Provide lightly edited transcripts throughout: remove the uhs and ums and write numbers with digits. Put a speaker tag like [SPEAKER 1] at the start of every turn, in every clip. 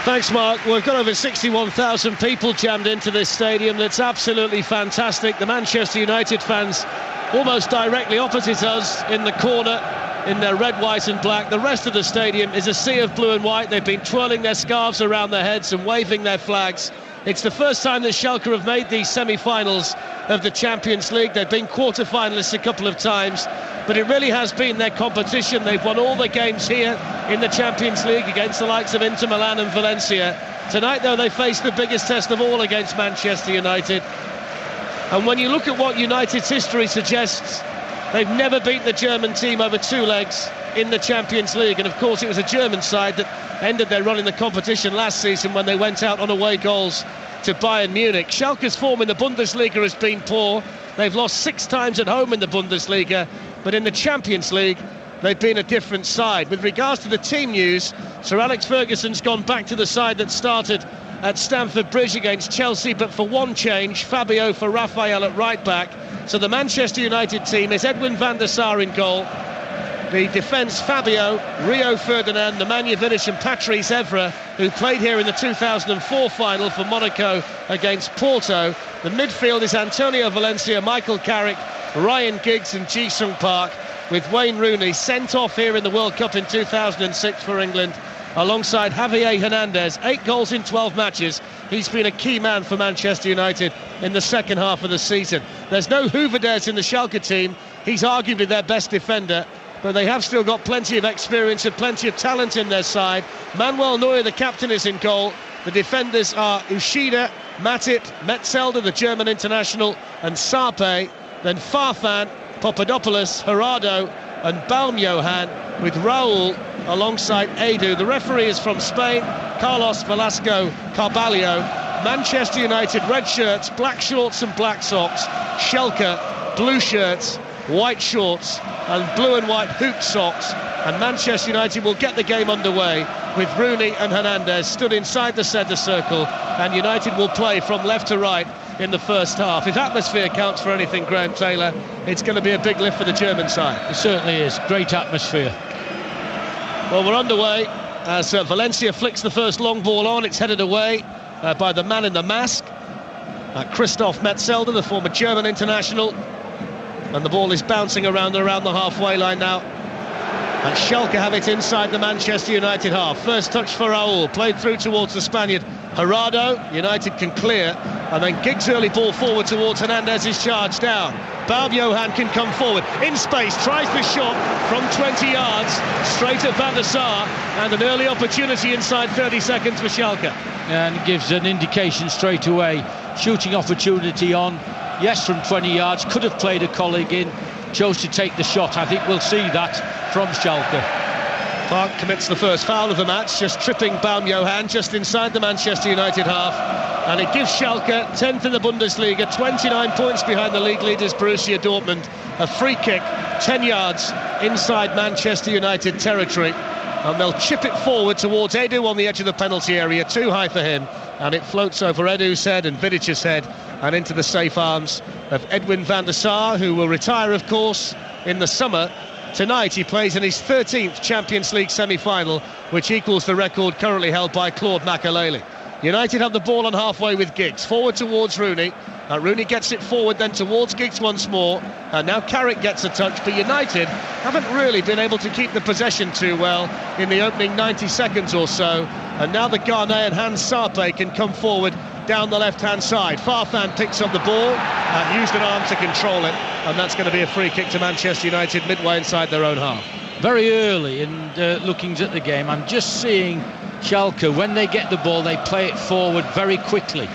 [SPEAKER 1] Thanks, Mark. We've got over 61,000 people jammed into this stadium. That's absolutely fantastic. The Manchester United fans almost directly opposite us in the corner in their red, white and black. The rest of the stadium is a sea of blue and white. They've been twirling their scarves around their heads and waving their flags. It's the first time that Schalke have made these semi-finals of the Champions League. They've been quarter-finalists a couple of times, but it really has been their competition. They've won all the games here in the Champions League against the likes of Inter Milan and Valencia. Tonight, though, they face the biggest test of all against Manchester United. And when you look at what United's history suggests, they've never beat the German team over two legs in the Champions League. And of course, it was a German side that ended their run in the competition last season when they went out on away goals to Bayern Munich. Schalke's form in the Bundesliga has been poor. They've lost 6 times at home in the Bundesliga, but in the Champions League, they've been a different side. With regards to the team news, Sir Alex Ferguson's gone back to the side that started at Stamford Bridge against Chelsea, but for one change, Fabio for Raphael at right back. So the Manchester United team is Edwin van der Sar in goal. The defence, Fabio, Rio Ferdinand, Nemanja Vidic and Patrice Evra, who played here in the 2004 final for Monaco against Porto. The midfield is Antonio Valencia, Michael Carrick, Ryan Giggs and Ji-sung Park, with Wayne Rooney sent off here in the World Cup in 2006 for England, alongside Javier Hernandez. 8 goals in 12 matches. He's been a key man for Manchester United in the second half of the season. There's no Hooverdes in the Schalke team. He's arguably their best defender, but they have still got plenty of experience and plenty of talent in their side. Manuel Neuer, the captain, is in goal. The defenders are Ushida, Matip, Metzelder, the German international, and Sarpe. Then Farfan, Papadopoulos, Gerardo and Baumjohann, with Raul alongside Edu. The referee is from Spain, Carlos Velasco Carballo. Manchester United, red shirts, black shorts and black socks. Schalke, blue shirts, white shorts and blue and white hoop socks. And Manchester United will get the game underway with Rooney and Hernandez stood inside the centre circle, and United will play from left to right in the first half. If atmosphere counts for anything, Graham Taylor, it's going to be a big lift for the German side.
[SPEAKER 2] It certainly is. Great atmosphere.
[SPEAKER 1] Well, we're underway as Valencia flicks the first long ball on. It's headed away by the man in the mask, Christoph Metzelder, the former German international. And the ball is bouncing around the halfway line now. And Schalke have it inside the Manchester United half. First touch for Raul, played through towards the Spaniard Gerardo. United can clear, and then Giggs' early ball forward towards Hernandez is charged down. Baumjohann can come forward in space, tries the shot from 20 yards straight at Van der Sar, and an early opportunity inside 30 seconds for Schalke.
[SPEAKER 2] And gives an indication straight away. Shooting opportunity on, yes, from 20 yards, could have played a colleague in, chose to take the shot. I think we'll see that from Schalke.
[SPEAKER 1] Park commits the first foul of the match, just tripping Baumjohann just inside the Manchester United half, and it gives Schalke 10th in the Bundesliga, 29 points behind the league leaders Borussia Dortmund. A free kick 10 yards inside Manchester United territory, and they'll chip it forward towards Edu on the edge of the penalty area, too high for him, and it floats over Edu's head and Vidic's head and into the safe arms of Edwin van der Sar, who will retire, of course, in the summer. Tonight he plays in his 13th Champions League semi-final, which equals the record currently held by Claude Makelele. United have the ball on halfway with Giggs, forward towards Rooney. Rooney gets it forward then towards Giggs once more, and now Carrick gets a touch, but United haven't really been able to keep the possession too well in the opening 90 seconds or so, and now the Ghanaian Hans Sarpe can come forward down the left-hand side. Farfan picks up the ball and used an arm to control it, and that's going to be a free kick to Manchester United midway inside their own half.
[SPEAKER 2] Very early in looking at the game, I'm just seeing Schalke, when they get the ball, they play it forward very quickly.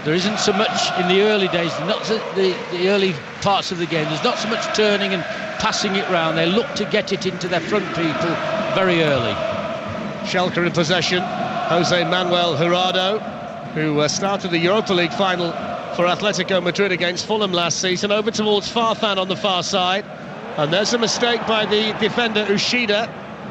[SPEAKER 2] There isn't so much in the early days, not the early parts of the game, there's not so much turning and passing it round. They look to get it into their front people very early.
[SPEAKER 1] Schalke in possession, Jose Manuel Gerardo, who started the Europa League final for Atletico Madrid against Fulham last season, over towards Farfan on the far side, and there's a mistake by the defender Ushida,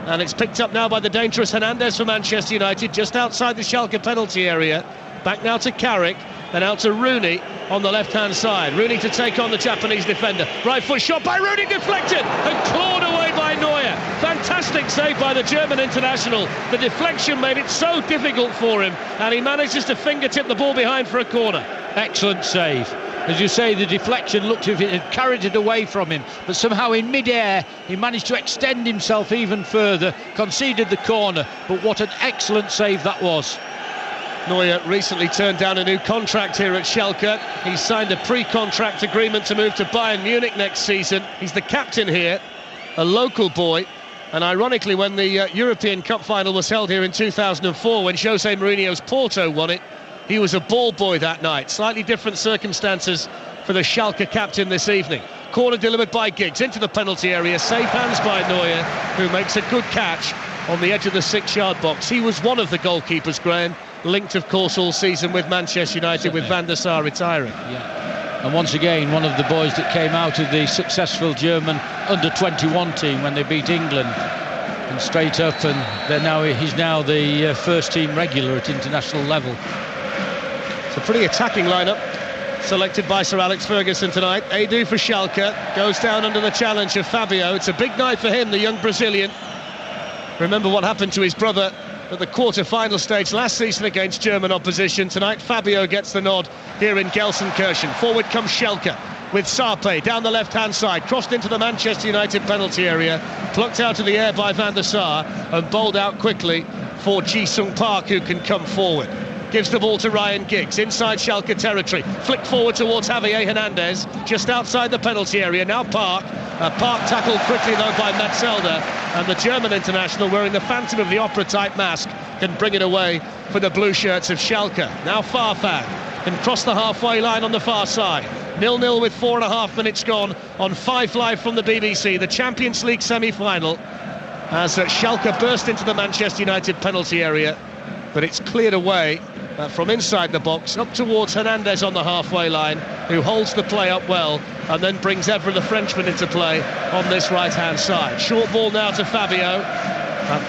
[SPEAKER 1] and it's picked up now by the dangerous Hernandez for Manchester United, just outside the Schalke penalty area. Back now to Carrick, then out to Rooney on the left-hand side. Rooney to take on the Japanese defender. Right foot shot by Rooney, deflected and clawed away by Neuer. Fantastic fantastic save by the German international. The deflection made it so difficult for him, and he manages to fingertip the ball behind for a corner.
[SPEAKER 2] Excellent save. As you say, the deflection looked as if it had carried it away from him, but somehow in mid-air he managed to extend himself even further, conceded the corner, but what an excellent save that was.
[SPEAKER 1] Neuer recently turned down a new contract here at Schalke. He's signed a pre-contract agreement to move to Bayern Munich next season. He's the captain here, a local boy, and ironically when the European Cup final was held here in 2004, when Jose Mourinho's Porto won it, he was a ball boy that night. Slightly different circumstances for the Schalke captain this evening. Corner delivered by Giggs into the penalty area. Safe hands by Neuer, who makes a good catch on the edge of the 6-yard box. He was one of the goalkeepers, Graham, linked of course all season with Manchester United, with Van der Sar retiring. Yeah.
[SPEAKER 2] And once again, one of the boys that came out of the successful German under-21 team when they beat England. And straight up, and he's now the first team regular at international level.
[SPEAKER 1] It's a pretty attacking lineup selected by Sir Alex Ferguson tonight. Edu for Schalke goes down under the challenge of Fabio. It's a big night for him, the young Brazilian. Remember what happened to his brother at the quarter-final stage last season against German opposition. Tonight Fabio gets the nod here in Gelsenkirchen. Forward comes Schalke with Sarpe down the left-hand side, crossed into the Manchester United penalty area, plucked out of the air by Van der Sar and bowled out quickly for Ji-Sung Park, who can come forward. Gives the ball to Ryan Giggs inside Schalke territory, flick forward towards Javier Hernandez just outside the penalty area. Now Park tackled quickly though by Metzelder, and the German international, wearing the Phantom of the Opera type mask, can bring it away for the blue shirts of Schalke. Now Farfan can cross the halfway line on the far side. 0-0 with 4.5 minutes gone on 5 Live from the BBC. The Champions League semi-final as Schalke burst into the Manchester United penalty area, but it's cleared away from inside the box up towards Hernandez on the halfway line, who holds the play up well and then brings Evra the Frenchman into play on this right-hand side. Short ball now to Fabio.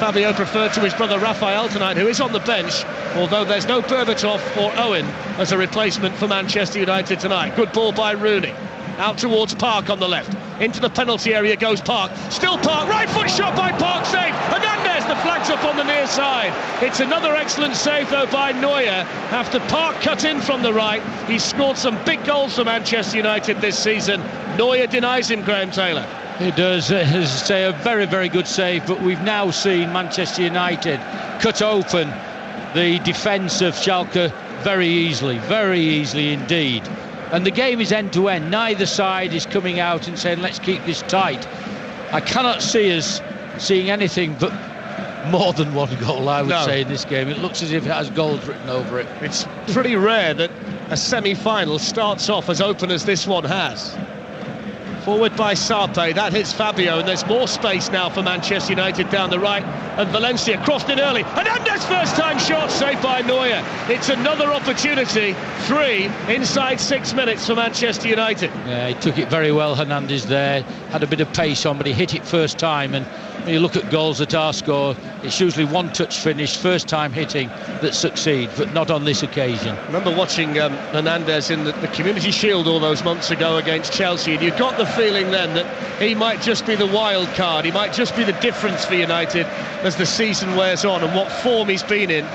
[SPEAKER 1] Fabio preferred to his brother Rafael tonight, who is on the bench, although there's no Berbatov or Owen as a replacement for Manchester United tonight. Good ball by Rooney. Out towards Park on the left. Into the penalty area goes Park. Still Park. Right foot shot by Park. Save. Hernandez, the flag's up on the near side. It's another excellent save though by Neuer. After Park cut in from the right, he's scored some big goals for Manchester United this season. Neuer denies him, Graham Taylor.
[SPEAKER 2] He does, as I say, a very, very good save, but we've now seen Manchester United cut open the defence of Schalke very easily indeed. And the game is end-to-end. Neither side is coming out and saying, let's keep this tight. I cannot see us seeing anything but more than one goal, I would say, in this game. It looks as if it has goals written over it.
[SPEAKER 1] It's pretty rare that a semi-final starts off as open as this one has. Forward by Sarpe, that hits Fabio, and there's more space now for Manchester United down the right, and Valencia crossed in early. Hernandez first time shot, saved by Neuer. It's another opportunity, 3 inside 6 minutes for Manchester United.
[SPEAKER 2] Yeah, he took it very well, Hernandez there, had a bit of pace on, but he hit it first time. And when you look at goals at our score, it's usually one touch finish, first time hitting, that succeed, but not on this occasion.
[SPEAKER 1] I remember watching Hernandez in the Community Shield all those months ago against Chelsea, and you got the feeling then that he might just be the wild card, he might just be the difference for United as the season wears on, and what form he's been in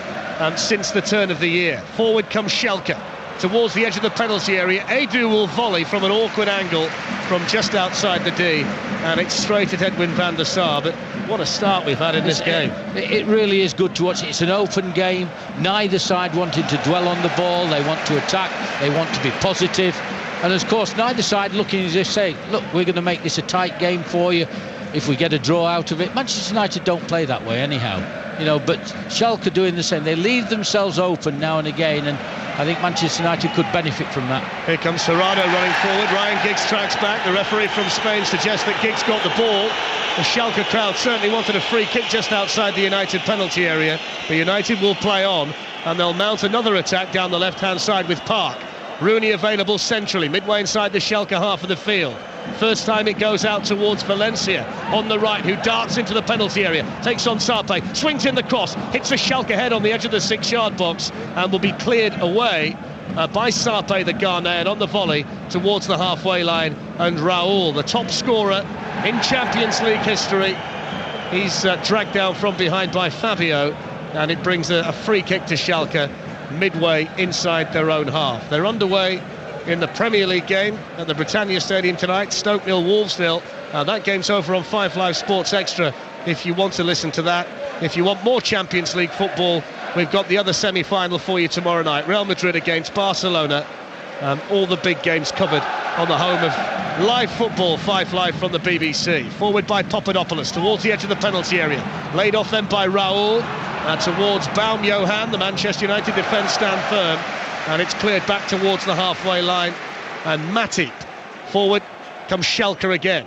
[SPEAKER 1] since the turn of the year. Forward comes Schalke towards the edge of the penalty area. Edu will volley from an awkward angle from just outside the D, and it's straight at Edwin van der Sar. But what a start we've had in this game.
[SPEAKER 2] It really is good to watch. It's an open game. Neither side wanted to dwell on the ball. They want to attack, they want to be positive, and of course neither side looking as if saying, look, we're going to make this a tight game for you if we get a draw out of it. Manchester United don't play that way anyhow, but Schalke doing the same. They leave themselves open now and again, and I think Manchester United could benefit from that.
[SPEAKER 1] Here comes Serrano running forward. Ryan Giggs tracks back. The referee from Spain suggests that Giggs got the ball. The Schalke crowd certainly wanted a free kick just outside the United penalty area. But United will play on, and they'll mount another attack down the left-hand side with Park. Rooney available centrally, midway inside the Schalke half of the field. First time it goes out towards Valencia on the right, who darts into the penalty area, takes on Sarpe, swings in the cross, hits a Schalke head on the edge of the 6-yard box, and will be cleared away by Sarpe, the Ghanaian, on the volley towards the halfway line. And Raul, the top scorer in Champions League history, He's dragged down from behind by Fabio, and it brings a free kick to Schalke midway inside their own half. They're underway in the Premier League game at the Britannia Stadium tonight. Stoke 0, Wolves 0. That game's over on 5 Live Sports Extra if you want to listen to that. If you want more Champions League football, we've got the other semi-final for you tomorrow night. Real Madrid against Barcelona. All the big games covered on the home of live football, 5 Live from the BBC. Forward by Papadopoulos towards the edge of the penalty area. Laid off then by Raul. Towards Baum Johan. The Manchester United defence stand firm. And it's cleared back towards the halfway line. And Matip. Forward comes Schalke again.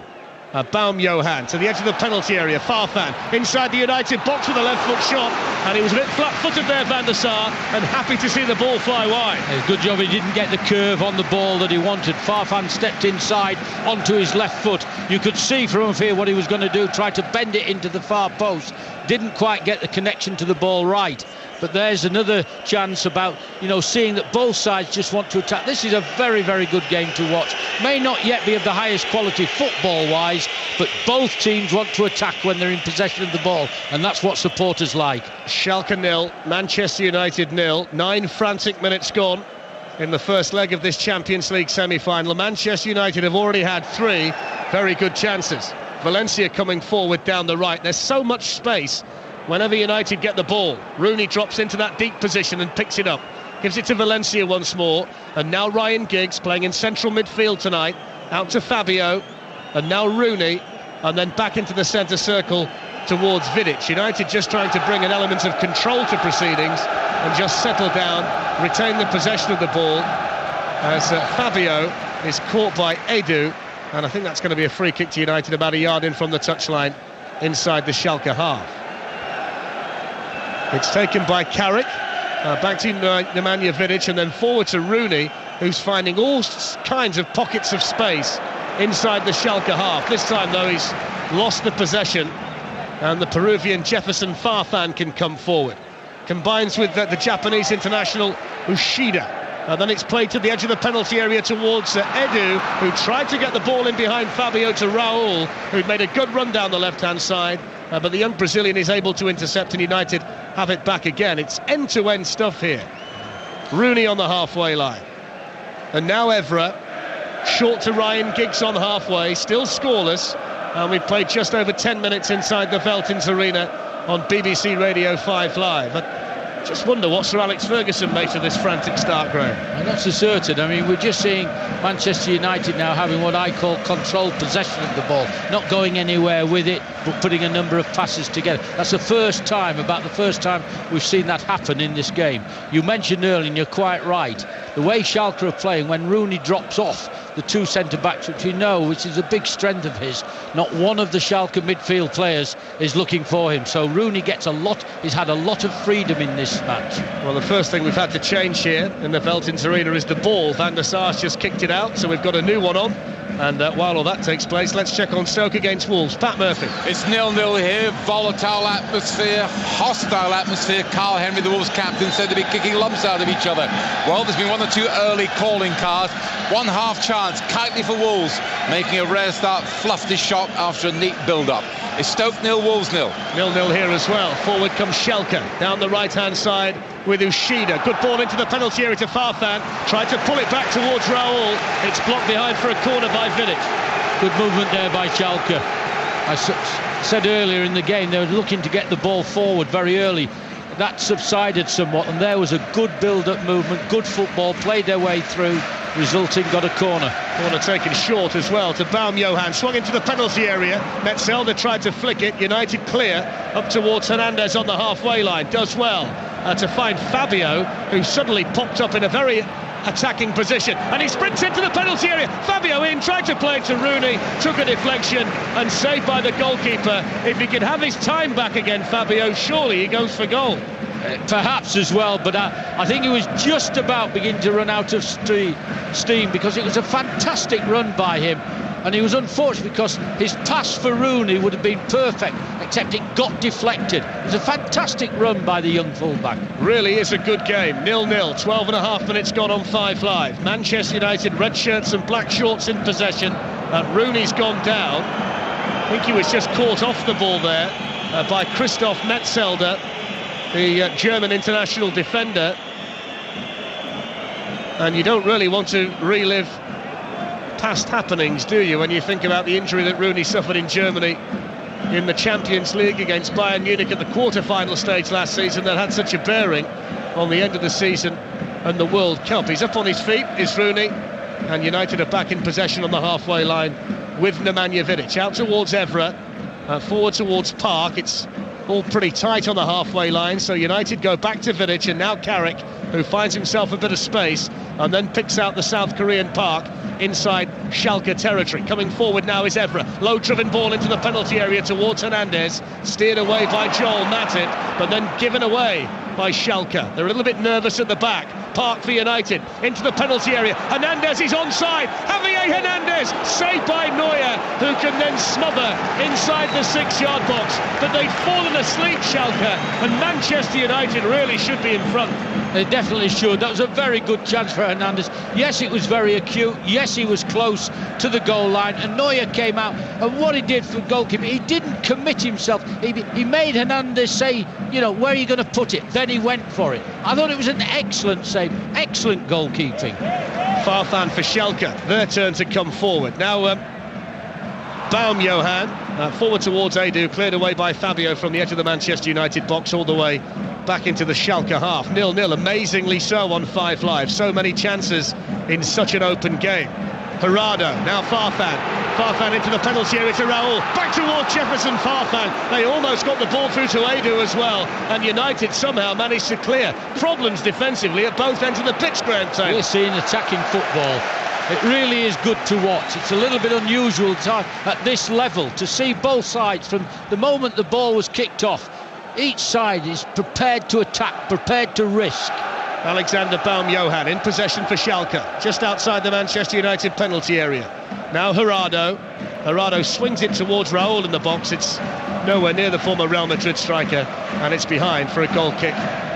[SPEAKER 1] Baum Johan to the edge of the penalty area. Farfan inside the United box with a left foot shot, and he was a bit flat-footed there, Van der Sar, and happy to see the ball fly wide.
[SPEAKER 2] Good job he didn't get the curve on the ball that he wanted. Farfan stepped inside onto his left foot. You could see from here what he was going to do, try to bend it into the far post. Didn't quite get the connection to the ball right. But there's another chance about, seeing that both sides just want to attack. This is a very, very good game to watch. May not yet be of the highest quality football-wise, but both teams want to attack when they're in possession of the ball, and that's what supporters like.
[SPEAKER 1] Schalke 0, Manchester United 0. 9 frantic minutes gone in the first leg of this Champions League semi-final. Manchester United have already had 3 very good chances. Valencia coming forward down the right. There's so much space whenever United get the ball. Rooney drops into that deep position and picks it up. Gives it to Valencia once more. And now Ryan Giggs playing in central midfield tonight. Out to Fabio. And now Rooney. And then back into the centre circle towards Vidic. United just trying to bring an element of control to proceedings and just settle down, retain the possession of the ball. As Fabio is caught by Edu. And I think that's going to be a free kick to United about a yard in from the touchline inside the Schalke half. It's taken by Carrick, back to Nemanja Vidic, and then forward to Rooney, who's finding all kinds of pockets of space inside the Schalke half. This time, though, he's lost the possession, and the Peruvian Jefferson Farfan can come forward. Combines with the Japanese international Ushida. And then it's played to the edge of the penalty area towards Edu, who tried to get the ball in behind Fabio to Raul, who'd made a good run down the left-hand side. But the young Brazilian is able to intercept, and United have it back again. It's end-to-end stuff here. Rooney on the halfway line. And now Evra, short to Ryan Giggs on halfway, still scoreless. And we've played just over 10 minutes inside the Veltins Arena on BBC Radio 5 Live. I just wonder what Sir Alex Ferguson made of this frantic start, Graham.
[SPEAKER 2] I'm not so certain. I mean, we're just seeing Manchester United now having what I call controlled possession of the ball, not going anywhere with it, but putting a number of passes together. That's the first time we've seen that happen in this game. You mentioned earlier, and you're quite right, the way Schalke are playing when Rooney drops off the 2 centre-backs, which we know, which is a big strength of his, not one of the Schalke midfield players is looking for him. So Rooney gets he's had a lot of freedom in this match.
[SPEAKER 1] Well, the first thing we've had to change here in the Veltins Arena is the ball. Van der Sar's just kicked it out, so we've got a new one on. And while all that takes place, let's check on Stoke against Wolves. Pat Murphy.
[SPEAKER 3] It's 0-0 here. Volatile atmosphere, hostile atmosphere. Carl Henry, the Wolves captain, said to be kicking lumps out of each other. Well, there's been 1 or 2 early calling cards. 1 half chance, Kitely for Wolves, making a rare start, fluffed his shot after a neat build-up. It's Stoke 0, Wolves 0.
[SPEAKER 1] 0-0 here as well. Forward comes Schalke down the right-hand side with Ushida. Good ball into the penalty area to Farfan. Tried to pull it back towards Raul. It's blocked behind for a corner by Vidic.
[SPEAKER 2] Good movement there by Schalke. I said earlier in the game they were looking to get the ball forward very early. That subsided somewhat, and there was a good build-up movement, good football, played their way through, resulting got a corner.
[SPEAKER 1] Corner taken short as well to Baum Johan, swung into the penalty area. Metzelder tried to flick it. United clear up towards Hernandez on the halfway line. Does well to find Fabio, who suddenly popped up in a very attacking position, and he sprints into the penalty area. Fabio in, tried to play it to Rooney, took a deflection and saved by the goalkeeper. If he could have his time back again, Fabio, surely he goes for goal.
[SPEAKER 2] Perhaps as well, but I think he was just about beginning to run out of steam, because it was a fantastic run by him, and he was unfortunate because his pass for Rooney would have been perfect, except it got deflected. It was a fantastic run by the young fullback.
[SPEAKER 1] Really is a good game. 0-0, 12 and a half minutes gone on 5 Live. Manchester United, red shirts and black shorts in possession, and Rooney's gone down. I think he was just caught off the ball there. by Christoph Metzelder, the German international defender. And you don't really want to relive past happenings, do you, when you think about the injury that Rooney suffered in Germany in the Champions League against Bayern Munich at the quarter-final stage last season that had such a bearing on the end of the season and the World Cup. He's up on his feet, is Rooney, and United are back in possession on the halfway line with Nemanja Vidic. Out towards Evra, forward towards Park. It's all pretty tight on the halfway line, so United go back to Vidic, and now Carrick, who finds himself a bit of space and then picks out the South Korean Park inside Schalke territory. Coming forward now is Evra. Low-driven ball into the penalty area towards Hernandez, steered away by Joel Matip, but then given away by Schalke. They're a little bit nervous at the back. Park for United, into the penalty area. Hernandez is onside. Javier Hernandez, saved by Neuer, who can then smother inside the 6-yard box. But they'd fallen asleep, Schalke, and Manchester United really should be in front.
[SPEAKER 2] They definitely should. That was a very good chance for Hernandez. Yes, it was very acute. Yes, he was close to the goal line, and Neuer came out, and what he did for the goalkeeper, he didn't commit himself. He made Hernandez say, you know, where are you going to put it? Then he went for it. I thought it was an excellent save, excellent goalkeeping.
[SPEAKER 1] Farfan for Schalke, their turn to come forward. Now, Baum-Johann, forward towards Edu, cleared away by Fabio from the edge of the Manchester United box all the way back into the Schalke half. 0-0, amazingly so on 5 Live. So many chances in such an open game. Gerardo, now Farfan into the penalty area to Raul, back towards Jefferson Farfan. They almost got the ball through to Edu as well, and United somehow managed to clear. Problems defensively at both ends of the pitch, Graham Taylor.
[SPEAKER 2] We're seeing attacking football. It really is good to watch. It's a little bit unusual at this level to see both sides from the moment the ball was kicked off. Each side is prepared to attack, prepared to risk.
[SPEAKER 1] Alexander Baum-Johann in possession for Schalke, just outside the Manchester United penalty area. Now Gerardo swings it towards Raul in the box. It's nowhere near the former Real Madrid striker, and it's behind for a goal kick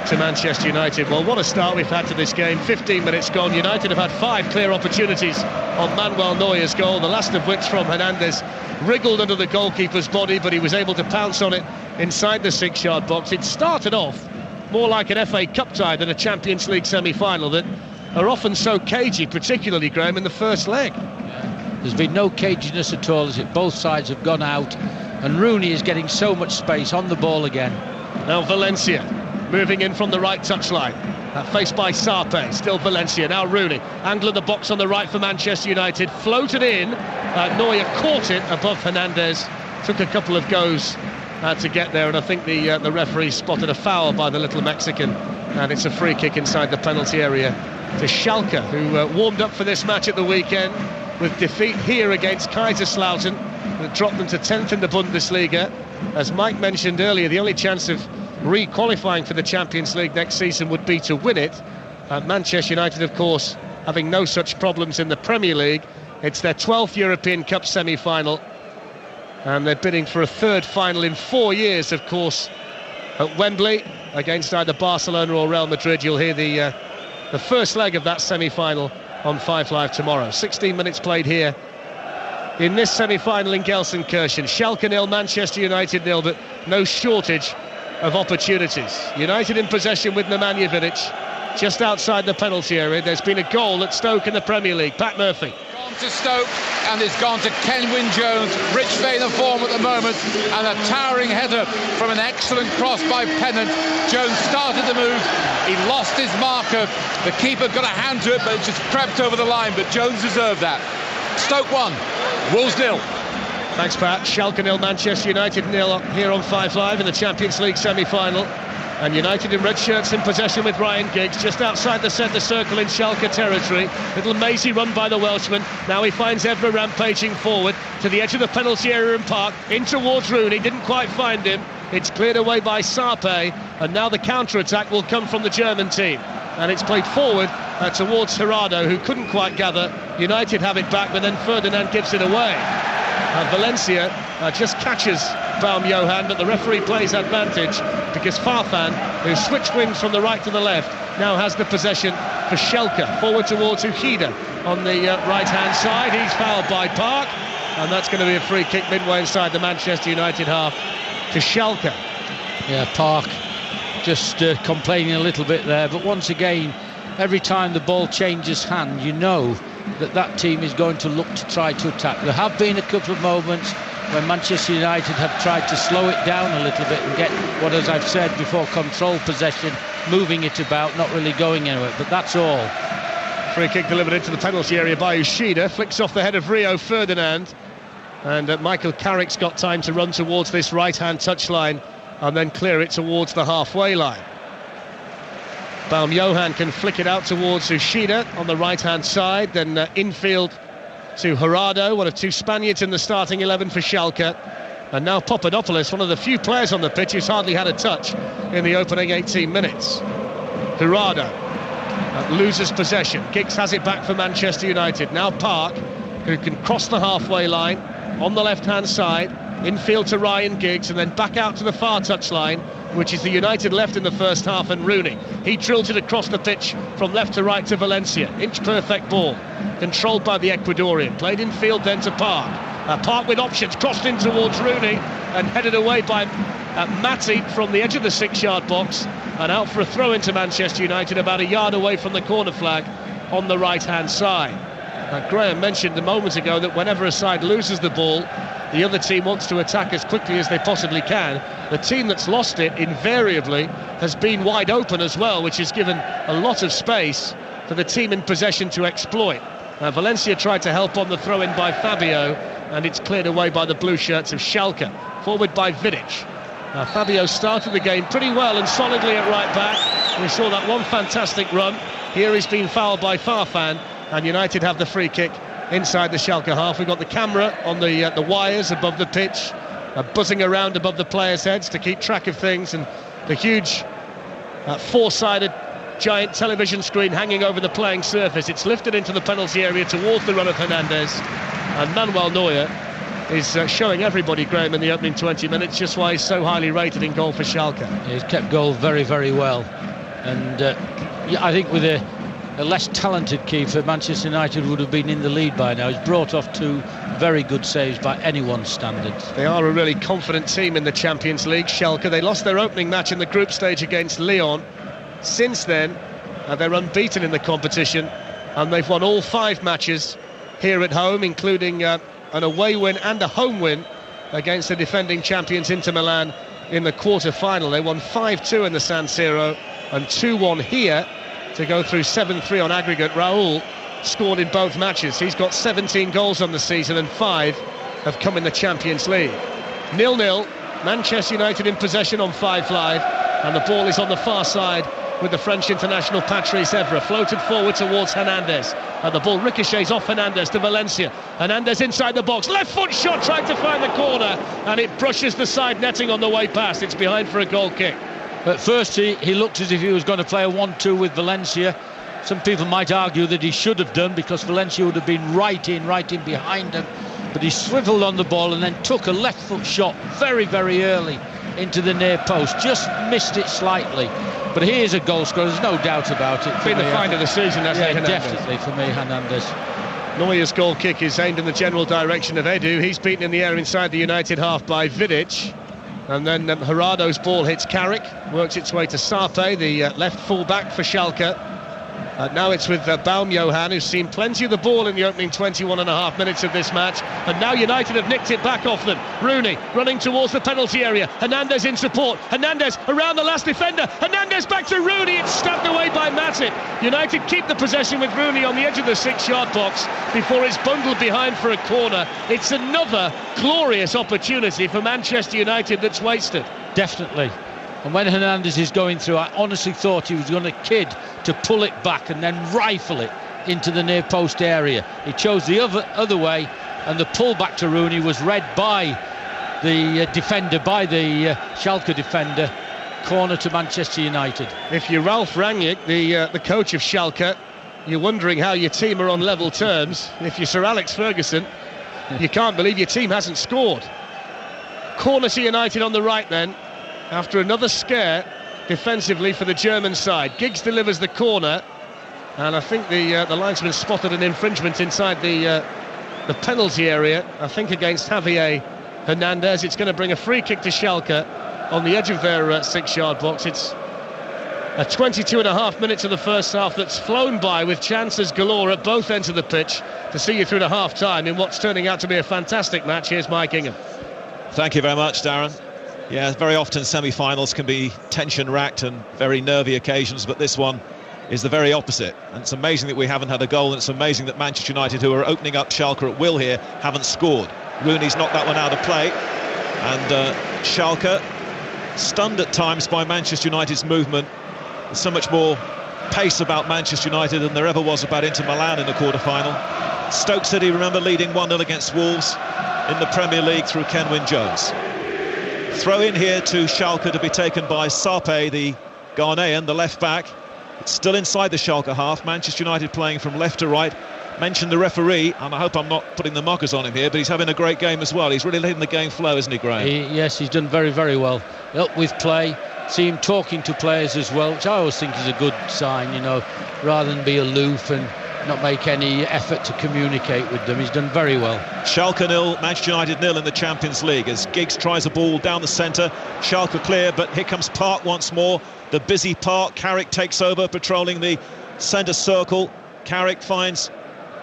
[SPEAKER 1] to Manchester United. Well, what a start we've had to this game. 15 minutes gone. United have had 5 clear opportunities on Manuel Neuer's goal, the last of which from Hernandez, wriggled under the goalkeeper's body, but he was able to pounce on it inside the 6-yard box. It started off more like an FA Cup tie than a Champions League semi-final that are often so cagey, particularly, Graham, in the first leg.
[SPEAKER 2] There's been no caginess at all, as both sides have gone out, and Rooney is getting so much space on the ball again.
[SPEAKER 1] Now Valencia moving in from the right touchline, faced by Sarpe. Still Valencia, now Rooney, angle of the box on the right for Manchester United, floated in, Neuer caught it above Hernandez, took a couple of goes to get there, and I think the referee spotted a foul by the little Mexican, and it's a free kick inside the penalty area to Schalke, who warmed up for this match at the weekend with defeat here against Kaiserslautern that dropped them to 10th in the Bundesliga. As Mike mentioned earlier, the only chance of re-qualifying for the Champions League next season would be to win it. Manchester United, of course, having no such problems in the Premier League. It's their 12th European Cup semi-final, and they're bidding for a 3rd final in 4 years, of course, at Wembley against either Barcelona or Real Madrid. You'll hear the first leg of that semi-final on 5 Live tomorrow. 16 minutes played here in this semi-final in Gelsenkirchen. Schalke 0, Manchester United 0, but no shortage of opportunities. United in possession with Nemanja Vidic just outside the penalty area. There's been a goal at Stoke in the Premier League. Pat Murphy.
[SPEAKER 3] Gone to Stoke, and it's gone to Kenwyne Jones. Rich vein of form at the moment, and a towering header from an excellent cross by Pennant. Jones started the move, he lost his marker, the keeper got a hand to it, but it just crept over the line, but Jones deserved that. Stoke 1, Wolves 0.
[SPEAKER 1] Thanks, Pat. Schalke 0, Manchester United 0 here on 5 Live in the Champions League semi-final. And United in red shirts in possession with Ryan Giggs just outside the centre circle in Schalke territory. Little mazy run by the Welshman. Now he finds Evra rampaging forward to the edge of the penalty area in Park, in towards Rooney, didn't quite find him. It's cleared away by Sarpe, and now the counter-attack will come from the German team. And it's played forward towards Gerardo, who couldn't quite gather. United have it back, but then Ferdinand gives it away. Valencia just catches Baum-Johann, but the referee plays advantage because Farfan, who switched wings from the right to the left, now has the possession for Schalke. Forward towards Uchida on the right-hand side. He's fouled by Park, and that's going to be a free kick midway inside the Manchester United half. to Schalke.
[SPEAKER 2] Yeah, Park just complaining a little bit there, but once again, every time the ball changes hand, you know that team is going to look to try to attack. There have been a couple of moments when Manchester United have tried to slow it down a little bit and get what, as I've said before, control possession, moving it about, not really going anywhere, but that's all.
[SPEAKER 1] Free kick delivered into the penalty area by Ushida, flicks off the head of Rio Ferdinand, and Michael Carrick's got time to run towards this right-hand touchline and then clear it towards the halfway line. Baum-Johann can flick it out towards Ushida on the right-hand side, then infield to Gerardo, one of two Spaniards in the starting 11 for Schalke. And now Papadopoulos, one of the few players on the pitch who's hardly had a touch in the opening 18 minutes. Gerardo loses possession. Giggs has it back for Manchester United. Now Park, who can cross the halfway line on the left-hand side, infield to Ryan Giggs, and then back out to the far touchline, which is the United left in the first half, and Rooney. He drills it across the pitch from left to right to Valencia. Inch-perfect ball, controlled by the Ecuadorian. Played in field then to Park. Park with options, crossed in towards Rooney, and headed away by Matty from the edge of the 6-yard box, and out for a throw into Manchester United about a yard away from the corner flag on the right-hand side. Graham mentioned a moment ago that whenever a side loses the ball, the other team wants to attack as quickly as they possibly can. The team that's lost it invariably has been wide open as well, which has given a lot of space for the team in possession to exploit. Valencia tried to help on the throw-in by Fabio, and it's cleared away by the blue shirts of Schalke. Forward by Vidic. Fabio started the game pretty well and solidly at right back. We saw that one fantastic run. Here he's been fouled by Farfan, and United have the free kick inside the Schalke half. We've got the camera on the wires above the pitch, buzzing around above the players' heads to keep track of things, and the huge four-sided giant television screen hanging over the playing surface. It's lifted into the penalty area towards the run of Hernandez, and Manuel Neuer is showing everybody, Graham, in the opening 20 minutes just why he's so highly rated in goal for Schalke.
[SPEAKER 2] He's kept goal very, very well, and I think with a less talented keeper, Manchester United would have been in the lead by now. He's brought off two very good saves by anyone's standards.
[SPEAKER 1] They are a really confident team in the Champions League, Schalke. They lost their opening match in the group stage against Lyon. Since then, they're unbeaten in the competition, and they've won all 5 matches here at home, including an away win and a home win against the defending champions Inter Milan in the quarter-final. They won 5-2 in the San Siro and 2-1 here to go through 7-3 on aggregate. Raul scored in both matches. He's got 17 goals on the season, and 5 have come in the Champions League. 0-0, Manchester United in possession on 5 Live, and the ball is on the far side with the French international Patrice Evra, floated forward towards Hernandez, and the ball ricochets off Hernandez to Valencia. Hernandez inside the box, left foot shot, trying to find the corner, and it brushes the side netting on the way past. It's behind for a goal kick.
[SPEAKER 2] At first he looked as if he was going to play a 1-2 with Valencia. Some people might argue that he should have done, because Valencia would have been right in behind him, but he swiveled on the ball and then took a left foot shot very, very early into the near post, just missed it slightly. But he is a goal scorer, there's no doubt about it.
[SPEAKER 1] Been the find of the season, hasn't
[SPEAKER 2] it?
[SPEAKER 1] Yeah,
[SPEAKER 2] definitely for me, Hernandez.
[SPEAKER 1] Neuer's goal kick is aimed in the general direction of Edu. He's beaten in the air inside the United half by Vidic. And then Gerardo's ball hits Carrick, works its way to Sarpe, the left full-back for Schalke. Now it's with Baum-Johann, who's seen plenty of the ball in the opening 21.5 minutes of this match. And now United have nicked it back off them. Rooney running towards the penalty area. Hernandez in support. Hernandez around the last defender. Hernandez back to Rooney. It's stabbed away by Matip. United keep the possession with Rooney on the edge of the 6-yard box before it's bundled behind for a corner. It's another glorious opportunity for Manchester United that's wasted.
[SPEAKER 2] Definitely. And when Hernandez is going through, I honestly thought he was going to kid to pull it back and then rifle it into the near post area. He chose the other way, and the pull back to Rooney was read by the defender, by the Schalke defender. Corner to Manchester United.
[SPEAKER 1] If you're Ralf Rangnick, the coach of Schalke, you're wondering how your team are on level terms. If you're Sir Alex Ferguson, you can't believe your team hasn't scored. Corner to United on the right then, after another scare defensively for the German side. Giggs delivers the corner, and I think the linesman spotted an infringement inside the penalty area, I think against Javier Hernandez. It's going to bring a free kick to Schalke on the edge of their 6-yard box. It's a 22.5 minutes of the first half that's flown by, with chances galore at both ends of the pitch to see you through to half-time in what's turning out to be a fantastic match. Here's Mike Ingham.
[SPEAKER 4] Thank you very much, Darren. Yeah, very often semi-finals can be tension-racked and very nervy occasions, but this one is the very opposite. And it's amazing that we haven't had a goal, and it's amazing that Manchester United, who are opening up Schalke at will here, haven't scored. Rooney's knocked that one out of play, and Schalke, stunned at times by Manchester United's movement. There's so much more pace about Manchester United than there ever was about Inter Milan in the quarter-final. Stoke City, remember, leading 1-0 against Wolves in the Premier League through Kenwyne Jones. Throw in here to Schalke to be taken by Sarpe, the Ghanaian, the left-back. It's still inside the Schalke half. Manchester United playing from left to right. Mentioned the referee, and I hope I'm not putting the markers on him here, but he's having a great game as well. He's really letting the game flow, isn't he, Graham?
[SPEAKER 2] Yes, he's done very, very well. Up with play. See him talking to players as well, which I always think is a good sign, you know, rather than be aloof and not make any effort to communicate with them. He's done very well.
[SPEAKER 4] Schalke 0, Manchester United 0 in the Champions League as Giggs tries a ball down the centre. Schalke clear, but here comes Park once more. The busy Park. Carrick takes over, patrolling the centre circle. Carrick finds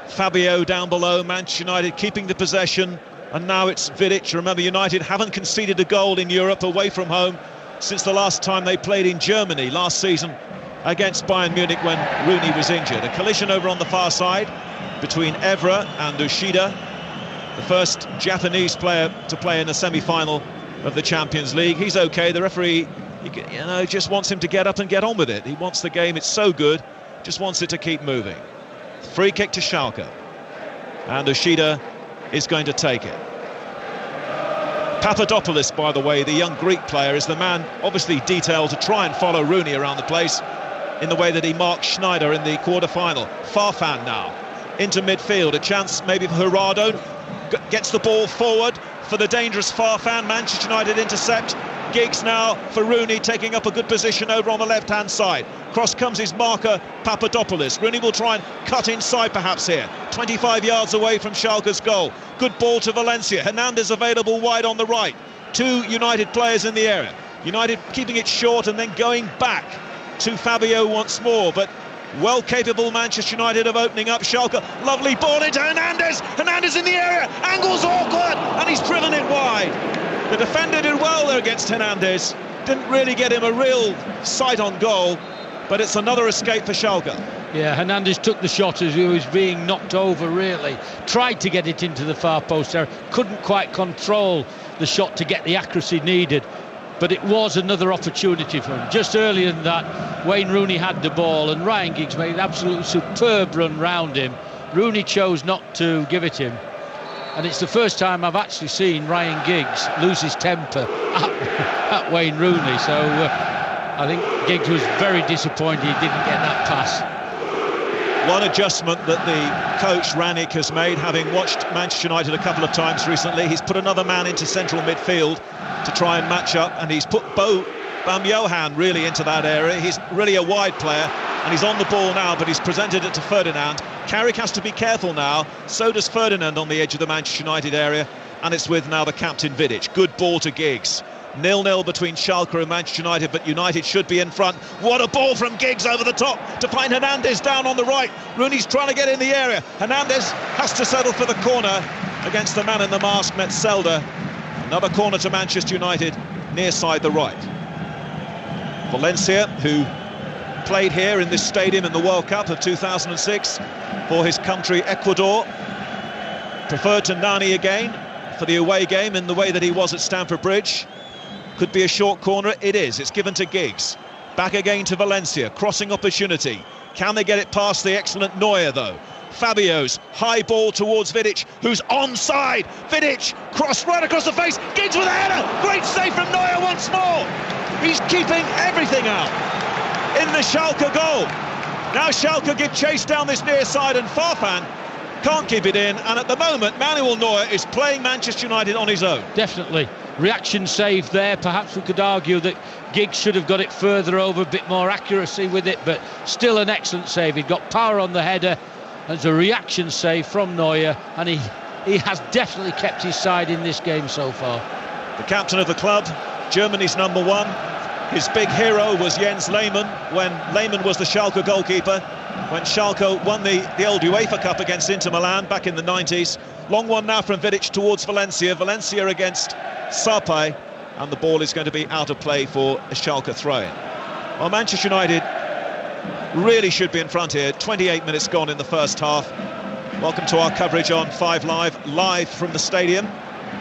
[SPEAKER 4] Fabio down below. Manchester United keeping the possession, and now it's Vidic. Remember, United haven't conceded a goal in Europe away from home since the last time they played in Germany last season against Bayern Munich when Rooney was injured. A collision over on the far side between Evra and Ushida, the first Japanese player to play in a semi-final of the Champions League. He's okay. The referee, just wants him to get up and get on with it. He wants the game. It's so good. Just wants it to keep moving. Free kick to Schalke, and Ushida is going to take it. Papadopoulos, by the way, the young Greek player, is the man obviously detailed to try and follow Rooney around the place in the way that he marked Schneider in the quarter-final. Farfan now into midfield, a chance maybe for Gerardo, gets the ball forward for the dangerous Farfan. Manchester United intercept. Giggs now for Rooney, taking up a good position over on the left-hand side. Cross comes his marker, Papadopoulos. Rooney will try and cut inside perhaps here. 25 yards away from Schalke's goal. Good ball to Valencia. Hernandez available wide on the right. Two United players in the area. United keeping it short and then going back to Fabio once more, but well capable Manchester United of opening up. Schalke, lovely ball into Hernandez. Hernandez in the area. Angle's awkward, and he's driven it wide. The defender did well there against Hernandez. Didn't really get him a real sight on goal, but it's another escape for Schalke.
[SPEAKER 2] Yeah, Hernandez took the shot as he was being knocked over, really. Tried to get it into the far post there. Couldn't quite control the shot to get the accuracy needed. But it was another opportunity for him. Just earlier than that, Wayne Rooney had the ball, and Ryan Giggs made an absolutely superb run round him. Rooney chose not to give it him. And it's the first time I've actually seen Ryan Giggs lose his temper at Wayne Rooney. So I think Giggs was very disappointed he didn't get that pass.
[SPEAKER 4] One adjustment that the coach Rannick has made, having watched Manchester United a couple of times recently, he's put another man into central midfield to try and match up, and he's put Bam Johan really into that area. He's really a wide player, and he's on the ball now, but he's presented it to Ferdinand. Carrick has to be careful now, so does Ferdinand on the edge of the Manchester United area, and it's with now the captain Vidic. Good ball to Giggs. 0-0 between Schalke and Manchester United, but United should be in front. What a ball from Giggs over the top to find Hernandez down on the right. Rooney's trying to get in the area. Hernandez has to settle for the corner against the man in the mask, Metzelder. Another corner to Manchester United, near side the right. Valencia, who played here in this stadium in the World Cup of 2006 for his country Ecuador, preferred to Nani again for the away game in the way that he was at Stamford Bridge. Could be a short corner. It is. It's given to Giggs. Back again to Valencia. Crossing opportunity. Can they get it past the excellent Neuer, though? Fabio's high ball towards Vidic, who's onside. Vidic, cross right across the face. Giggs with a header. Great save from Neuer once more. He's keeping everything out in the Schalke goal. Now Schalke give chase down this near side, and Farfan can't keep it in. And at the moment, Manuel Neuer is playing Manchester United on his own.
[SPEAKER 2] Definitely. Reaction save there. Perhaps we could argue that Giggs should have got it further over, a bit more accuracy with it, but still an excellent save. He got power on the header. There's a reaction save from Neuer, and he he has definitely kept his side in this game so far.
[SPEAKER 4] The captain of the club, Germany's #1. His big hero was Jens Lehmann when Lehmann was the Schalke goalkeeper, when Schalke won the old UEFA Cup against Inter Milan back in the 90s. Long one now from Vidic towards Valencia. Valencia against Sarpay, and the ball is going to be out of play for a Schalke throw-in. Well, Manchester United really should be in front here. 28 minutes gone in the first half. Welcome to our coverage on 5 live from the stadium.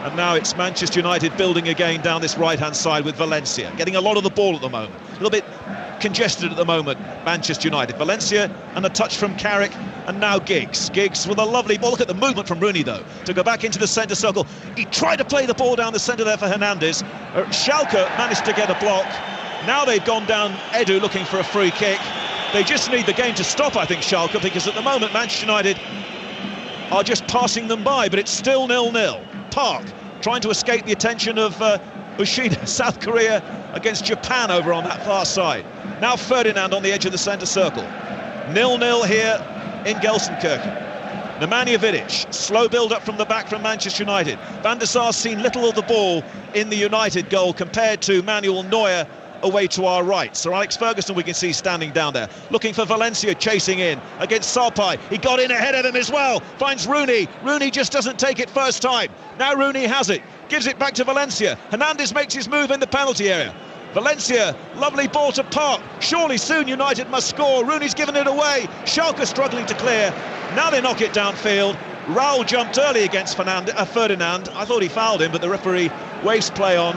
[SPEAKER 4] And now it's Manchester United building again down this right-hand side with Valencia, getting a lot of the ball at the moment. A little bit congested at the moment, Manchester United. Valencia and a touch from Carrick, and now Giggs. Giggs with a lovely ball. Look at the movement from Rooney, though, to go back into the centre circle. He tried to play the ball down the centre there for Hernandez. Schalke managed to get a block. Now they've gone down Edu looking for a free kick. They just need the game to stop, I think, Schalke, because at the moment Manchester United are just passing them by, but it's still 0-0. Park trying to escape the attention of Ushida, South Korea against Japan over on that far side. Now Ferdinand on the edge of the centre circle. 0-0 here in Gelsenkirchen. Nemanja Vidic, slow build-up from the back from Manchester United. Van der Sar's seen little of the ball in the United goal compared to Manuel Neuer away to our right. Sir Alex Ferguson we can see standing down there, looking for Valencia, chasing in against Sarpay. He got in ahead of him as well, finds Rooney. Rooney just doesn't take it first time. Now Rooney has it, gives it back to Valencia. Hernandez makes his move in the penalty area. Valencia, lovely ball to Park. Surely soon United must score. Rooney's given it away. Schalke struggling to clear. Now they knock it downfield. Raul jumped early against Ferdinand. I thought he fouled him, but the referee waves play on.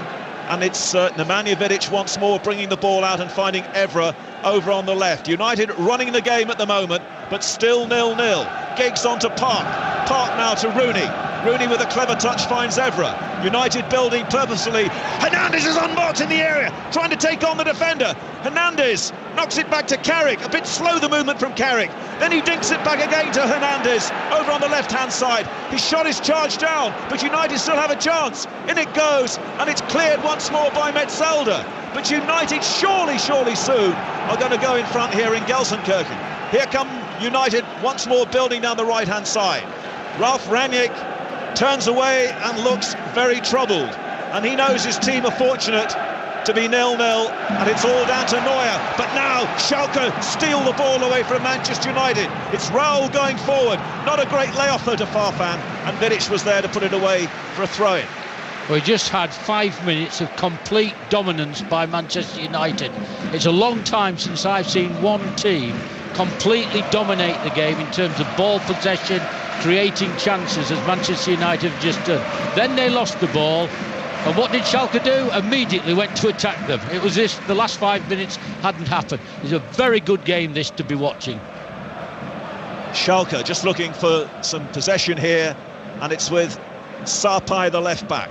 [SPEAKER 4] And it's Nemanja Vidic once more bringing the ball out and finding Evra over on the left. United running the game at the moment, but still 0-0. Giggs on to Park. Park now to Rooney. Rooney with a clever touch finds Evra. United building purposefully. Hernandez is unmarked in the area, trying to take on the defender. Hernandez knocks it back to Carrick. A bit slow the movement from Carrick. Then he dinks it back again to Hernandez over on the left-hand side. His shot is charged down, but United still have a chance. In it goes, and it's cleared once more by Metzelder. But United surely soon are going to go in front here in Gelsenkirchen. Here come United once more building down the right-hand side. Ralf Rangnick turns away and looks very troubled, and he knows his team are fortunate to be 0-0, and it's all down to Neuer. But now Schalke steal the ball away from Manchester United. It's Raul going forward, not a great layoff though to Farfan, and Vidic was there to put it away for a throw-in.
[SPEAKER 2] We just had 5 minutes of complete dominance by Manchester United. It's a long time since I've seen one team completely dominate the game in terms of ball possession, creating chances, as Manchester United have just done. Then they lost the ball, and what did Schalke do? Immediately went to attack them. It was this, the last 5 minutes hadn't happened. It's a very good game this to be watching.
[SPEAKER 4] Schalke just looking for some possession here, and it's with Sarpay, the left back.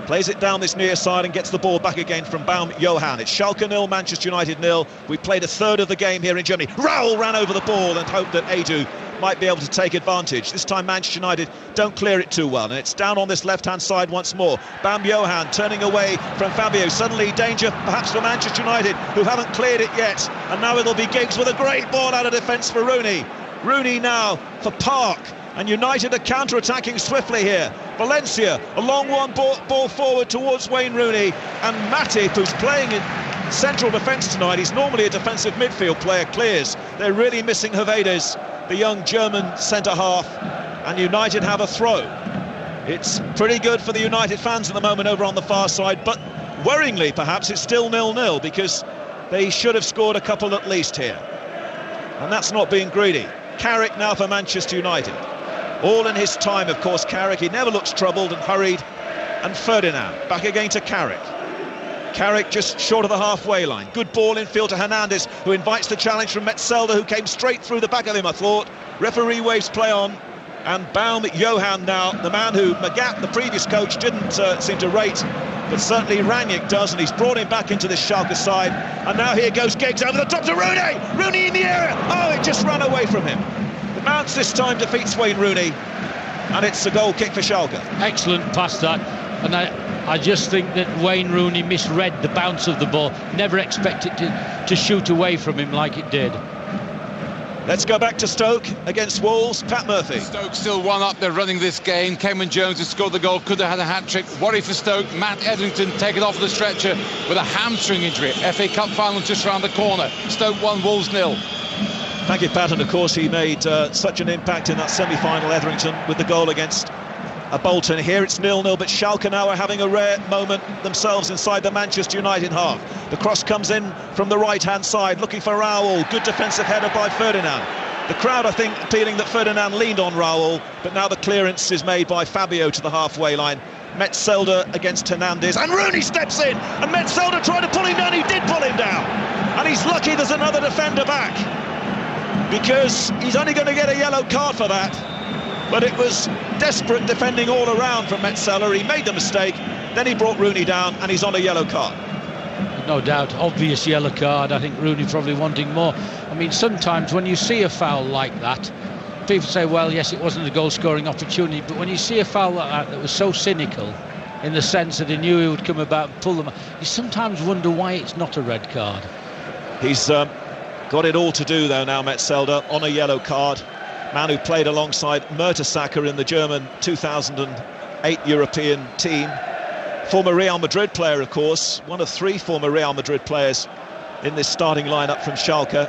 [SPEAKER 4] Plays it down this near side and gets the ball back again from Baum Johan. It's Schalke 0, Manchester United 0. We played a third of the game here in Germany. Raul ran over the ball and hoped that Edu might be able to take advantage. This time Manchester United don't clear it too well, and it's down on this left-hand side once more. Baum Johan turning away from Fabio. Suddenly danger perhaps for Manchester United, who haven't cleared it yet. And now it'll be Giggs with a great ball out of defence for Rooney. Rooney now for Park. And United are counter-attacking swiftly here. Valencia, a long one ball forward towards Wayne Rooney. And Matip, who's playing in central defence tonight, he's normally a defensive midfield player, clears. They're really missing Hovedes, the young German centre-half. And United have a throw. It's pretty good for the United fans at the moment over on the far side, but worryingly perhaps it's still 0-0, because they should have scored a couple at least here. And that's not being greedy. Carrick now for Manchester United. All in his time, of course, Carrick. He never looks troubled and hurried. And Ferdinand back again to Carrick. Carrick just short of the halfway line. Good ball in field to Hernandez, who invites the challenge from Metzelder, who came straight through the back of him, I thought. Referee waves play on. And Baum Johan now, the man who Magat, the previous coach, didn't seem to rate, but certainly Rangnick does, and he's brought him back into this Schalke side. And now here goes Giggs over the top to Rooney. Rooney in the area. Oh, it just ran away from him. The Mounts this time defeats Wayne Rooney, and it's a goal kick for Schalke.
[SPEAKER 2] Excellent pass that, and I just think that Wayne Rooney misread the bounce of the ball. Never expected to shoot away from him like it did.
[SPEAKER 4] Let's go back to Stoke against Wolves. Pat Murphy.
[SPEAKER 3] Stoke still 1-up. They're running this game. Cameron Jones has scored the goal. Could have had a hat-trick. Worry for Stoke. Matt Etherington taken off the stretcher with a hamstring injury. FA Cup final just around the corner. Stoke 1, Wolves 0.
[SPEAKER 4] Thank you, Pat. And of course he made such an impact in that semi-final, Etherington, with the goal against Bolton. Here it's 0-0, but Schalke now are having a rare moment themselves inside the Manchester United half. The cross comes in from the right-hand side, looking for Raul. Good defensive header by Ferdinand. The crowd, I think, appealing that Ferdinand leaned on Raul, but now the clearance is made by Fabio to the halfway line. Metzelder against Hernandez, and Rooney steps in, and Metzelder tried to pull him down. He did pull him down, and he's lucky there's another defender back, because he's only going to get a yellow card for that. But it was desperate defending all around from Metzelder. He made the mistake, then he brought Rooney down, and he's on a yellow card.
[SPEAKER 2] No doubt, obvious yellow card. I think Rooney probably wanting more. I mean, sometimes when you see a foul like that, people say, well, yes, it wasn't a goal-scoring opportunity, but when you see a foul like that was so cynical, in the sense that he knew he would come about and pull them, you sometimes wonder why it's not a red card.
[SPEAKER 4] He's got it all to do, though, now, Metzelder, on a yellow card. Man who played alongside Mertesacker in the German 2008 European team. Former Real Madrid player, of course, one of 3 former Real Madrid players in this starting lineup from Schalke.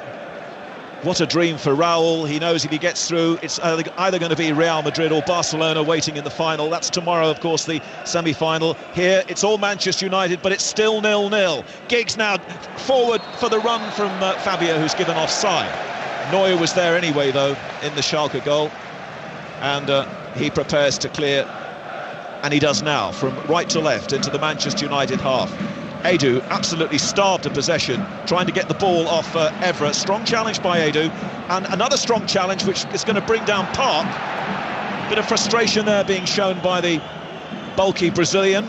[SPEAKER 4] What a dream for Raul. He knows if he gets through, it's either going to be Real Madrid or Barcelona waiting in the final. That's tomorrow, of course, the semi-final. Here, it's all Manchester United, but it's still 0-0. Giggs now forward for the run from Fabio, who's given offside. Neuer was there anyway, though, in the Schalke goal. And he prepares to clear, and he does now, from right to left into the Manchester United half. Edu absolutely starved of possession, trying to get the ball off Evra. Strong challenge by Edu, and another strong challenge which is going to bring down Park. Bit of frustration there being shown by the bulky Brazilian.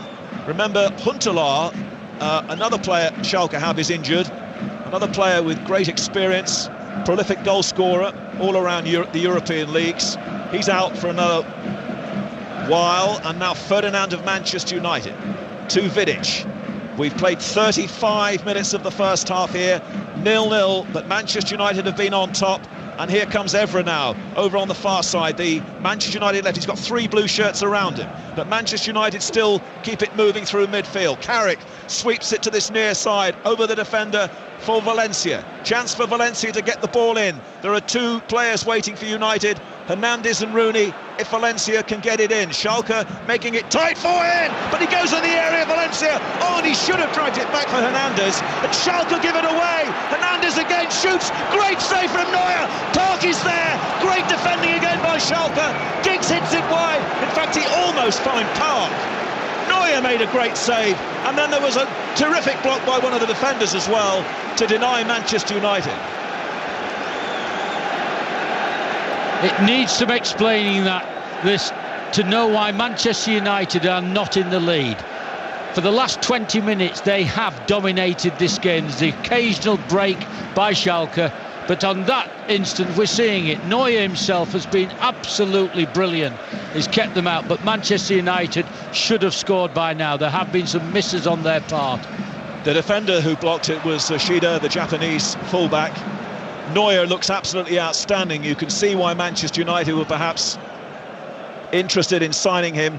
[SPEAKER 4] Remember, Huntelaar, another player Schalke have, is injured. Another player with great experience, prolific goal scorer all around the European leagues. He's out for another while, and now Ferdinand of Manchester United to Vidic. We've played 35 minutes of the first half here, 0-0, but Manchester United have been on top. And here comes Evra now, over on the far side. The Manchester United left, he's got 3 blue shirts around him. But Manchester United still keep it moving through midfield. Carrick sweeps it to this near side, over the defender for Valencia. Chance for Valencia to get the ball in. There are 2 players waiting for United, Hernandez and Rooney, if Valencia can get it in. Schalke making it tight for him, but he goes in the area, Valencia. Oh, and he should have dragged it back for Hernandez, and Schalke give it away. Hernandez again shoots, great save from Neuer. Park is there, great defending again by Schalke. Giggs hits it wide, in fact he almost found Park. Neuer made a great save, and then there was a terrific block by one of the defenders as well to deny Manchester United.
[SPEAKER 2] It needs some explaining to know why Manchester United are not in the lead. For the last 20 minutes they have dominated this game. There's the occasional break by Schalke, but on that instant we're seeing it. Neuer himself has been absolutely brilliant. He's kept them out, but Manchester United should have scored by now. There have been some misses on their part.
[SPEAKER 4] The defender who blocked it was Shida, the Japanese fullback. Neuer looks absolutely outstanding. You can see why Manchester United were perhaps interested in signing him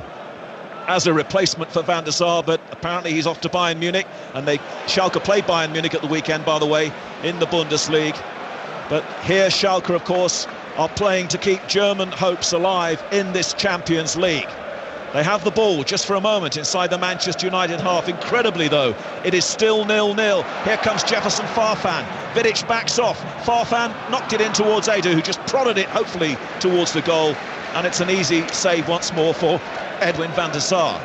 [SPEAKER 4] as a replacement for Van der Sar, but apparently he's off to Bayern Munich, and Schalke played Bayern Munich at the weekend, by the way, in the Bundesliga. But here Schalke, of course, are playing to keep German hopes alive in this Champions League. They have the ball just for a moment inside the Manchester United half. Incredibly, though, it is still 0-0. Here comes Jefferson Farfan. Vidic backs off. Farfan knocked it in towards Edu, who just prodded it, hopefully, towards the goal. And it's an easy save once more for Edwin van der Sar.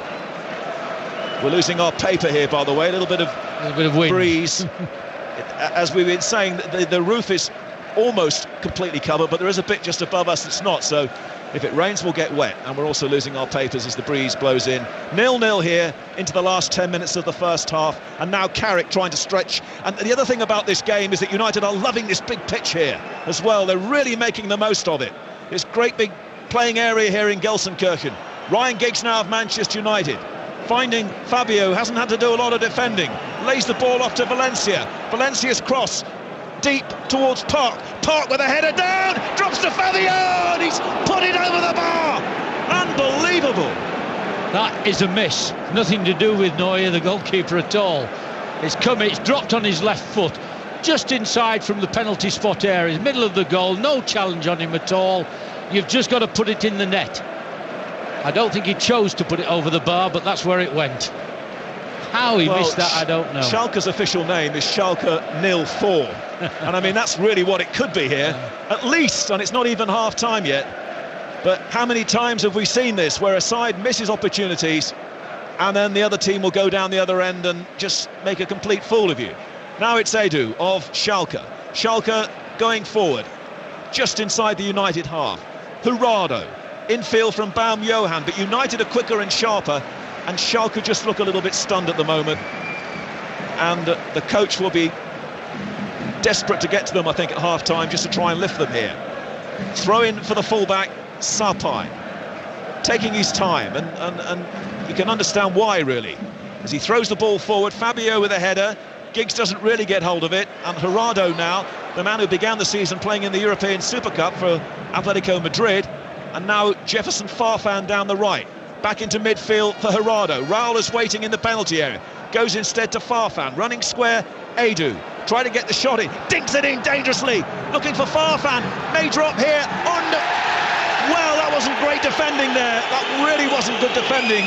[SPEAKER 4] We're losing our paper here, by the way. A little bit of
[SPEAKER 2] wind.
[SPEAKER 4] Breeze. As we've been saying, the roof is almost completely covered, but there is a bit just above us that's not. So if it rains, we'll get wet, and we're also losing our papers as the breeze blows in. 0-0 here into the last 10 minutes of the first half, and now Carrick trying to stretch. And the other thing about this game is that United are loving this big pitch here as well. They're really making the most of it. This great big playing area here in Gelsenkirchen. Ryan Giggs now of Manchester United, finding Fabio, hasn't had to do a lot of defending, lays the ball off to Valencia. Valencia's cross deep towards Park. Park with a header down, drops to Fabio, and he's put it over the bar. Unbelievable.
[SPEAKER 2] That is a miss. Nothing to do with Neuer, the goalkeeper, at all. It's dropped on his left foot, just inside from the penalty spot area, middle of the goal, no challenge on him at all. You've just got to put it in the net. I don't think he chose to put it over the bar, but that's where it went. How he missed that, I don't know.
[SPEAKER 4] Schalke's official name is Schalke 0-4. And I mean, that's really what it could be here. At least, and it's not even half-time yet. But how many times have we seen this, where a side misses opportunities and then the other team will go down the other end and just make a complete fool of you? Now it's Edu of Schalke. Schalke going forward, just inside the United half. Jurado, infield from Baum Johan, but United are quicker and sharper, and Schalke just look a little bit stunned at the moment. And the coach will be desperate to get to them, I think, at half-time, just to try and lift them here. Throw in for the fullback, Sarpai, taking his time, and you can understand why, really. As he throws the ball forward, Fabio with a header, Giggs doesn't really get hold of it, and Jurado now, the man who began the season playing in the European Super Cup for Atletico Madrid, and now Jefferson Farfan down the right. Back into midfield for Jurado. Raul is waiting in the penalty area. Goes instead to Farfan. Running square, Edu. Try to get the shot in. Dinks it in dangerously. Looking for Farfan. May drop here. Well, that wasn't great defending there. That really wasn't good defending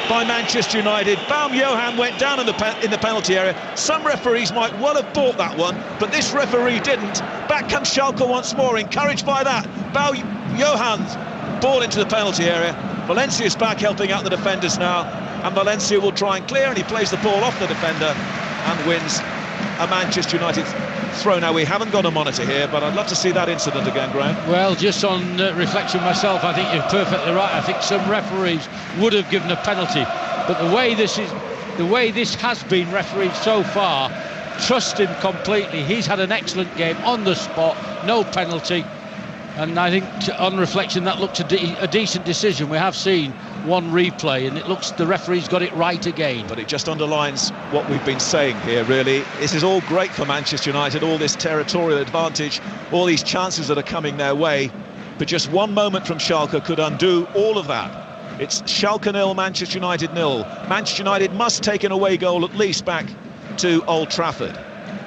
[SPEAKER 4] by Manchester United. Baum Johan went down in the penalty area. Some referees might well have bought that one, but this referee didn't. Back comes Schalke once more, encouraged by that. Baum Johan's ball into the penalty area. Valencia's back helping out the defenders now, and Valencia will try and clear, and he plays the ball off the defender and wins a Manchester United throw. Now, we haven't got a monitor here, but I'd love to see that incident again, Graham.
[SPEAKER 2] Well, just on reflection myself, I think you're perfectly right. I think some referees would have given a penalty, but the way this has been refereed so far, trust him completely. He's had an excellent game on the spot, no penalty. And I think, on reflection, that looked a decent decision. We have seen one replay, and it looks the referee's got it right again.
[SPEAKER 4] But it just underlines what we've been saying here, really. This is all great for Manchester United, all this territorial advantage, all these chances that are coming their way. But just one moment from Schalke could undo all of that. It's Schalke 0, Manchester United 0. Manchester United must take an away goal at least back to Old Trafford.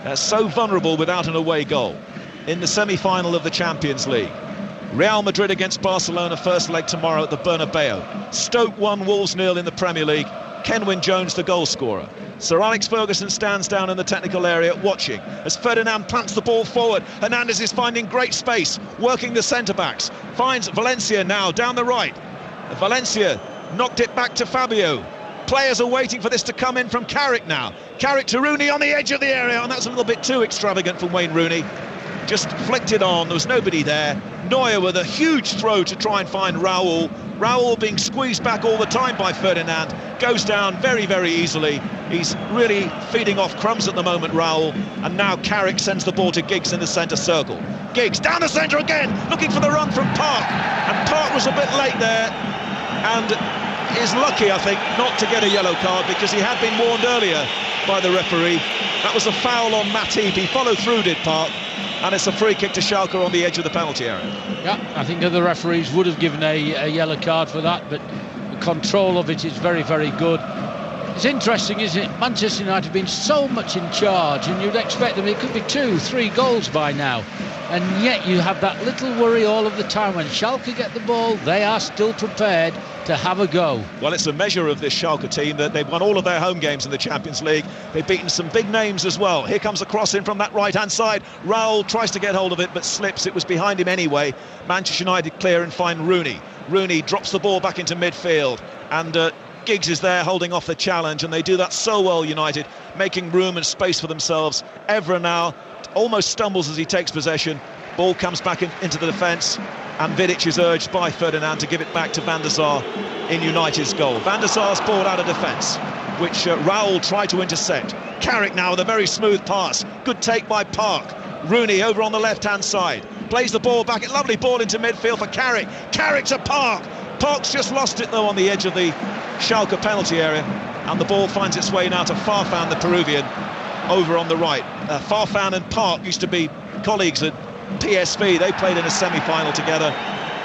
[SPEAKER 4] They're so vulnerable without an away goal. In the semi-final of the Champions League. Real Madrid against Barcelona, first leg tomorrow at the Bernabeu. Stoke 1, Wolves 0 in the Premier League. Kenwyne Jones the goal scorer. Sir Alex Ferguson stands down in the technical area watching as Ferdinand plants the ball forward. Hernandez is finding great space, working the centre-backs. Finds Valencia now down the right. Valencia knocked it back to Fabio. Players are waiting for this to come in from Carrick now. Carrick to Rooney on the edge of the area, and that's a little bit too extravagant for Wayne Rooney. Just flicked it on, there was nobody there. Neuer with a huge throw to try and find Raul. Raul being squeezed back all the time by Ferdinand. Goes down very, very easily. He's really feeding off crumbs at the moment, Raul. And now Carrick sends the ball to Giggs in the centre circle. Giggs down the centre again, looking for the run from Park. And Park was a bit late there. And is lucky, I think, not to get a yellow card, because he had been warned earlier by the referee. That was a foul on Matip. He followed through, did Park. And it's a free kick to Schalke on the edge of the penalty area.
[SPEAKER 2] Yeah, I think other referees would have given a yellow card for that, but the control of it is very, very good. It's interesting, isn't it? Manchester United have been so much in charge, and you'd expect them, it could be 2-3 goals by now. And yet you have that little worry all of the time. When Schalke get the ball, they are still prepared to have a go.
[SPEAKER 4] Well, it's a measure of this Schalke team that they've won all of their home games in the Champions League. They've beaten some big names as well. Here comes a cross in from that right-hand side. Raul tries to get hold of it, but slips. It was behind him anyway. Manchester United clear and find Rooney. Rooney drops the ball back into midfield, and Giggs is there holding off the challenge, and they do that so well, United, making room and space for themselves. Evra now almost stumbles as he takes possession. Ball comes back into the defence, and Vidic is urged by Ferdinand to give it back to Van der Sar in United's goal. Van der Sar's ball out of defence, which Raul tried to intercept. Carrick now with a very smooth pass. Good take by Park. Rooney over on the left-hand side. Plays the ball back. A lovely ball into midfield for Carrick. Carrick to Park. Park's just lost it, though, on the edge of the Schalke penalty area. And the ball finds its way now to Farfan, the Peruvian, over on the right. Farfan and Park used to be colleagues at PSV, they played in a semi-final together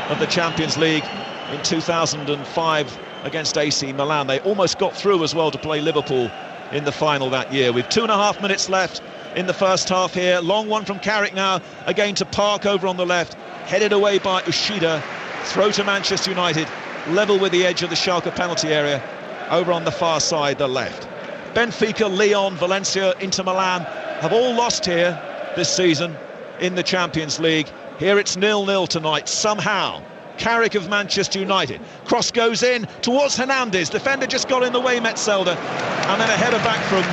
[SPEAKER 4] of the Champions League in 2005 against AC Milan. They almost got through as well to play Liverpool in the final that year. With 2.5 minutes left in the first half here. Long one from Carrick now, again to Park over on the left, headed away by Ushida. Throw to Manchester United, level with the edge of the Schalke penalty area, over on the far side, the left. Benfica, Lyon, Valencia, Inter Milan have all lost here this season in the Champions League. Here it's 0-0 tonight, somehow. Carrick of Manchester United. Cross goes in towards Hernandez. Defender just got in the way, Metzelder. And then a header back from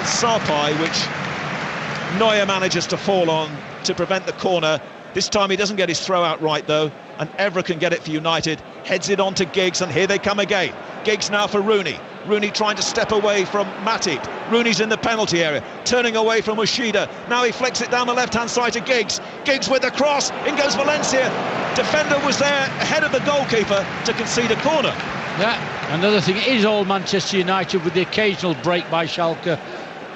[SPEAKER 4] Sarpai, which Neuer manages to fall on to prevent the corner. This time he doesn't get his throw out right, though. And Evra can get it for United. Heads it on to Giggs, and here they come again. Giggs now for Rooney. Rooney trying to step away from Matip. Rooney's in the penalty area, turning away from Ushida. Now he flicks it down the left-hand side to Giggs. Giggs with the cross, in goes Valencia. Defender was there ahead of the goalkeeper to concede a corner.
[SPEAKER 2] Yeah, another thing, it is all Manchester United with the occasional break by Schalke.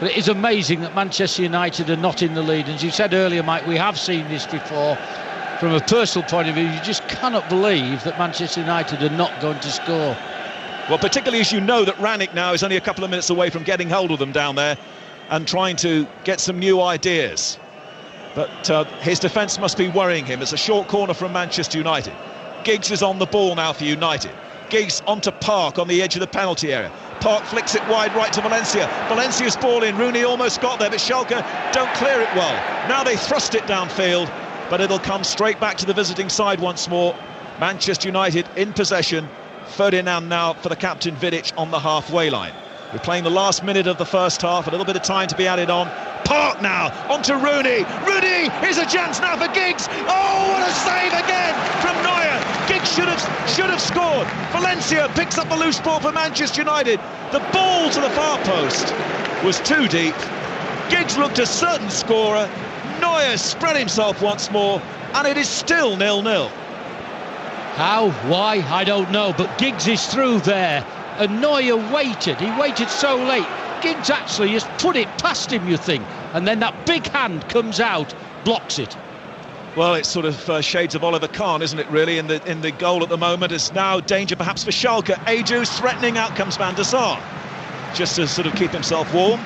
[SPEAKER 2] But it is amazing that Manchester United are not in the lead. And as you said earlier, Mike, we have seen this before. From a personal point of view, you just cannot believe that Manchester United are not going to score.
[SPEAKER 4] Well, particularly as you know that Rannick now is only a couple of minutes away from getting hold of them down there and trying to get some new ideas. But his defence must be worrying him. It's a short corner from Manchester United. Giggs is on the ball now for United. Giggs onto Park on the edge of the penalty area. Park flicks it wide right to Valencia. Valencia's ball in. Rooney almost got there, but Schalke don't clear it well. Now they thrust it downfield, but it'll come straight back to the visiting side once more. Manchester United in possession. Ferdinand now for the captain, Vidic on the halfway line. We're playing the last minute of the first half, a little bit of time to be added on. Park now, onto Rooney. Rooney, here's a chance now for Giggs. Oh, what a save again from Neuer. Giggs should have scored. Valencia picks up the loose ball for Manchester United. The ball to the far post was too deep. Giggs looked a certain scorer. Neuer spread himself once more, and it is still 0-0.
[SPEAKER 2] How? Why? I don't know, but Giggs is through there, and Neuer waited. He waited so late. Giggs actually just put it past him, you think, and then that big hand comes out, blocks it.
[SPEAKER 4] Well, it's sort of shades of Oliver Kahn, isn't it, really, in the goal at the moment. It's now danger perhaps for Schalke. Aju's threatening, out comes Van der Sar, just to sort of keep himself warm.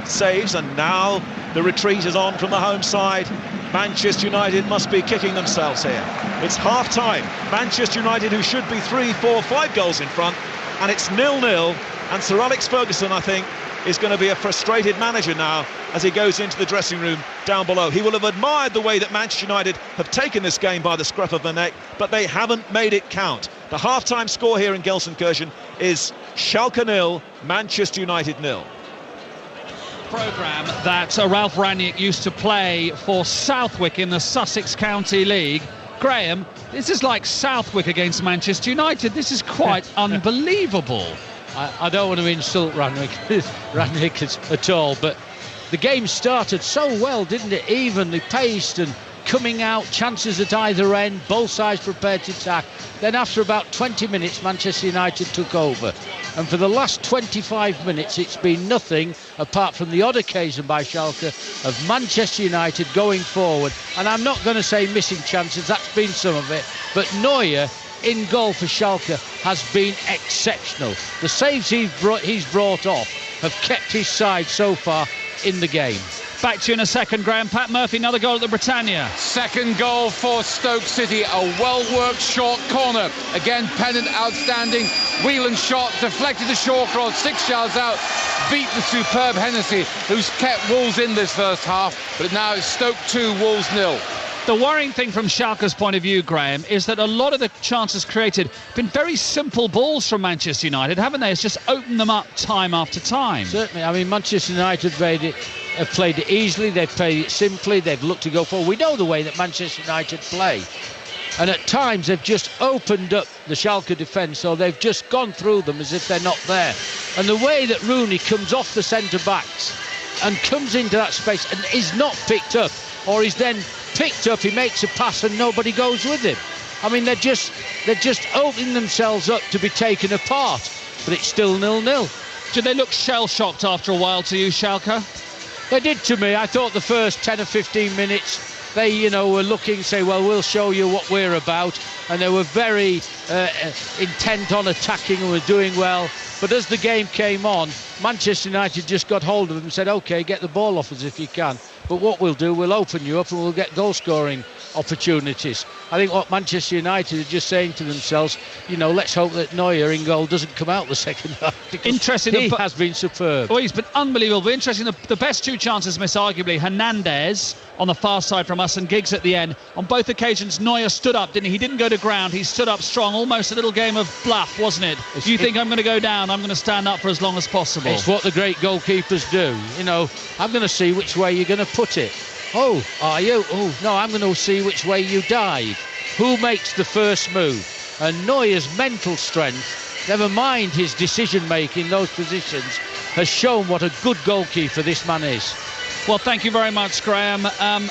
[SPEAKER 4] Saves, and now the retreat is on from the home side. Manchester United must be kicking themselves here. It's half-time. Manchester United, who should be 3, 4, 5 goals in front, and it's 0-0. And Sir Alex Ferguson, I think, is going to be a frustrated manager now as he goes into the dressing room down below. He will have admired the way that Manchester United have taken this game by the scruff of the neck, but they haven't made it count. The half-time score here in Gelsenkirchen is Schalke 0, Manchester United 0.
[SPEAKER 5] Programme that Ralph Rangnick used to play for Southwick in the Sussex County League. Graham, this is like Southwick against Manchester United. This is quite unbelievable.
[SPEAKER 2] I don't want to insult Rangnick at all, but the game started so well, didn't it? Evenly paced and coming out, chances at either end, both sides prepared to attack. Then after about 20 minutes, Manchester United took over. And for the last 25 minutes, it's been nothing apart from the odd occasion by Schalke of Manchester United going forward. And I'm not going to say missing chances, that's been some of it. But Neuer in goal for Schalke has been exceptional. The saves he's brought off have kept his side so far in the game.
[SPEAKER 5] Back to you in a second, Graham. Pat Murphy, another goal at the Britannia.
[SPEAKER 3] Second goal for Stoke City, a well-worked short corner. Again, Pennant outstanding. Whelan shot, deflected the short cross, 6 yards out. Beat the superb Hennessy, who's kept Wolves in this first half. But now it's Stoke 2, Wolves 0.
[SPEAKER 5] The worrying thing from Schalke's point of view, Graham, is that a lot of the chances created have been very simple balls from Manchester United, haven't they? It's just opened them up time after time.
[SPEAKER 2] Certainly. I mean, Manchester United have played it easily, they've played it simply, they've looked to go forward. We know the way that Manchester United play. And at times they've just opened up the Schalke defence, so they've just gone through them as if they're not there. And the way that Rooney comes off the centre-backs and comes into that space and is not picked up, or is then picked up, he makes a pass and nobody goes with him. I mean, they're just opening themselves up to be taken apart, but it's still 0-0.
[SPEAKER 5] Did they look shell-shocked after a while to you, Schalke?
[SPEAKER 2] They did to me. I thought the first 10 or 15 minutes they, were looking, say, well, we'll show you what we're about, and they were very intent on attacking and were doing well. But as the game came on, Manchester United just got hold of them and said, OK, get the ball off us if you can. But what we'll do, we'll open you up and we'll get goal-scoring opportunities. I think what Manchester United are just saying to themselves, let's hope that Neuer in goal doesn't come out the second half. Interesting. He has been superb.
[SPEAKER 5] Oh, he's been unbelievable. Interesting. The best two chances missed, arguably, Hernandez on the far side from us and Giggs at the end. On both occasions, Neuer stood up, didn't he? He didn't go to ground. He stood up strong. Almost a little game of bluff, wasn't it? You think I'm going to go down, I'm going to stand up for as long as possible.
[SPEAKER 2] It's what the great goalkeepers do. I'm going to see which way you're going to put it. Oh, are you? Oh, no, I'm going to see which way you dive. Who makes the first move? And Neuer's mental strength, never mind his decision-making in those positions, has shown what a good goalkeeper this man is.
[SPEAKER 5] Well, thank you very much, Graham.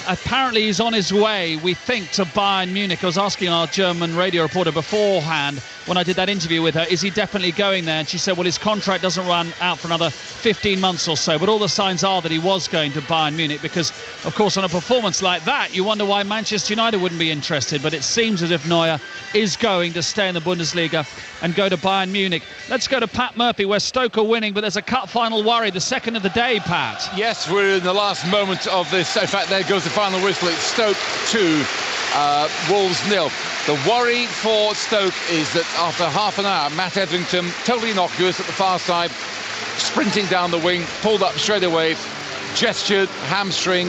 [SPEAKER 5] Apparently he's on his way, we think, to Bayern Munich. I was asking our German radio reporter beforehand, when I did that interview with her, is he definitely going there? And she said, well, his contract doesn't run out for another 15 months or so. But all the signs are that he was going to Bayern Munich because, of course, on a performance like that, you wonder why Manchester United wouldn't be interested. But it seems as if Neuer is going to stay in the Bundesliga and go to Bayern Munich. Let's go to Pat Murphy, where Stoke are winning, but there's a cup final worry, the second of the day, Pat.
[SPEAKER 3] Yes, we're in the last moment of this. In fact, there goes the final whistle. It's Stoke 2, Wolves 0. The worry for Stoke is that after half an hour, Matt Etherington, totally innocuous at the far side, sprinting down the wing, pulled up straight away, gestured, hamstring,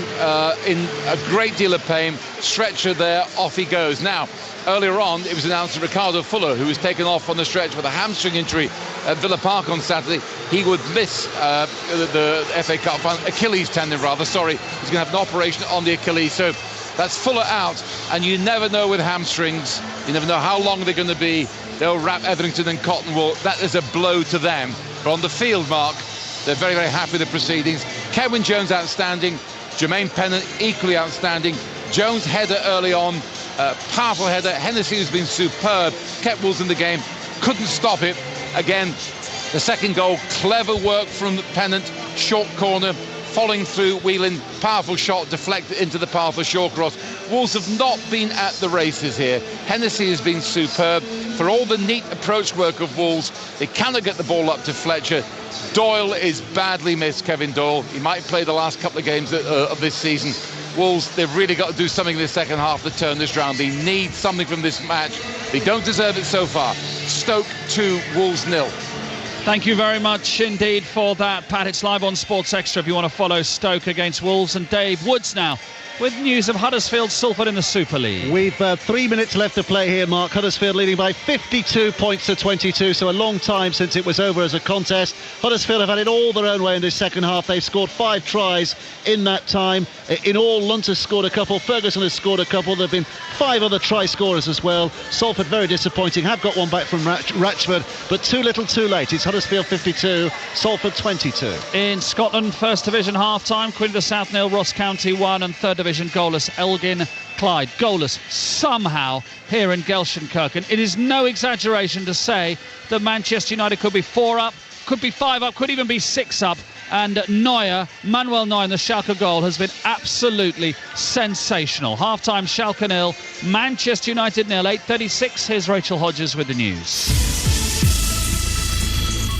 [SPEAKER 3] in a great deal of pain, stretcher there, off he goes. Now, earlier on, it was announced that Ricardo Fuller, who was taken off on the stretch with a hamstring injury at Villa Park on Saturday, he would miss the FA Cup final, Achilles tendon rather, sorry. He's going to have an operation on the Achilles. So that's Fuller out, and you never know with hamstrings, you never know how long they're going to be. They'll wrap Etherington in cotton wool. That is a blow to them. But on the field, Mark, they're very, very happy with the proceedings. Kevin Jones outstanding, Jermaine Pennant equally outstanding. Jones header early on, powerful header. Hennessy has been superb, kept Wolves in the game, couldn't stop it. Again, the second goal, clever work from Pennant, short corner, following through, Whelan, powerful shot, deflected into the path of Shawcross. Wolves have not been at the races here. Hennessy has been superb. For all the neat approach work of Wolves, they cannot get the ball up to Fletcher. Doyle is badly missed, Kevin Doyle. He might play the last couple of games of this season. Wolves, they've really got to do something in the second half to turn this round. They need something from this match. They don't deserve it so far. Stoke 2, Wolves 0.
[SPEAKER 5] Thank you very much indeed for that, Pat. It's live on Sports Extra if you want to follow Stoke against Wolves. And Dave Woods now with news of Huddersfield Salford in the Super League.
[SPEAKER 6] We've 3 minutes left to play here, Mark. Huddersfield leading by 52 points to 22, so a long time since it was over as a contest. Huddersfield have had it all their own way in this second half. They've scored 5 tries in that time. In all, Lunt has scored a couple, Ferguson has scored a couple. There have been 5 other try scorers as well. Salford very disappointing, have got one back from Ratchford, but too little too late. It's Huddersfield 52, Salford 22.
[SPEAKER 5] In Scotland, First Division half-time, Queen South 0, Ross County 1, and Third Division goalless Elgin Clyde. Goalless somehow here in Gelsenkirchen. It is no exaggeration to say that Manchester United could be 4 up, could be 5 up, could even be 6 up. And Manuel Neuer in the Schalke goal has been absolutely sensational. Half-time, Schalke 0, Manchester United 0. 8:36, here's Rachel Hodges with the news.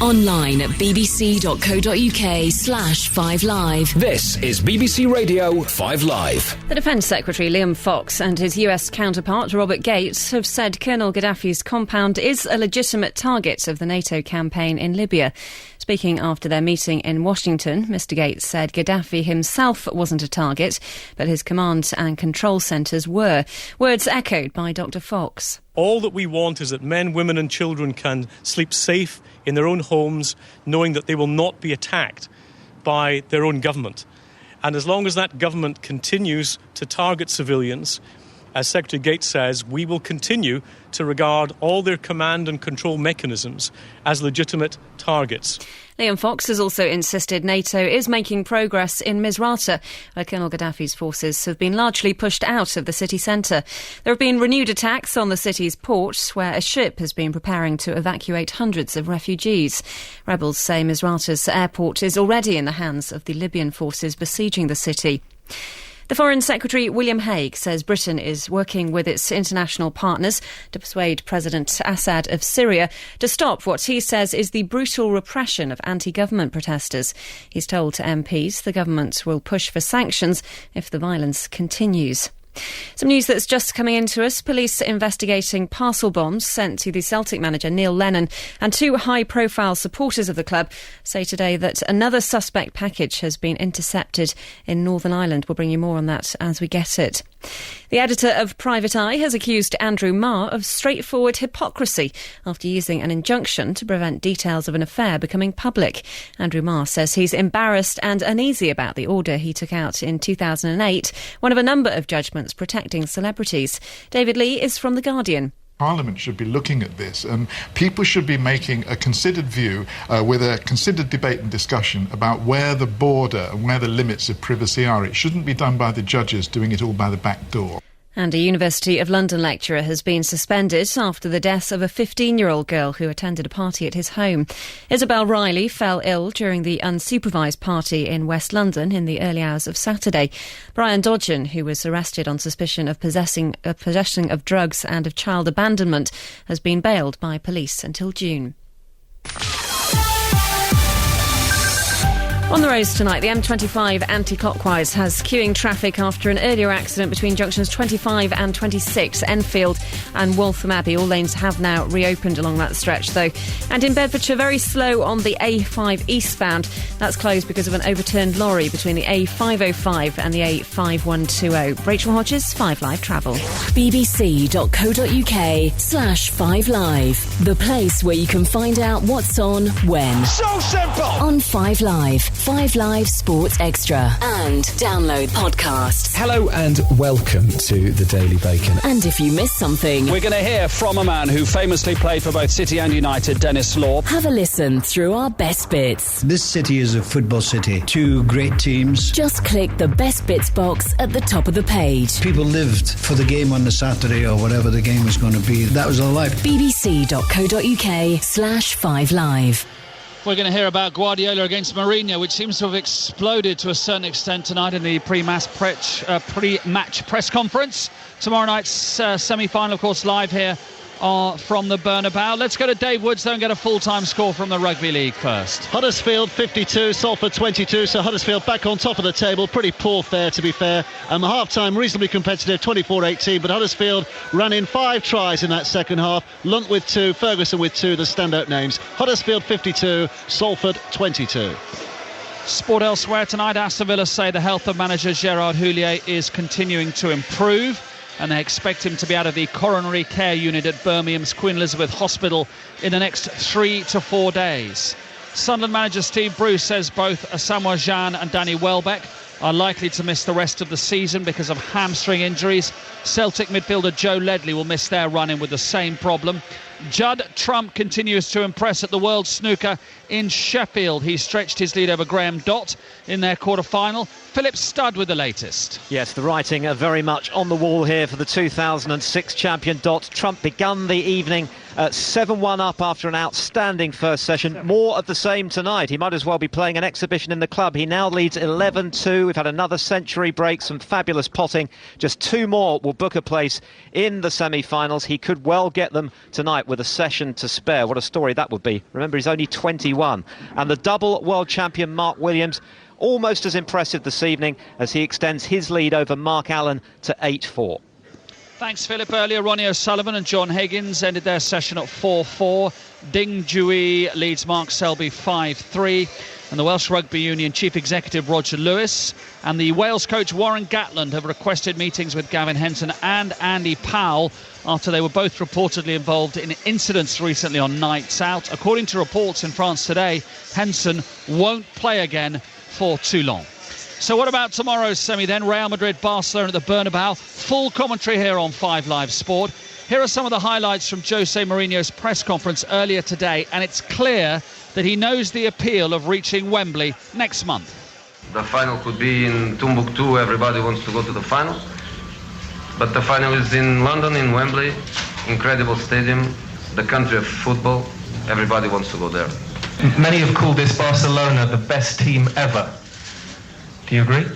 [SPEAKER 7] Online at bbc.co.uk/5live.
[SPEAKER 8] This is BBC Radio 5 Live.
[SPEAKER 9] The Defence Secretary Liam Fox and his US counterpart Robert Gates have said Colonel Gaddafi's compound is a legitimate target of the NATO campaign in Libya. Speaking after their meeting in Washington, Mr Gates said Gaddafi himself wasn't a target, but his command and control centres were. Words echoed by Dr Fox.
[SPEAKER 10] All that we want is that men, women and children can sleep safe in their own homes, knowing that they will not be attacked by their own government. And as long as that government continues to target civilians, as Secretary Gates says, we will continue to regard all their command and control mechanisms as legitimate targets.
[SPEAKER 9] Liam Fox has also insisted NATO is making progress in Misrata, where Colonel Gaddafi's forces have been largely pushed out of the city centre. There have been renewed attacks on the city's port, where a ship has been preparing to evacuate hundreds of refugees. Rebels say Misrata's airport is already in the hands of the Libyan forces besieging the city. The Foreign Secretary William Hague says Britain is working with its international partners to persuade President Assad of Syria to stop what he says is the brutal repression of anti-government protesters. He's told to MPs the government will push for sanctions if the violence continues. Some news that's just coming into us. Police investigating parcel bombs sent to the Celtic manager Neil Lennon and two high-profile supporters of the club say today that another suspect package has been intercepted in Northern Ireland. We'll bring you more on that as we get it. The editor of Private Eye has accused Andrew Marr of straightforward hypocrisy after using an injunction to prevent details of an affair becoming public. Andrew Marr says he's embarrassed and uneasy about the order he took out in 2008, one of a number of judgments protecting celebrities. David Lee is from The Guardian.
[SPEAKER 11] Parliament should be looking at this, and people should be making a considered view with a considered debate and discussion about where the border and where the limits of privacy are. It shouldn't be done by the judges doing it all by the back door.
[SPEAKER 9] And a University of London lecturer has been suspended after the death of a 15-year-old girl who attended a party at his home. Isabel Riley fell ill during the unsupervised party in West London in the early hours of Saturday. Brian Dodgen, who was arrested on suspicion of possessing of drugs and of child abandonment, has been bailed by police until June. On the roads tonight, the M25 anti-clockwise has queuing traffic after an earlier accident between junctions 25 and 26, Enfield and Waltham Abbey. All lanes have now reopened along that stretch, though. And in Bedfordshire, very slow on the A5 eastbound. That's closed because of an overturned lorry between the A505 and the A5120. Rachel Hodges, 5 Live Travel.
[SPEAKER 7] bbc.co.uk/5 Live. The place where you can find out what's on when.
[SPEAKER 8] So simple!
[SPEAKER 7] On 5 Live. 5 Live Sports Extra and download podcasts.
[SPEAKER 8] Hello and welcome to the Daily Bacon.
[SPEAKER 7] And if you miss something,
[SPEAKER 12] we're going to hear from a man who famously played for both City and United, Dennis Law.
[SPEAKER 7] Have a listen through our best bits.
[SPEAKER 13] This city is a football city. Two great teams.
[SPEAKER 7] Just click the best bits box at the top of the page.
[SPEAKER 13] People lived for the game on the Saturday or whatever the game was going to be. That was their life.
[SPEAKER 7] bbc.co.uk/5 Live.
[SPEAKER 5] We're going to hear about Guardiola against Mourinho, which seems to have exploded to a certain extent tonight in the pre-match press conference. Tomorrow night's semi-final, of course, live here from the Bernabeu. Let's go to Dave Woods, though, and get a full-time score from the Rugby League first.
[SPEAKER 6] Huddersfield 52, Salford 22, so Huddersfield back on top of the table. Pretty poor fare, to be fair. Half-time, reasonably competitive, 24-18, but Huddersfield ran in 5 tries in that second half. Lunt with 2, Ferguson with 2, the standout names. Huddersfield 52, Salford 22.
[SPEAKER 5] Sport elsewhere tonight, Aston Villa say the health of manager Gerard Houllier is continuing to improve, and they expect him to be out of the coronary care unit at Birmingham's Queen Elizabeth Hospital in the next 3 to 4 days. Sunderland manager Steve Bruce says both Asamoah Gyan and Danny Welbeck are likely to miss the rest of the season because of hamstring injuries. Celtic midfielder Joe Ledley will miss their run-in with the same problem. Judd Trump continues to impress at the World Snooker in Sheffield. He stretched his lead over Graham Dott in their quarter-final. Philip Studd with the latest.
[SPEAKER 14] Yes, the writing very much on the wall here for the 2006 champion Dott. Trump begun the evening 7-1 up after an outstanding first session. More of the same tonight. He might as well be playing an exhibition in the club. He now leads 11-2. We've had another century break, some fabulous potting. Just 2 more will book a place in the semi-finals. He could well get them tonight with a session to spare. What a story that would be. Remember, he's only 21. And the double world champion Mark Williams, almost as impressive this evening as he extends his lead over Mark Allen to 8-4.
[SPEAKER 5] Thanks, Philip. Earlier, Ronnie O'Sullivan and John Higgins ended their session at 4-4. Ding Jui leads Mark Selby 5-3. And the Welsh Rugby Union Chief Executive Roger Lewis and the Wales coach Warren Gatland have requested meetings with Gavin Henson and Andy Powell after they were both reportedly involved in incidents recently on nights out. According to reports in France today, Henson won't play again for Toulon. So what about tomorrow's semi then? Real Madrid, Barcelona at the Bernabeu. Full commentary here on 5 Live Sport. Here are some of the highlights from Jose Mourinho's press conference earlier today, and it's clear that he knows the appeal of reaching Wembley next month.
[SPEAKER 15] The final could be in Timbuktu. Everybody wants to go to the final. But the final is in London, in Wembley. Incredible stadium, the country of football. Everybody wants to go there.
[SPEAKER 16] Many have called this Barcelona the best team ever. Do you agree?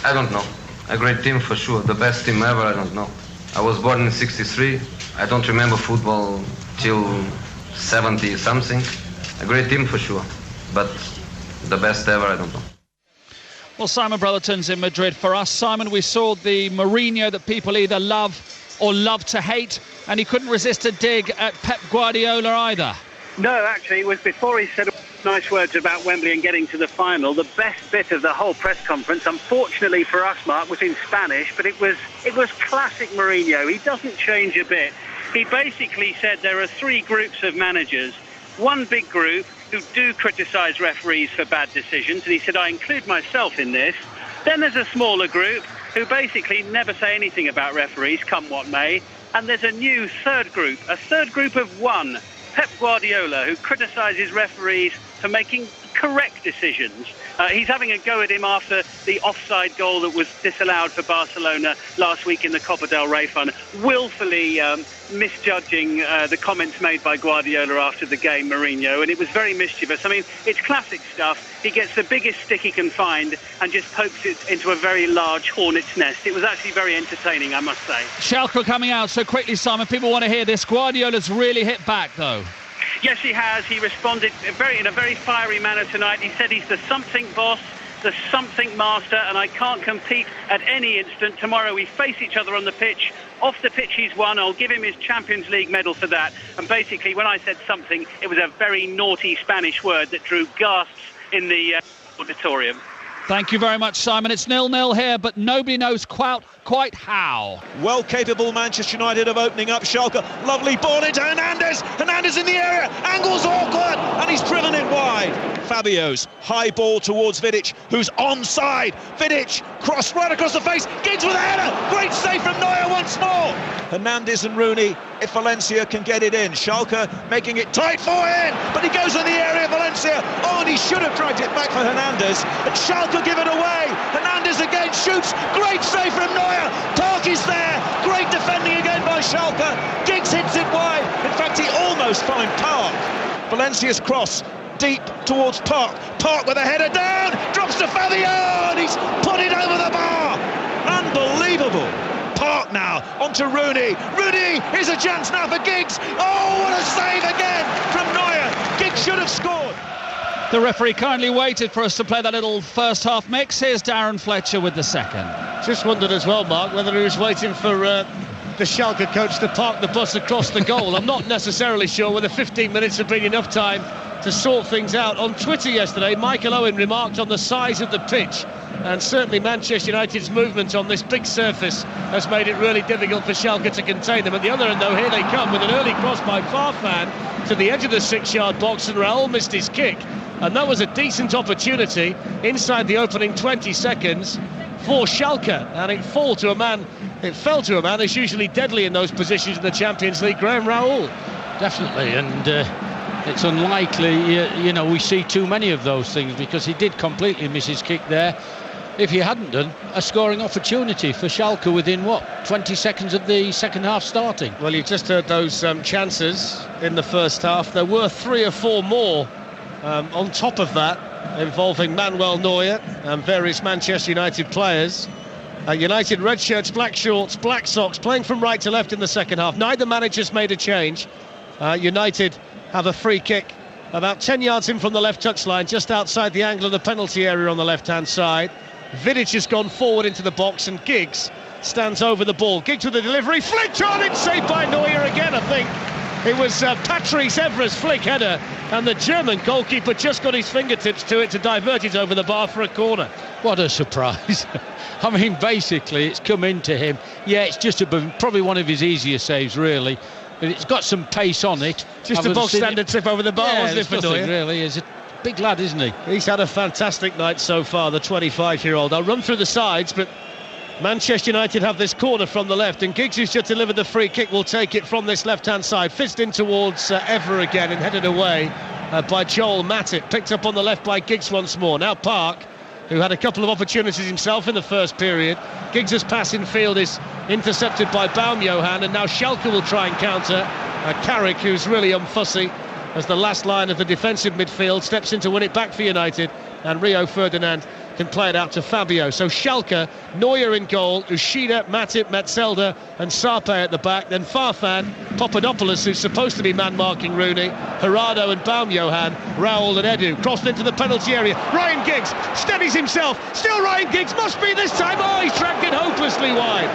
[SPEAKER 15] I don't know. A great team for sure. The best team ever, I don't know. I was born in 63. I don't remember football till 70 something. A great team for sure. But the best ever, I don't know.
[SPEAKER 5] Well, Simon Brotherton's in Madrid for us. Simon, we saw the Mourinho that people either love or love to hate, and he couldn't resist a dig at Pep Guardiola either.
[SPEAKER 16] No, actually, it was before he said nice words about Wembley and getting to the final. The best bit of the whole press conference, unfortunately for us, Mark, was in Spanish, but it was classic Mourinho. He doesn't change a bit. He basically said there are three groups of managers. One big group who do criticise referees for bad decisions, and he said, I include myself in this. Then there's a smaller group who basically never say anything about referees, come what may. And there's a new third group of one, Pep Guardiola, who criticises referees for making correct decisions. He's having a go at him after the offside goal that was disallowed for Barcelona last week in the Copa del Rey fun, willfully misjudging the comments made by Guardiola after the game, Mourinho, and it was very mischievous. I mean, it's classic stuff. He gets the biggest stick he can find and just pokes it into a very large hornet's nest. It was actually very entertaining, I must say.
[SPEAKER 5] Schalke coming out so quickly, Simon. People want to hear this. Guardiola's really hit back, though.
[SPEAKER 16] Yes, he has. He responded in a very fiery manner tonight. He said he's the something boss, the something master, and I can't compete at any instant. Tomorrow we face each other on the pitch. Off the pitch he's won. I'll give him his Champions League medal for that. And basically, when I said something, it was a very naughty Spanish word that drew gasps in the auditorium.
[SPEAKER 5] Thank you very much, Simon. It's 0-0 here, but nobody knows quite how.
[SPEAKER 4] Well capable Manchester United of opening up Schalke. Lovely ball into Hernandez. Hernandez in the area. Angle's awkward, and he's driven it wide. Fabio's high ball towards Vidic, who's onside. Vidic crossed right across the face. Giggs with a header. Great save from Neuer once more. Hernandez and Rooney, if Valencia can get it in. Schalke making it tight for him, but he goes in the area, Valencia. Oh, and he should have dragged it back for Hernandez. And Schalke give it away. Hernandez again shoots. Great save from Neuer. Park is there. Great defending again by Schalke. Giggs hits it wide. In fact, he almost found Park. Valencia's cross deep towards Park. Park with a header down. Drops to Fabio, and he's put it over the bar. Unbelievable. Park now onto Rooney. Rooney, here's a chance now for Giggs. Oh, what a save again from Neuer. Giggs should have scored.
[SPEAKER 5] The referee kindly waited for us to play that little first half mix. Here's Darren Fletcher with the second.
[SPEAKER 1] Just wondered as well, Mark, whether he was waiting for the Schalke coach to park the bus across the goal. I'm not necessarily sure whether 15 minutes have been enough time to sort things out. On Twitter yesterday, Michael Owen remarked on the size of the pitch, and certainly Manchester United's movement on this big surface has made it really difficult for Schalke to contain them. At the other end, though, here they come with an early cross by Farfan to the edge of the 6-yard box, and Raul missed his kick. And that was a decent opportunity inside the opening 20 seconds for Schalke, and it fell to a man who's usually deadly in those positions in the Champions League, Graham Raul.
[SPEAKER 2] Definitely, and it's unlikely, we see too many of those things, because he did completely miss his kick there. If he hadn't done, a scoring opportunity for Schalke within 20 seconds of the second half starting.
[SPEAKER 1] Well, you just heard those chances in the first half. There were 3 or 4 more on top of that, involving Manuel Neuer and various Manchester United players. United red shirts, black shorts, black socks, playing from right to left in the second half. Neither managers made a change. United have a free kick about 10 yards in from the left touchline, just outside the angle of the penalty area on the left-hand side. Vidic has gone forward into the box, and Giggs stands over the ball. Giggs with the delivery, flicked on, it's saved by Neuer again, I think. It was Patrice Evra's flick header, and the German goalkeeper just got his fingertips to it to divert it over the bar for a corner.
[SPEAKER 2] What a surprise. I mean, basically, it's come into him. Yeah, it's just probably one of his easier saves, really. But it's got some pace on it.
[SPEAKER 1] Just a bog-standard tip over the bar, wasn't it, for Neuer?
[SPEAKER 2] Really. He's a big lad, isn't he?
[SPEAKER 1] He's had a fantastic night so far, the 25-year-old. I'll run through the sides, but Manchester United have this corner from the left, and Giggs, who's just delivered the free kick, will take it from this left-hand side. Fist in towards Evra again, and headed away by Joel Matip. Picked up on the left by Giggs once more. Now Park, who had a couple of opportunities himself in the first period. Giggs' pass in field is intercepted by Baumjohann, and now Schalke will try and counter. Carrick, who's really unfussy, as the last line of the defensive midfield, steps in to win it back for United, and Rio Ferdinand can play it out to Fabio. So Schalke, Neuer in goal, Ushida, Matip, Metzelder and Sarpe at the back. Then Farfan, Papadopoulos, who's supposed to be man-marking Rooney, Gerardo and Baumjohann, Raul and Edu. Crossed into the penalty area. Ryan Giggs steadies himself. Still Ryan Giggs, must be this time. Oh, he's tracked it hopelessly wide.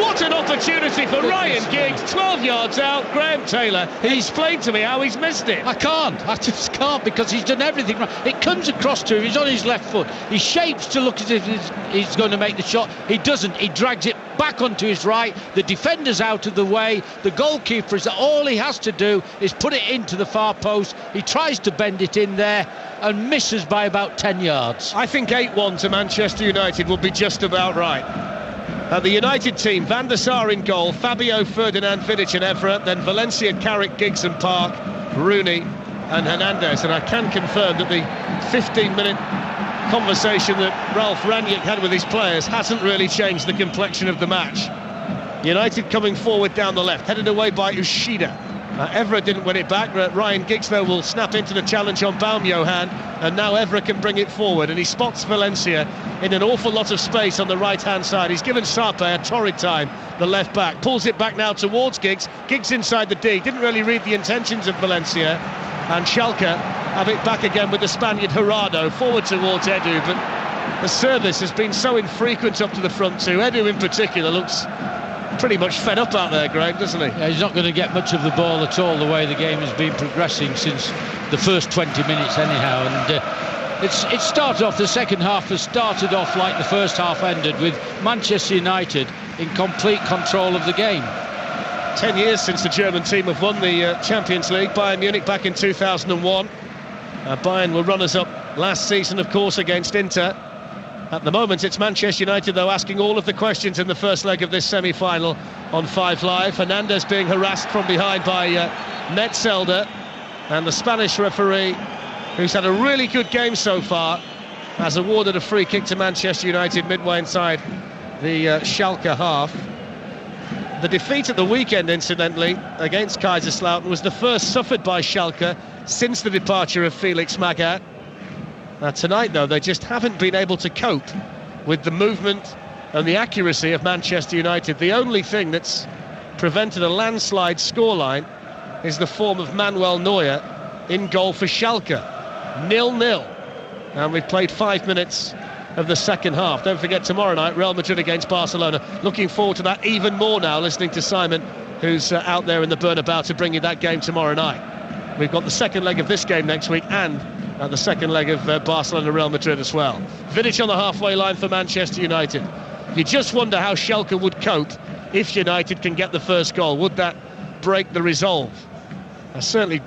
[SPEAKER 1] What an opportunity for Ryan Giggs. 12 yards out. Graham Taylor, he explained to me how he's missed it.
[SPEAKER 2] I just can't, because he's done everything right. It comes across to him, he's on his left foot, he shapes to look as if he's going to make the shot. He doesn't, he drags it back onto his right, the defender's out of the way, the goalkeeper is, all he has to do is put it into the far post. He tries to bend it in there and misses by about 10 yards.
[SPEAKER 1] I think 8-1 to Manchester United will be just about right. The United team, Van der Sar in goal, Fabio, Ferdinand, Vidic and Evra, then Valencia, Carrick, Giggs and Park, Rooney and Hernandez. And I can confirm that the 15-minute conversation that Ralph Rangnick had with his players hasn't really changed the complexion of the match. United coming forward down the left, headed away by Ushida. Evra didn't win it back. Ryan Giggs, though, will snap into the challenge on Baumjohann, and now Evra can bring it forward, and he spots Valencia in an awful lot of space on the right-hand side. He's given Sarpe a torrid time, the left back. Pulls it back now towards Giggs. Giggs inside the D. Didn't really read the intentions of Valencia. And Schalke have it back again with the Spaniard Gerardo forward towards Edu, but the service has been so infrequent up to the front too. Edu in particular looks pretty much fed up out there, Graham, doesn't he?
[SPEAKER 2] Yeah, he's not going to get much of the ball at all, the way the game has been progressing since the first 20 minutes anyhow. And it started off, the second half has started off like the first half ended, with Manchester United in complete control of the game.
[SPEAKER 1] 10 years since the German team have won the Champions League. Bayern Munich back in 2001. Bayern were runners-up last season, of course, against Inter. At the moment, it's Manchester United, though, asking all of the questions in the first leg of this semi-final on 5 Live. Hernandez being harassed from behind by Metzelder. And the Spanish referee, who's had a really good game so far, has awarded a free kick to Manchester United midway inside the Schalke half. The defeat at the weekend, incidentally, against Kaiserslautern was the first suffered by Schalke since the departure of Felix Magath. Tonight, though, they just haven't been able to cope with the movement and the accuracy of Manchester United. The only thing that's prevented a landslide scoreline is the form of Manuel Neuer in goal for Schalke. 0-0. And we've played 5 minutes of the second half. Don't forget, tomorrow night, Real Madrid against Barcelona. Looking forward to that even more now, listening to Simon, who's out there in the Bernabeu to bring you that game tomorrow night. We've got the second leg of this game next week and the second leg of Barcelona-Real Madrid as well. Vidic on the halfway line for Manchester United. You just wonder how Schalke would cope if United can get the first goal. Would that break the resolve? Certainly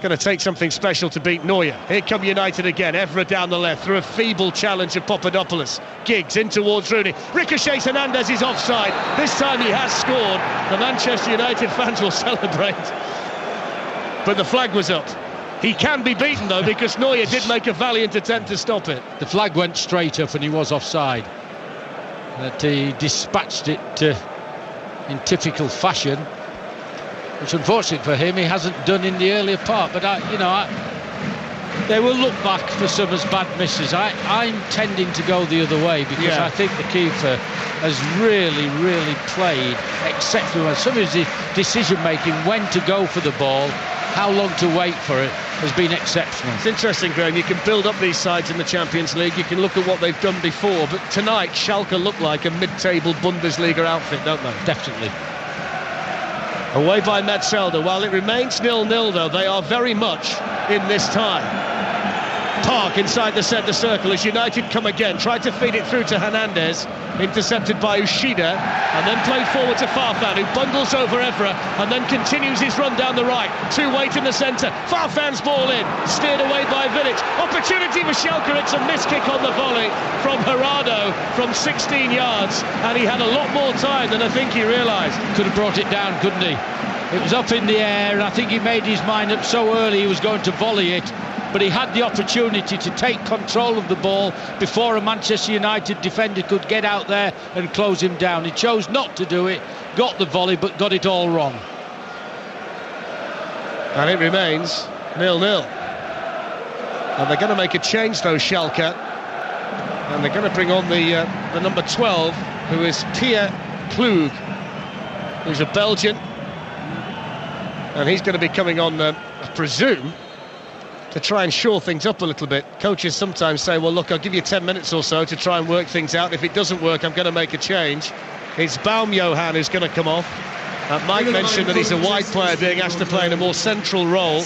[SPEAKER 1] going to take something special to beat Neuer. Here come United again. Evra down the left through a feeble challenge of Papadopoulos. Giggs in towards Rooney. Ricochets, Hernandez is offside. This time he has scored. The Manchester United fans will celebrate. But the flag was up. He can be beaten, though, because Neuer did make a valiant attempt to stop it.
[SPEAKER 2] The flag went straight up and he was offside. But he dispatched it in typical fashion, which, unfortunately for him, he hasn't done in the earlier part. But they will look back for some as bad misses. I'm tending to go the other way, because I think the keeper has really, really played exceptionally well. Some of his decision-making, when to go for the ball, how long to wait for it, has been exceptional.
[SPEAKER 1] It's interesting, Graham. You can build up these sides in the Champions League. You can look at what they've done before. But tonight, Schalke look like a mid-table Bundesliga outfit, don't they?
[SPEAKER 2] Definitely.
[SPEAKER 1] Away by Metzelder. While it remains 0-0, though, they are very much in this time. Park inside the centre circle as United come again. Tried to feed it through to Hernandez. Intercepted by Ushida. And then played forward to Farfan, who bundles over Evra and then continues his run down the right. 2 wait in the centre. Farfan's ball in. Steered away by Vidic. Opportunity for Schalke. It's a miss kick on the volley from Gerardo from 16 yards. And he had a lot more time than I think he realised.
[SPEAKER 2] Could have brought it down, couldn't he? It was up in the air, and I think he made his mind up so early he was going to volley it. But he had the opportunity to take control of the ball before a Manchester United defender could get out there and close him down. He chose not to do it, got the volley, but got it all wrong.
[SPEAKER 1] And it remains 0-0. And they're going to make a change, though, Schalke. And they're going to bring on the number 12, who is Pierre Klug, who's a Belgian. And he's going to be coming on, I presume, to try and shore things up a little bit. Coaches sometimes say, well, look, I'll give you 10 minutes or so to try and work things out. If it doesn't work, I'm going to make a change. It's Baum-Johann who's going to come off. Mike mentioned that he's a wide player being asked to play in a more central role.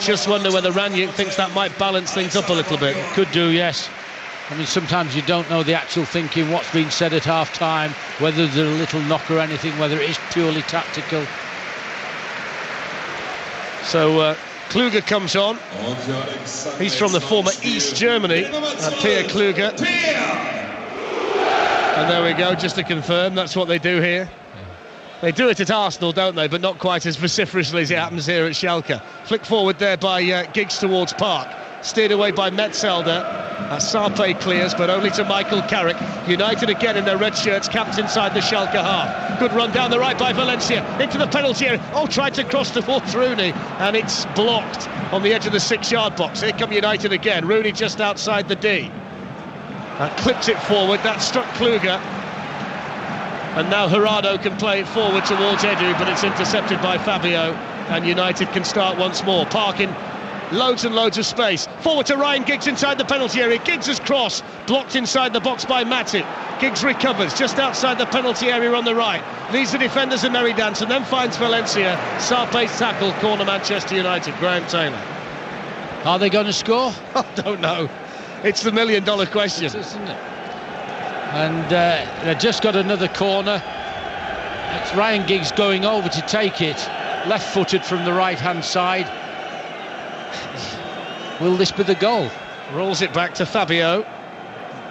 [SPEAKER 1] Just wonder whether Ranić thinks that might balance things up a little bit.
[SPEAKER 2] Could do, yes. I mean, sometimes you don't know the actual thinking, what's been said at half-time, whether there's a little knock or anything, whether it is purely tactical.
[SPEAKER 1] So Kluge comes on. He's from the former East Germany, Pierre Kluge. And there we go, just to confirm, that's what they do here. They do it at Arsenal, don't they? But not quite as vociferously as it happens here at Schalke. Flick forward there by Giggs towards Park. Steered away by Metzelder. Sarpe clears, but only to Michael Carrick. United again in their red shirts, camped inside the Schalke half. Good run down the right by Valencia. Into the penalty area. Oh, tried to cross towards Rooney, and it's blocked on the edge of the 6-yard box. Here come United again. Rooney just outside the D. Clips it forward. That struck Kluge. And now Gerardo can play it forward towards Edu, but it's intercepted by Fabio, and United can start once more. Park in loads and loads of space. Forward to Ryan Giggs inside the penalty area. Giggs' cross blocked inside the box by Matip. Giggs recovers just outside the penalty area on the right. Leads the defenders a merry dance and then finds Valencia. Sarpe's tackle, corner Manchester United. Graham Taylor.
[SPEAKER 2] Are they going to score?
[SPEAKER 1] I don't know. It's the million-dollar question.
[SPEAKER 2] It is, isn't it? And they've just got another corner. It's Ryan Giggs going over to take it, left-footed from the right-hand side. Will this be the goal?
[SPEAKER 1] Rolls it back to Fabio,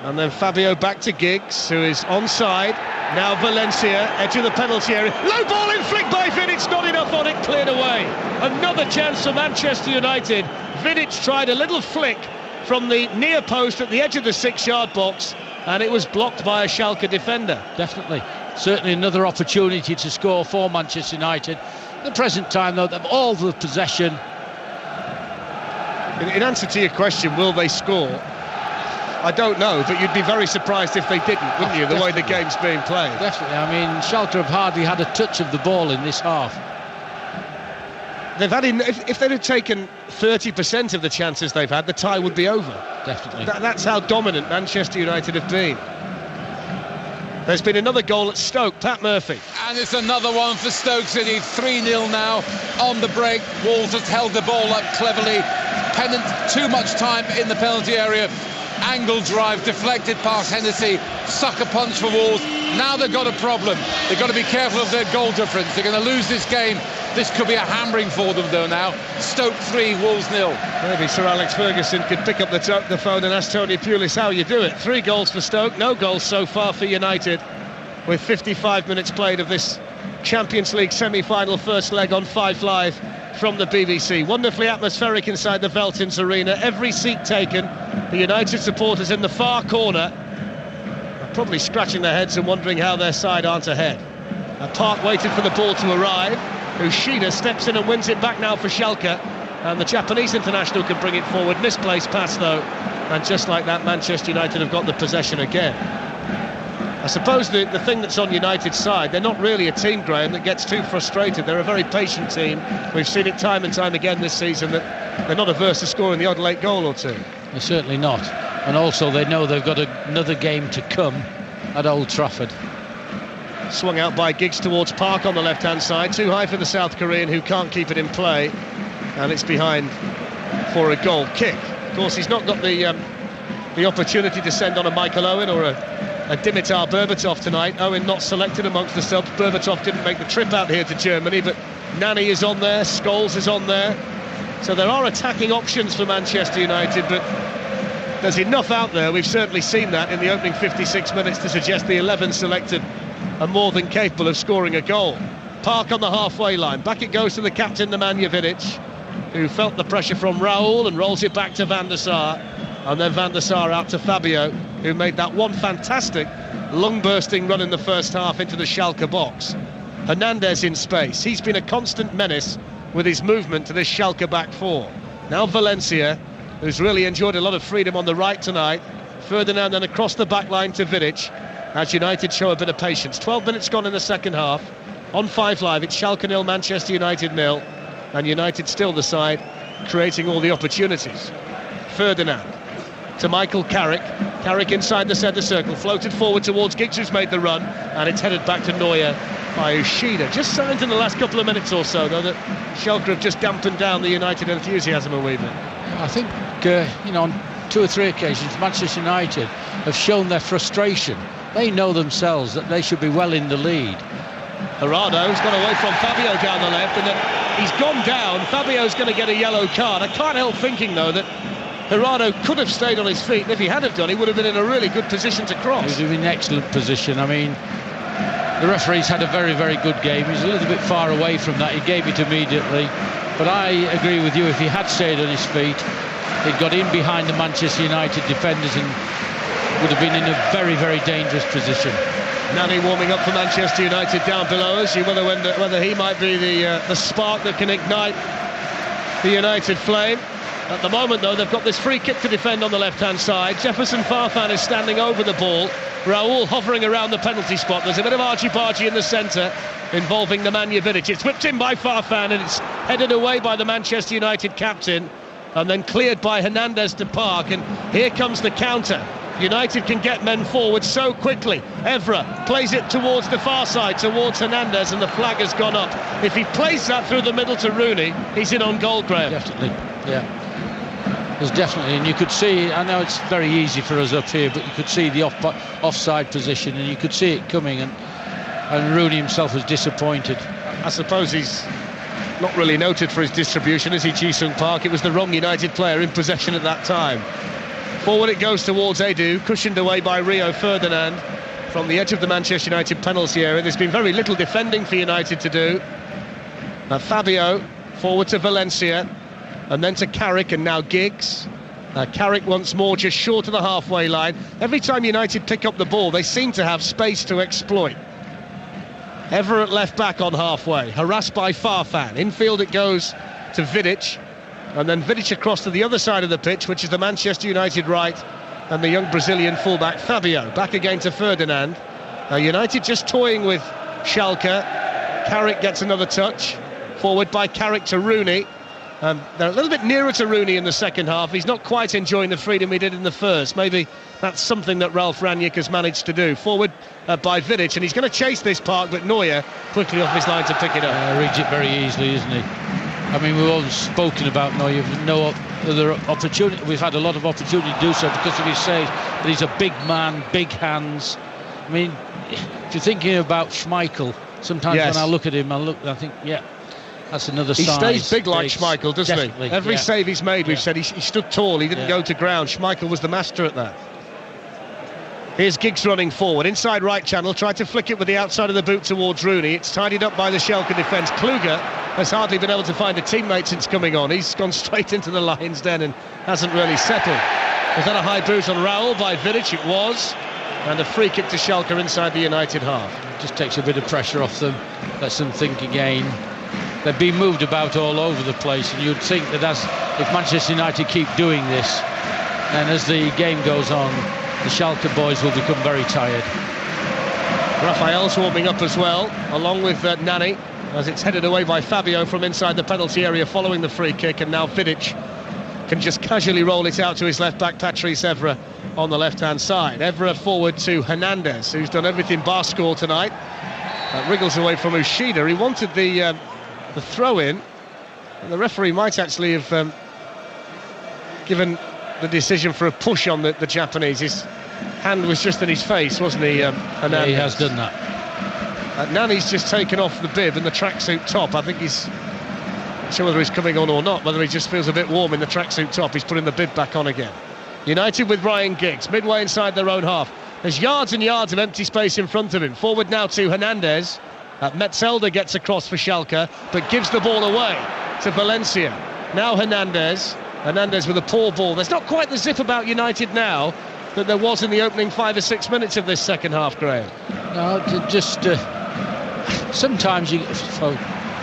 [SPEAKER 1] and then Fabio back to Giggs, who is onside. Now Valencia, edge of the penalty area. Low ball in, flicked by Vidic, not enough on it, cleared away. Another chance for Manchester United. Vidic tried a little flick from the near post at the edge of the 6-yard box, and it was blocked by a Schalke defender.
[SPEAKER 2] Definitely. Certainly another opportunity to score for Manchester United. At the present time, though, they've all the possession.
[SPEAKER 1] In answer to your question, will they score? I don't know, but you'd be very surprised if they didn't, wouldn't you, the way the game's being played?
[SPEAKER 2] Definitely. I mean, Schalke have hardly had a touch of the ball in this half.
[SPEAKER 1] They've had if they'd have taken 30% of the chances they've had, the tie would be over.
[SPEAKER 2] Definitely.
[SPEAKER 1] That's how dominant Manchester United have been. There's been another goal at Stoke, Pat Murphy.
[SPEAKER 3] And it's another one for Stoke City, 3-0 now on the break. Wolves has held the ball up cleverly. Pennant, too much time in the penalty area. Angle drive, deflected past Hennessy. Sucker punch for Wolves. Now they've got a problem. They've got to be careful of their goal difference. They're going to lose this game. This could be a hammering for them, though, now. Stoke 3, Wolves 0.
[SPEAKER 1] Maybe Sir Alex Ferguson could pick up the phone and ask Tony Pulis how you do it. 3 goals for Stoke, no goals so far for United, with 55 minutes played of this Champions League semi-final first leg on 5 Live from the BBC. Wonderfully atmospheric inside the Veltins Arena. Every seat taken. The United supporters in the far corner are probably scratching their heads and wondering how their side aren't ahead. Park waited for the ball to arrive. Ushida steps in and wins it back now for Schalke, and the Japanese international can bring it forward. Misplaced pass though, and just like that, Manchester United have got the possession again. I suppose the thing that's on United's side, they're not really a team, Graham, that gets too frustrated. They're a very patient team. We've seen it time and time again this season that they're not averse to scoring the odd late goal or two.
[SPEAKER 2] They're certainly not, and also they know they've got another game to come at Old Trafford.
[SPEAKER 1] Swung out by Giggs towards Park on the left-hand side. Too high for the South Korean, who can't keep it in play. And it's behind for a goal kick. Of course, he's not got the opportunity to send on a Michael Owen or a Dimitar Berbatov tonight. Owen not selected amongst the subs. Berbatov didn't make the trip out here to Germany, but Nani is on there, Scholes is on there. So there are attacking options for Manchester United, but there's enough out there. We've certainly seen that in the opening 56 minutes to suggest the 11 selected are more than capable of scoring a goal. Park on the halfway line. Back it goes to the captain, Nemanja Vidic, who felt the pressure from Raul and rolls it back to Van der Sar. And then Van der Sar out to Fabio, who made that one fantastic lung-bursting run in the first half into the Schalke box. Hernandez in space. He's been a constant menace with his movement to this Schalke back four. Now Valencia, who's really enjoyed a lot of freedom on the right tonight, Ferdinand then across the back line to Vidic, as United show a bit of patience. 12 minutes gone in the second half. On 5 Live, it's Schalke 0, Manchester United 0, and United still the side creating all the opportunities. Ferdinand to Michael Carrick. Carrick inside the centre circle, floated forward towards Giggs, who's made the run, and it's headed back to Neuer by Ushida. Just signs in the last couple of minutes or so, though, that Schalke have just dampened down the United enthusiasm a wee bit.
[SPEAKER 2] I think, on 2 or 3 occasions, Manchester United have shown their frustration. They know themselves that they should be well in the lead.
[SPEAKER 1] Gerardo's got away from Fabio down the left, and then he's gone down. Fabio's going to get a yellow card. I can't help thinking, though, that Gerardo could have stayed on his feet, and if he had have done, he would have been in a really good position to cross.
[SPEAKER 2] He was in excellent position. I mean, the referee's had a very, very good game. He's a little bit far away from that. He gave it immediately. But I agree with you, if he had stayed on his feet, he'd got in behind the Manchester United defenders and would have been in a very, very dangerous position.
[SPEAKER 1] Nani warming up for Manchester United down below us. You wonder whether he might be the spark that can ignite the United flame. At the moment, though, they've got this free kick to defend on the left-hand side. Jefferson Farfan is standing over the ball. Raul hovering around the penalty spot. There's a bit of argy-bargy in the centre involving Nemanja Vidic. It's whipped in by Farfan and it's headed away by the Manchester United captain and then cleared by Hernandez to park. And here comes the counter. United can get men forward so quickly. Evra plays it towards the far side, towards Hernandez, and the flag has gone up. If he plays that through the middle to Rooney, he's in on goal, Graham.
[SPEAKER 2] Definitely, yeah. There's definitely, and you could see, I know it's very easy for us up here, but you could see the offside position, and you could see it coming, and Rooney himself was disappointed.
[SPEAKER 1] I suppose he's not really noted for his distribution, is he, Ji-sung Park? It was the wrong United player in possession at that time. Forward it goes towards Edu, cushioned away by Rio Ferdinand from the edge of the Manchester United penalty area. There's been very little defending for United to do. Fabio forward to Valencia, and then to Carrick, and now Giggs. Carrick once more just short of the halfway line. Every time United pick up the ball, they seem to have space to exploit. Everett left back on halfway, harassed by Farfan. Infield it goes to Vidic, and then Vidic across to the other side of the pitch, which is the Manchester United right, and the young Brazilian fullback Fabio. Back again to Ferdinand. United just toying with Schalke. Carrick gets another touch. Forward by Carrick to Rooney. They're a little bit nearer to Rooney in the second half. He's not quite enjoying the freedom he did in the first. Maybe that's something that Ralf Rangnick has managed to do. Forward by Vidic, and he's going to chase this Park, but Neuer quickly off his line to pick it up.
[SPEAKER 2] Reads it very easily, isn't he? I mean, we've all spoken about Neuer. No other opportunity. We've had a lot of opportunity to do so because of his saves, but he's a big man, big hands. I mean, if you're thinking about Schmeichel, sometimes when I look at him, I think, yeah, that's another size.
[SPEAKER 1] He stays big like Schmeichel, doesn't
[SPEAKER 2] Definitely,
[SPEAKER 1] he? Every save he's made, we've said he stood tall, he didn't go to ground. Schmeichel was the master at that. Here's Giggs running forward, inside right channel, tried to flick it with the outside of the boot towards Rooney. It's tidied up by the Schalke defence. Kluger has hardly been able to find a teammate since coming on. He's gone straight into the lion's den and hasn't really settled. Was that a high boot on Raul by Vidic? It was. And a free kick to Schalke inside the United half.
[SPEAKER 2] Just takes a bit of pressure off them, lets them think again. They've been moved about all over the place, and you'd think that if Manchester United keep doing this, then as the game goes on, the Schalke boys will become very tired.
[SPEAKER 1] Raphael's warming up as well, along with Nani, as it's headed away by Fabio from inside the penalty area following the free kick, and now Vidic can just casually roll it out to his left back, Patrice Evra, on the left-hand side. Evra forward to Hernandez, who's done everything bar score tonight. Wriggles away from Ushida. He wanted the throw-in, and the referee might actually have given the decision for a push on the Japanese. His hand was just in his face, wasn't he, Hernandez?
[SPEAKER 2] Yeah, he has done that.
[SPEAKER 1] Nani's just taken off the bib and the tracksuit top. I think he's not sure whether he's coming on or not, whether he just feels a bit warm in the tracksuit top. He's putting the bib back on again. United with Ryan Giggs, midway inside their own half. There's yards and yards of empty space in front of him. Forward now to Hernandez. Metzelder gets across for Schalke, but gives the ball away to Valencia. Now Hernandez with a poor ball. There's not quite the zip about United now that there was in the opening 5 or 6 minutes of this second half, Graham.
[SPEAKER 2] No, just sometimes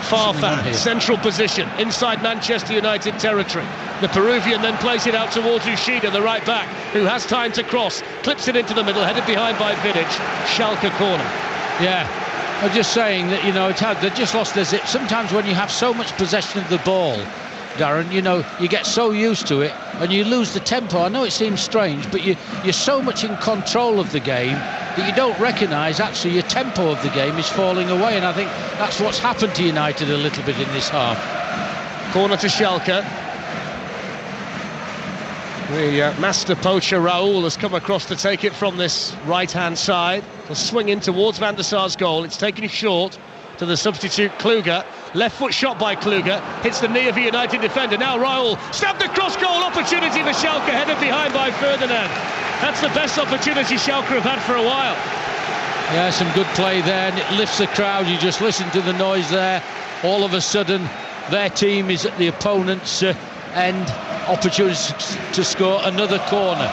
[SPEAKER 1] Farfan, central position, inside Manchester United territory. The Peruvian then plays it out towards Ushida, the right back, who has time to cross, clips it into the middle, headed behind by Vidic. Schalke corner.
[SPEAKER 2] Yeah, I'm just saying that, they've just lost their zip. Sometimes when you have so much possession of the ball, Darren, you get so used to it and you lose the tempo. I know it seems strange, but you're so much in control of the game that you don't recognise actually your tempo of the game is falling away, and I think that's what's happened to United a little bit in this half.
[SPEAKER 1] Corner to Schalke. The master poacher Raul has come across to take it from this right-hand side. He'll swing in towards Van der Sar's goal. It's taken short to the substitute Kluge. Left foot shot by Kluge, hits the knee of a United defender. Now Raul stabbed across, goal opportunity for Schalke, headed behind by Ferdinand. That's the best opportunity Schalke have had for a while.
[SPEAKER 2] Yeah, some good play there, and it lifts the crowd. You just listen to the noise there. All of a sudden, their team is at the opponent's end. Opportunity to score another corner.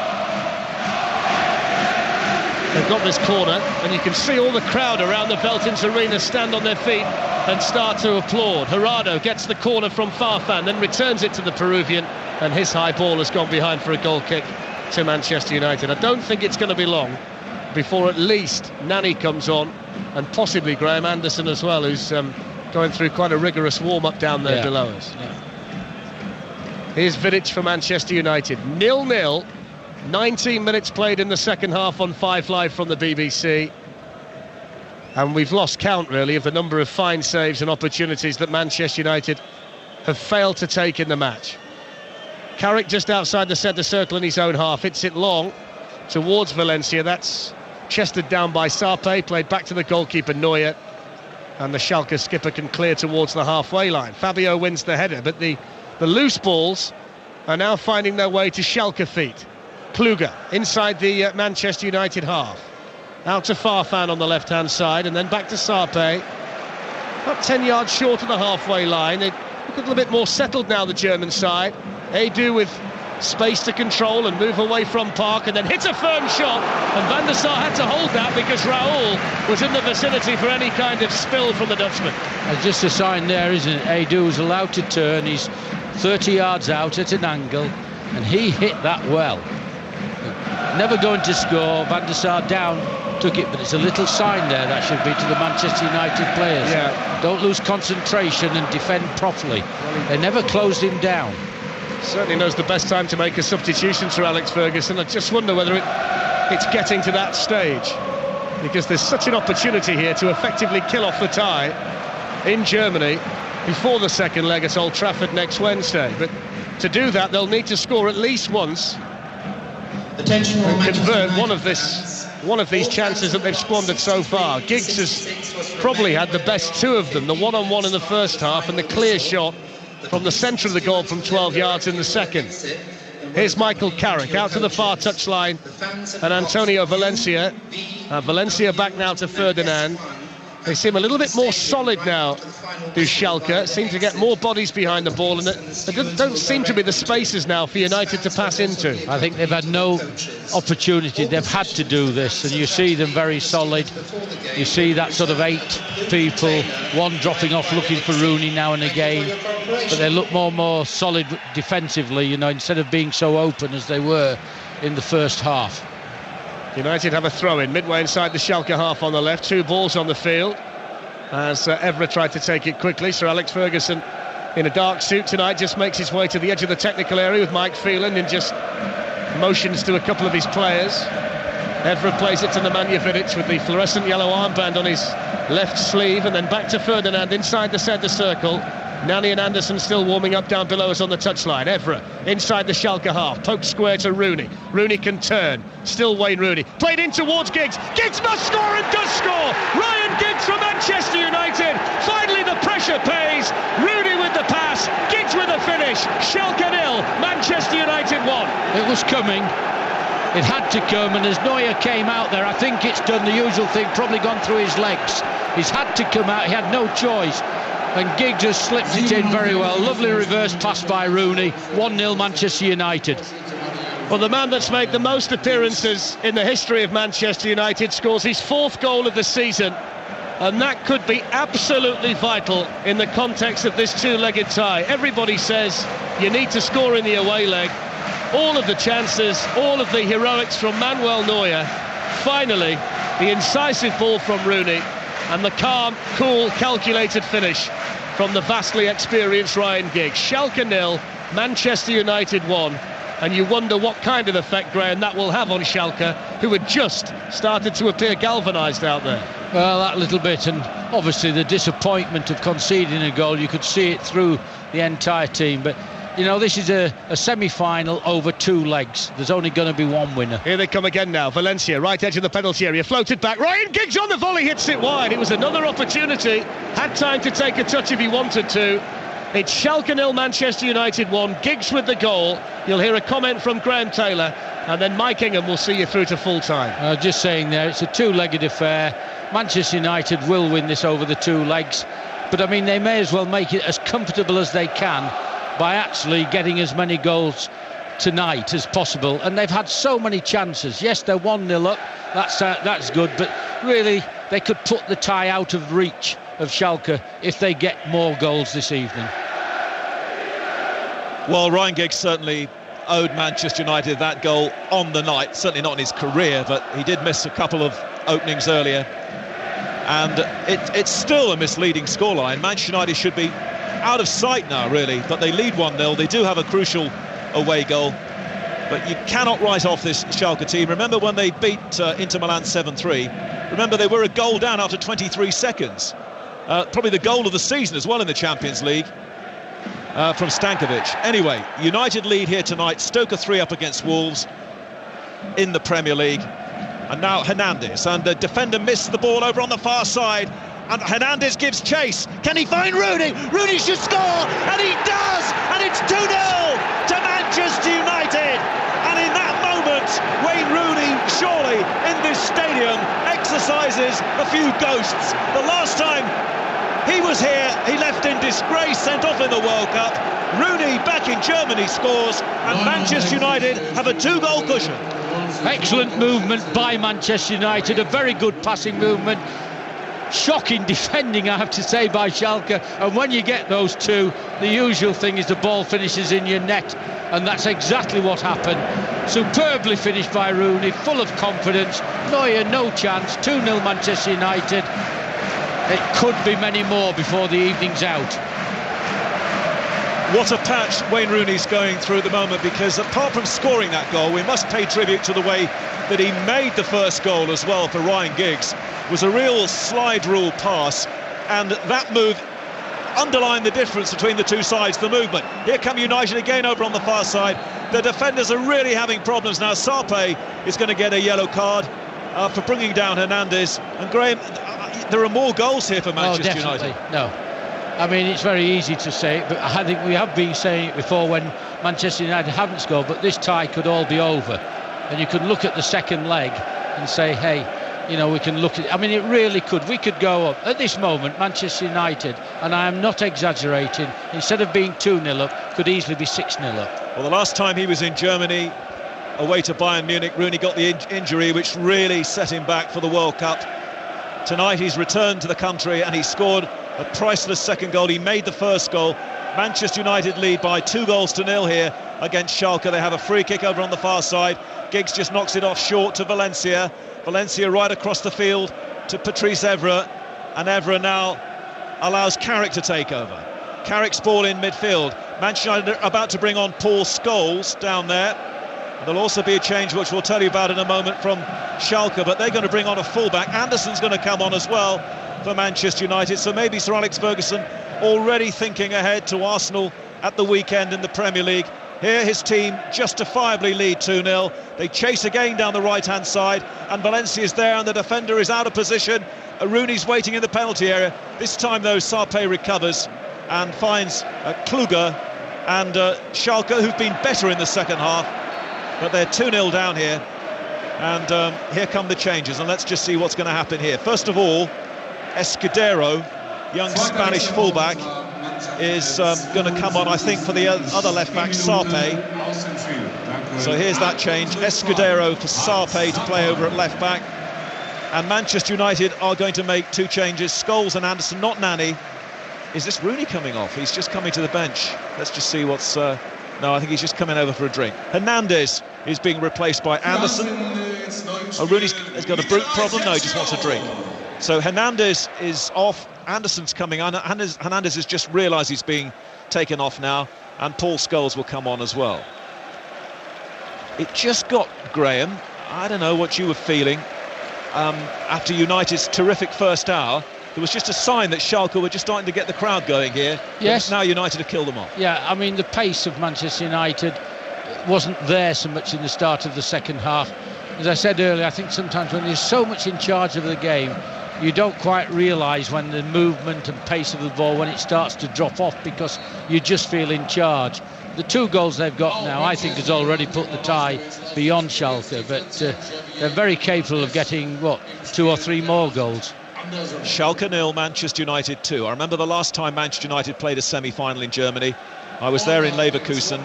[SPEAKER 1] They've got this corner, and you can see all the crowd around the Veltins Arena stand on their feet and start to applaud. Gerardo gets the corner from Farfan, then returns it to the Peruvian, and his high ball has gone behind for a goal kick to Manchester United. I don't think it's going to be long before at least Nani comes on, and possibly Graham Anderson as well, who's going through quite a rigorous warm-up down there below us. Yeah. Here's Vidic for Manchester United. 0-0. 19 minutes played in the second half on 5 Live from the BBC. And we've lost count, really, of the number of fine saves and opportunities that Manchester United have failed to take in the match. Carrick just outside the centre circle in his own half. Hits it long towards Valencia. That's chested down by Sarpe, played back to the goalkeeper Neuer. And the Schalke skipper can clear towards the halfway line. Fabio wins the header, but the loose balls are now finding their way to Schalke feet. Kluge inside the Manchester United half. Out to Farfan on the left-hand side, and then back to Sarpe. About 10 yards short of the halfway line. They look a little bit more settled now, the German side. Edu with space to control and move away from Park, and then hits a firm shot, and Van der Sar had to hold that because Raul was in the vicinity for any kind of spill from the Dutchman.
[SPEAKER 2] There's just a sign there, isn't it? Edu is allowed to turn. He's 30 yards out at an angle, and he hit that well. Never going to score. Van der Sar down, took it, but it's a little sign there that should be to the Manchester United players.
[SPEAKER 1] Yeah.
[SPEAKER 2] Don't lose concentration and defend properly. They never closed him down.
[SPEAKER 1] Certainly knows the best time to make a substitution for Alex Ferguson. I just wonder whether it's getting to that stage, because there's such an opportunity here to effectively kill off the tie in Germany before the second leg at Old Trafford next Wednesday. But to do that, they'll need to score at least once and convert one of these chances that they've squandered so far. Giggs has probably had the best two of them, the one-on-one in the first half and the clear shot from the centre of the goal from 12 yards in the second. Here's Michael Carrick out to the far touchline, and Antonio Valencia. Valencia back now to Ferdinand. They seem a little bit more solid now, do Schalke. Seem to get more bodies behind the ball, and there don't seem to be the spaces now for United to pass into.
[SPEAKER 2] I think they've had no opportunity. They've had to do this, and you see them very solid. You see that sort of 8 people, one dropping off looking for Rooney now and again, but they look more solid defensively, instead of being so open as they were in the first half.
[SPEAKER 1] United have a throw-in midway inside the Schalke half on the left. 2 balls on the field as Evra tried to take it quickly. Sir Alex Ferguson in a dark suit tonight just makes his way to the edge of the technical area with Mike Phelan and just motions to a couple of his players. Evra plays it to Nemanja Vidic with the fluorescent yellow armband on his left sleeve, and then back to Ferdinand inside the centre circle. Nani and Anderson still warming up down below us on the touchline. Evra inside the Schalke half, poked square to Rooney. Rooney can turn, still Wayne Rooney. Played in towards Giggs. Giggs must score and does score! Ryan Giggs from Manchester United. Finally the pressure pays. Rooney with the pass, Giggs with the finish. Schalke 0, Manchester United 1.
[SPEAKER 2] It was coming. It had to come, and as Neuer came out there, I think it's done the usual thing, probably gone through his legs. He's had to come out, he had no choice. And Giggs just slipped it in very well. Lovely reverse pass by Rooney. 1-0 Manchester United.
[SPEAKER 1] Well, the man that's made the most appearances in the history of Manchester United scores his 4th goal of the season And that could be absolutely vital in the context of this two-legged tie. Everybody says you need to score in the away leg. All of the chances, all of the heroics from Manuel Neuer. Finally, the incisive ball from Rooney and the calm, cool, calculated finish from the vastly experienced Ryan Giggs. Schalke 0, Manchester United 1. And you wonder what kind of effect, Graham, that will have on Schalke, who had just started to appear galvanised out there.
[SPEAKER 2] Well, that little bit, and obviously the disappointment of conceding a goal, you could see it through the entire team. But, you know, this is a semi-final over 2 legs. There's only going to be one winner.
[SPEAKER 1] Here they come again now. Valencia, right edge of the penalty area, floated back. Ryan Giggs on the volley, hits it wide. It was another opportunity. Had time to take a touch if he wanted to. It's Schalke 0, Manchester United 1. Giggs with the goal. You'll hear a comment from Graham Taylor, and then Mike Ingham will see you through to full time.
[SPEAKER 2] Just saying there, it's a 2-legged affair. Manchester United will win this over the 2 legs, but I mean, they may as well make it as comfortable as they can by actually getting as many goals tonight as possible. And they've had so many chances. Yes, they're 1-0 up, that's good, but really they could put the tie out of reach of Schalke if they get more goals this evening.
[SPEAKER 4] Well, Ryan Giggs certainly owed Manchester United that goal on the night, certainly not in his career, but he did miss a couple of openings earlier, and it's still a misleading scoreline. Manchester United should be out of sight now, really, but they lead 1-0. They do have a crucial away goal, but you cannot write off this Schalke team. Remember when they beat Inter Milan 7-3? Remember, they were a goal down after 23 seconds. Probably the goal of the season as well in the Champions League from Stankovic. Anyway, United lead here tonight. Stoke are 3 up against Wolves in the Premier League. And now Hernandez, and the defender missed the ball over on the far side, and Hernandez gives chase. Can he find Rooney? Rooney should score, and he does, and it's 2-0 to Manchester United. And in that moment, Wayne Rooney, surely in this stadium, exercises a few ghosts. The last time he was here, he left in disgrace, sent off in the World Cup. Rooney back in Germany scores, and Manchester United have a 2-goal cushion.
[SPEAKER 2] Excellent movement by Manchester United, a very good passing movement. Shocking defending, I have to say, by Schalke. And when you get those two, the usual thing is the ball finishes in your net, and that's exactly what happened. Superbly finished by Rooney, full of confidence. Neuer, no chance. 2-0 Manchester United. It could be many more before the evening's out.
[SPEAKER 4] What a patch Wayne Rooney's going through at the moment, because apart from scoring that goal, we must pay tribute to the way that he made the first goal as well for Ryan Giggs. It was a real slide rule pass, and that move underlined the difference between the two sides, the movement. Here come United again over on the far side. The defenders are really having problems now. Sarpe is going to get a yellow card for bringing down Hernandez. And Graham, there are more goals here for Manchester United.
[SPEAKER 2] No. I mean, it's very easy to say it, but I think we have been saying it before when Manchester United haven't scored, but this tie could all be over. And you could look at the second leg and say, hey, you know, we can look at it. I mean, it really could. We could go up. At this moment, Manchester United, and I am not exaggerating, instead of being 2-0 up, could easily be 6-0 up.
[SPEAKER 4] Well, the last time he was in Germany, away to Bayern Munich, Rooney got the injury which really set him back for the World Cup. Tonight he's returned to the country and he scored a priceless second goal. He made the first goal. Manchester United lead by 2-0 here against Schalke. They have a free kick over on the far side. Giggs just knocks it off short to Valencia. Valencia right across the field to Patrice Evra, and Evra now allows Carrick to take over. Carrick's ball in midfield. Manchester United are about to bring on Paul Scholes down there. There'll also be a change which we'll tell you about in a moment from Schalke, but they're going to bring on a fullback. Anderson's going to come on as well for Manchester United, so maybe Sir Alex Ferguson already thinking ahead to Arsenal at the weekend in the Premier League. Here his team justifiably lead 2-0. They chase again down the right-hand side, and Valencia's there, and the defender is out of position. Rooney's waiting in the penalty area. This time, though, Sarpe recovers and finds Kluger and Schalke, who've been better in the second half, but they're 2-0 down here. And here come the changes, and let's just see what's going to happen here. First of all, Escudero, young Spanish fullback, is going to come on, I think, for the other left-back, Sarpe. So here's that change. Escudero for Sarpe to play over at left-back. And Manchester United are going to make 2 changes. Scholes and Anderson, not Nani. Is this Rooney coming off? He's just coming to the bench. Let's just see what's... No, I think he's just coming over for a drink. Hernandez is being replaced by Anderson. Oh, Rooney's has got a brute problem? No, he just wants a drink. So Hernandez is off. Anderson's coming on. Hernandez has just realised he's being taken off now. And Paul Scholes will come on as well. It just got, Graham, I don't know what you were feeling, after United's terrific first hour. There was just a sign that Schalke were just starting to get the crowd going here.
[SPEAKER 2] Yes.
[SPEAKER 4] Now United have killed them off.
[SPEAKER 2] Yeah, I mean, the pace of Manchester United wasn't there so much in the start of the second half. As I said earlier, I think sometimes when you're so much in charge of the game, you don't quite realise when the movement and pace of the ball, when it starts to drop off, because you just feel in charge. The 2 goals they've got now, I think, has already put the tie beyond Schalke, but they're very capable of getting, 2 or 3 more goals.
[SPEAKER 4] Schalke 0, Manchester United 2. I remember the last time Manchester United played a semi-final in Germany. I was there in Leverkusen.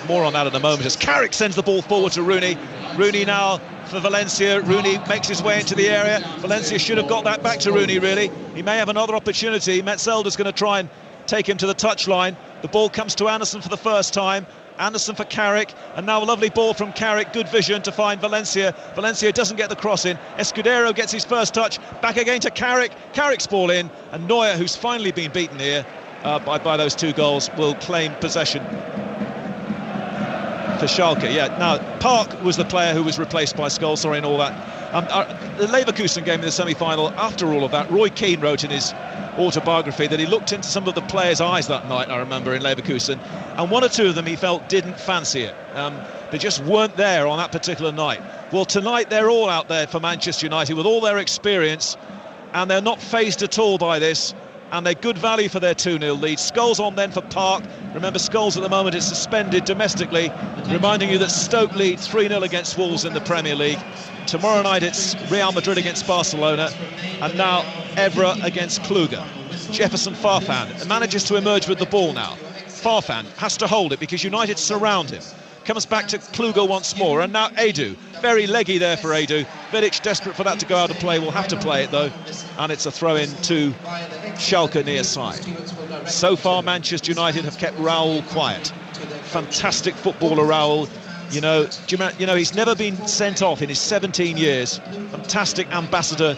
[SPEAKER 4] More on that in a moment as Carrick sends the ball forward to Rooney. Rooney now for Valencia. Rooney makes his way into the area. Valencia should have got that back to Rooney, really. He may have another opportunity. Metzelder's going to try and take him to the touchline. The ball comes to Anderson for the first time. Anderson for Carrick, and now a lovely ball from Carrick. Good vision to find Valencia. Valencia doesn't get the cross in. Escudero gets his first touch. Back again to Carrick. Carrick's ball in, and Neuer, who's finally been beaten here by those 2 goals, will claim possession for Schalke. Yeah, now Park was the player who was replaced by Scholes, sorry, and all that. The Leverkusen game in the semi-final, after all of that, Roy Keane wrote in his autobiography that he looked into some of the players' eyes that night, I remember, in Leverkusen, and 1 or 2 of them he felt didn't fancy it. They just weren't there on that particular night. Well, tonight they're all out there for Manchester United with all their experience, and they're not fazed at all by this, and they're good value for their 2-0 lead. Scholes on then for Park. Remember, Scholes at the moment is suspended domestically, reminding you that Stoke lead 3-0 against Wolves in the Premier League. Tomorrow night it's Real Madrid against Barcelona, and now Evra against Kluge. Jefferson Farfan manages to emerge with the ball now. Farfan has to hold it because United surround him. Comes back to Kluge once more, and now Edu. Very leggy there for Edu. Vidic, desperate for that to go out of play, will have to play it though, and it's a throw-in to Schalke near side. So far Manchester United have kept Raul quiet. Fantastic footballer Raul. You know, he's never been sent off in his 17 years. Fantastic ambassador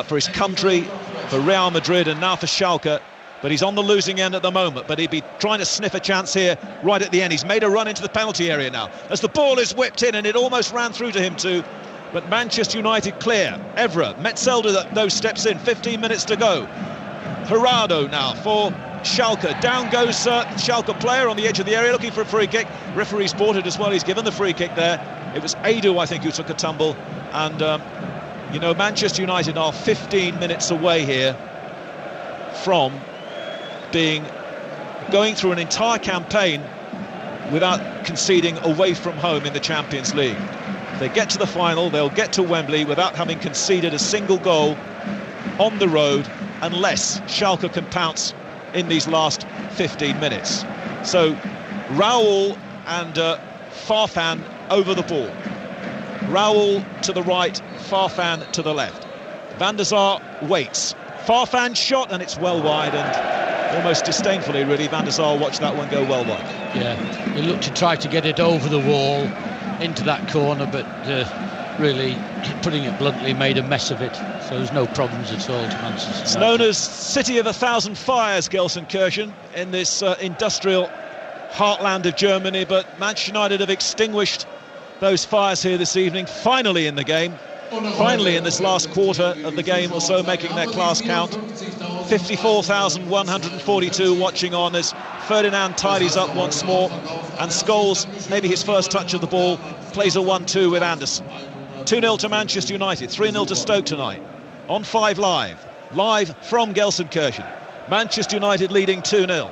[SPEAKER 4] for his country, for Real Madrid, and now for Schalke. But he's on the losing end at the moment, but he'd be trying to sniff a chance here right at the end. He's made a run into the penalty area now as the ball is whipped in, and it almost ran through to him too. But Manchester United clear. Evra, Metzelder, those steps in, 15 minutes to go. Gerardo now for Schalke. Down goes Schalke player on the edge of the area looking for a free kick. Referee's bought it as well. He's given the free kick there. It was Edu, I think, who took a tumble. And, Manchester United are 15 minutes away here from going through an entire campaign without conceding away from home in the Champions League. If they get to the final, they'll get to Wembley without having conceded a single goal on the road, unless Schalke can pounce in these last 15 minutes. So Raul and Farfan over the ball. Raul to the right, Farfan to the left. Van der Sar waits. Farfan shot, and it's well wide, and almost disdainfully, really, Van der Sar watched that one go well wide. Yeah,
[SPEAKER 2] he looked to try to get it over the wall into that corner, but really, putting it bluntly, made a mess of it. So there's no problems at all to Manchester United.
[SPEAKER 4] It's known as City of 1,000 Fires, Gelsenkirchen, in this industrial heartland of Germany, but Manchester United have extinguished those fires here this evening, finally in the game. Finally in this last quarter of the game or so, making their class count. 54,142 watching on as Ferdinand tidies up once more, and Scholes, maybe his first touch of the ball, plays a 1-2 with Anderson. 2-0 to Manchester United, 3-0 to Stoke tonight. On 5 live from Gelsenkirchen. Manchester United leading 2-0.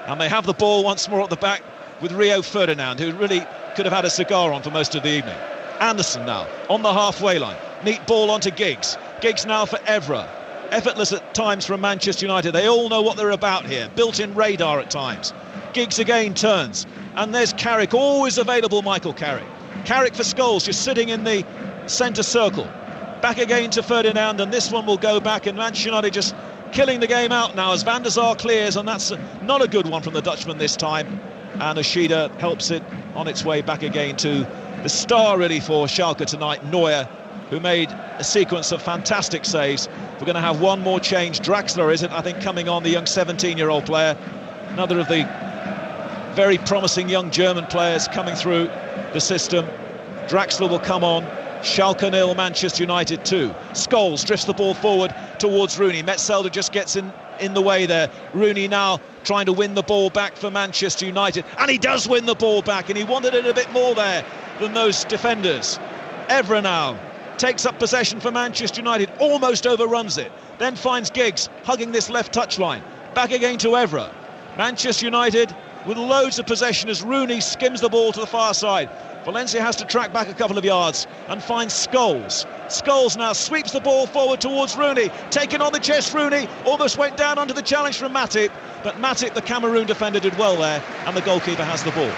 [SPEAKER 4] And they have the ball once more at the back with Rio Ferdinand, who really could have had a cigar on for most of the evening. Anderson now on the halfway line. Neat ball onto Giggs. Giggs now for Evra. Effortless at times from Manchester United. They all know what they're about here. Built-in radar at times. Giggs again turns. And there's Carrick, always available, Michael Carrick. Carrick for Scholes, just sitting in the centre circle. back again to Ferdinand, and this one will go back, and Manchester United just killing the game out now as Van der Sar clears, and that's not a good one from the Dutchman this time, and Ishida helps it on its way back again to the star really for Schalke tonight, Neuer, who made a sequence of fantastic saves. We're going to have one more change. Draxler, is it, I think, coming on, the young 17-year-old player, another of the very promising young German players coming through the system. Draxler will come on. Schalke 0, Manchester United 2. Scholes drifts the ball forward towards Rooney. Metzelder just gets in the way there. Rooney now trying to win the ball back for Manchester United, and he does win the ball back, and he wanted it a bit more there than those defenders. Evra now takes up possession for Manchester United, almost overruns it, then finds Giggs hugging this left touchline. Back again to Evra. Manchester United with loads of possession as Rooney skims the ball to the far side. Valencia has to track back a couple of yards and finds Scholes. Scholes now sweeps the ball forward towards Rooney, taken on the chest. Rooney almost went down under the challenge from Matip, but Matip, the Cameroon defender, did well there, and the goalkeeper has the ball.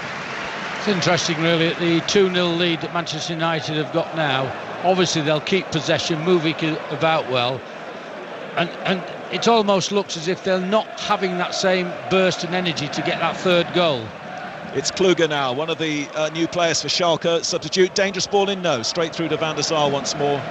[SPEAKER 2] It's interesting really, at the 2-0 lead that Manchester United have got now. Obviously they'll keep possession, moving about well, and it almost looks as if they're not having that same burst and energy to get that third goal.
[SPEAKER 4] It's Kluger now, one of the new players for Schalke. Substitute, dangerous ball in, no, straight through to Van der Sar once more.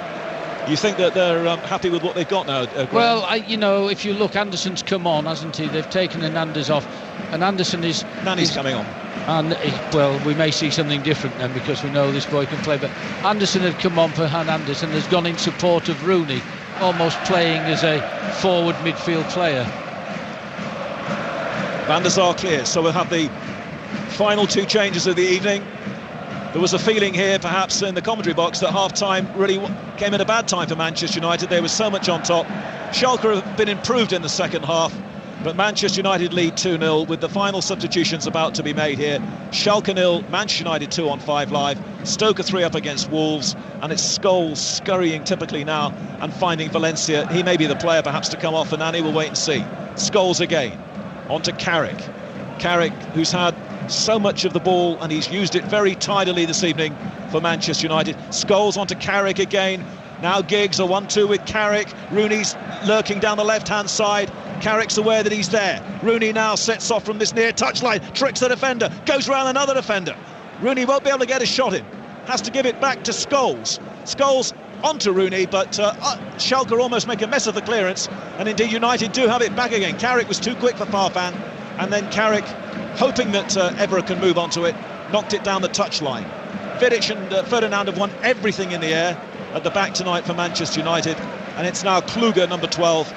[SPEAKER 4] You think that they're happy with what they've got now?
[SPEAKER 2] Well, if you look, Anderson's come on, hasn't he? They've taken Hernandez off, and Anderson is...
[SPEAKER 4] Nani's coming on.
[SPEAKER 2] And, well, we may see something different then, because we know this boy can play, but Anderson had come on for Hernandez and has gone in support of Rooney, almost playing as a forward midfield player.
[SPEAKER 4] Van der Sar clears, so we'll have the final two changes of the evening. There was a feeling here, perhaps, in the commentary box that half-time really came at a bad time for Manchester United. There was so much on top. Schalke have been improved in the second half, but Manchester United lead 2-0 with the final substitutions about to be made here. Schalke 0, Manchester United 2 on 5 Live. Stoker 3 up against Wolves, and it's Scholes scurrying typically now and finding Valencia. He may be the player perhaps to come off, and Nani will wait and see. Scholes again, on to Carrick. Carrick, who's had so much of the ball, and he's used it very tidily this evening for Manchester United. Scholes onto Carrick again. Now Giggs, a 1-2 with Carrick. Rooney's lurking down the left-hand side. Carrick's aware that he's there. Rooney now sets off from this near touchline, tricks the defender, goes round another defender. Rooney won't be able to get a shot in. Has to give it back to Scholes. Scholes onto Rooney, but Schalke almost make a mess of the clearance, and indeed United do have it back again. Carrick was too quick for Farfan, and then Carrick, hoping that Evra can move onto it, knocked it down the touchline. Vidic and Ferdinand have won everything in the air at the back tonight for Manchester United, and it's now Kluger, number 12,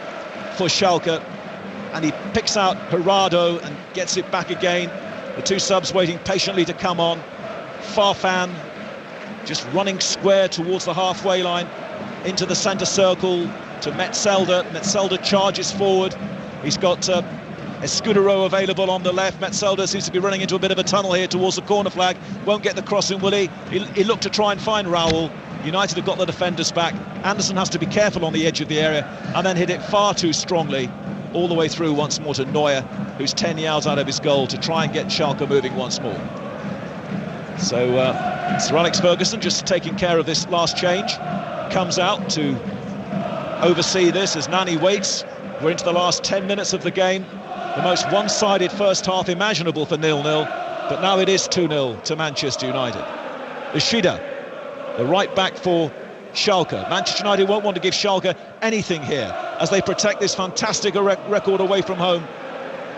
[SPEAKER 4] for Schalke, and he picks out Gerardo and gets it back again. The two subs waiting patiently to come on. Farfan just running square towards the halfway line into the centre circle to Metzelder. Metzelder charges forward. He's got Escudero available on the left. Metzelder seems to be running into a bit of a tunnel here towards the corner flag. Won't get the crossing, will he? He looked to try and find Raul. United have got the defenders back. Anderson has to be careful on the edge of the area and then hit it far too strongly all the way through once more to Neuer, who's 10 yards out of his goal to try and get Schalke moving once more. So Sir Alex Ferguson just taking care of this last change. Comes out to oversee this as Nani waits. We're into the last 10 minutes of the game. The most one-sided first half imaginable for 0-0, but now it is 2-0 to Manchester United. Ishida, the right back for Schalke. Manchester United won't want to give Schalke anything here as they protect this fantastic record away from home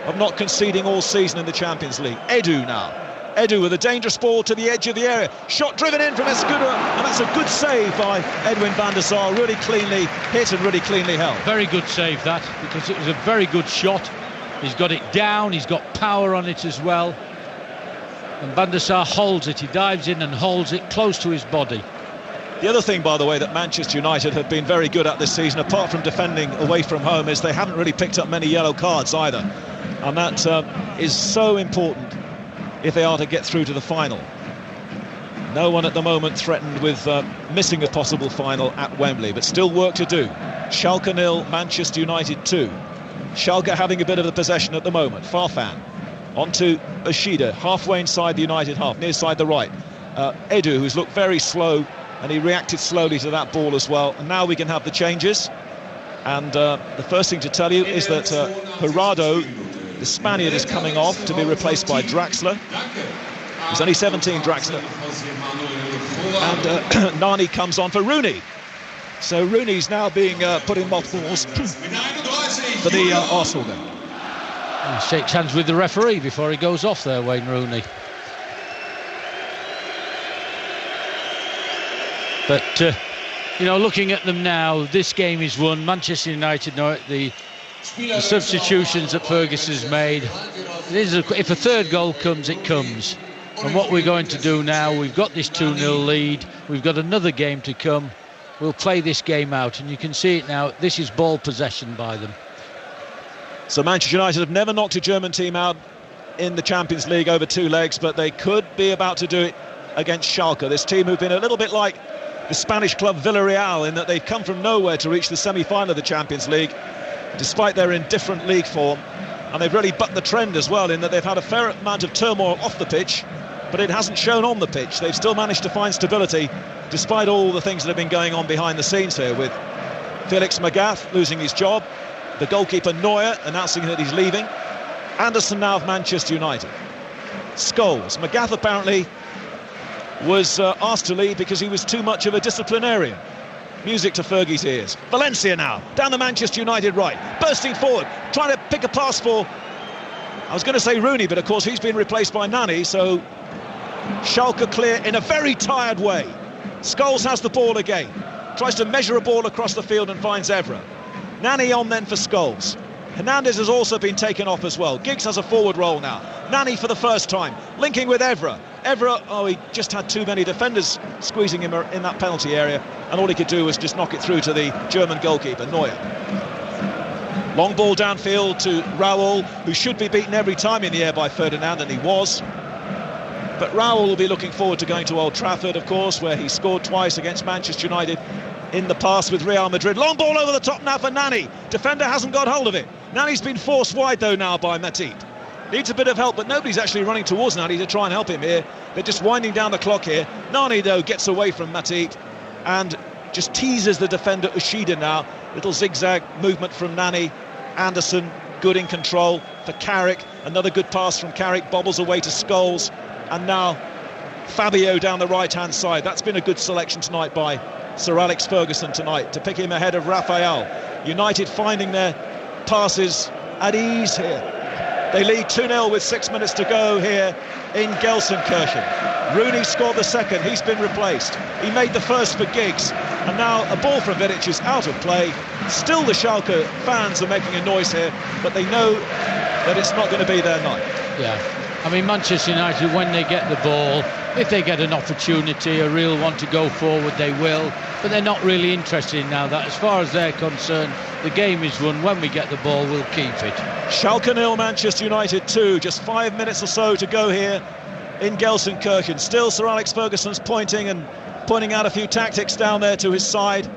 [SPEAKER 4] of not conceding all season in the Champions League. Edu now. Edu with a dangerous ball to the edge of the area. Shot driven in from Escudero, and that's a good save by Edwin van der Sar. Really cleanly hit and really cleanly held.
[SPEAKER 2] Very good save that, because it was a very good shot. He's got it down, he's got power on it as well. And Van der Sar holds it, he dives in and holds it close to his body.
[SPEAKER 4] The other thing, by the way, that Manchester United have been very good at this season, apart from defending away from home, is they haven't really picked up many yellow cards either. And that is so important if they are to get through to the final. No one at the moment threatened with missing a possible final at Wembley, but still work to do. Schalke 0, Manchester United 2. Schalke having a bit of the possession at the moment. Farfan onto Ishida, halfway inside the United half, near side the right. Edu, who's looked very slow and he reacted slowly to that ball as well. And now we can have the changes. And the first thing to tell you is that Jurado, the Spaniard, is coming off to be replaced by Draxler. He's only 17, Draxler. And Nani comes on for Rooney. So Rooney's now being put in mothballs for the Arsenal game.
[SPEAKER 2] He shakes hands with the referee before he goes off there, Wayne Rooney. But, you know, looking at them now, this game is won. Manchester United know it. The substitutions that Ferguson's made. If a third goal comes, it comes. And what we're going to do now, we've got this 2-0 lead. We've got another game to come. We'll play this game out, and you can see it now. This is ball possession by them.
[SPEAKER 4] So Manchester United have never knocked a German team out in the Champions League over 2 legs, but they could be about to do it against Schalke, this team who've been a little bit like the Spanish club Villarreal in that they've come from nowhere to reach the semi-final of the Champions League, despite their indifferent league form. And they've really bucked the trend as well, in that they've had a fair amount of turmoil off the pitch, but it hasn't shown on the pitch. They've still managed to find stability despite all the things that have been going on behind the scenes here, with Felix Magath losing his job, the goalkeeper Neuer announcing that he's leaving, Anderson now of Manchester United, Scholes. Magath apparently was asked to leave because he was too much of a disciplinarian. Music to Fergie's ears. Valencia now, down the Manchester United right, bursting forward, trying to pick a pass for, I was going to say Rooney, but of course he's been replaced by Nani, so Schalke clear in a very tired way. Scholes has the ball again, tries to measure a ball across the field and finds Evra. Nani on then for Scholes. Hernandez has also been taken off as well. Giggs has a forward role now. Nani for the first time, linking with Evra. Evra, oh, he just had too many defenders squeezing him in that penalty area, and all he could do was just knock it through to the German goalkeeper, Neuer. Long ball downfield to Raul, who should be beaten every time in the air by Ferdinand, and he was. But Raul will be looking forward to going to Old Trafford, of course, where he scored twice against Manchester United in the past with Real Madrid. Long ball over the top now for Nani. Defender hasn't got hold of it. Nani's been forced wide, though, now by Matip. Needs a bit of help, but nobody's actually running towards Nani to try and help him here. They're just winding down the clock here. Nani, though, gets away from Matip and just teases the defender Ushida now. Little zigzag movement from Nani. Anderson, good in control for Carrick. Another good pass from Carrick, bobbles away to Scholes. And now Fabio down the right-hand side. That's been a good selection tonight by Sir Alex Ferguson tonight, to pick him ahead of Raphael. United finding their passes at ease here. They lead 2-0 with 6 minutes to go here in Gelsenkirchen. Rooney scored the second, he's been replaced. He made the first for Giggs, and now a ball from Vidic is out of play. Still the Schalke fans are making a noise here, but they know that it's not going to be their night.
[SPEAKER 2] Yeah. I mean, Manchester United, when they get the ball, if they get an opportunity, a real one to go forward, they will. But they're not really interested in now that. As far as they're concerned, the game is won. When we get the ball, we'll keep it.
[SPEAKER 4] Schalke 0, Manchester United 2. Just 5 minutes or so to go here in Gelsenkirchen. Still Sir Alex Ferguson's pointing out a few tactics down there to his side.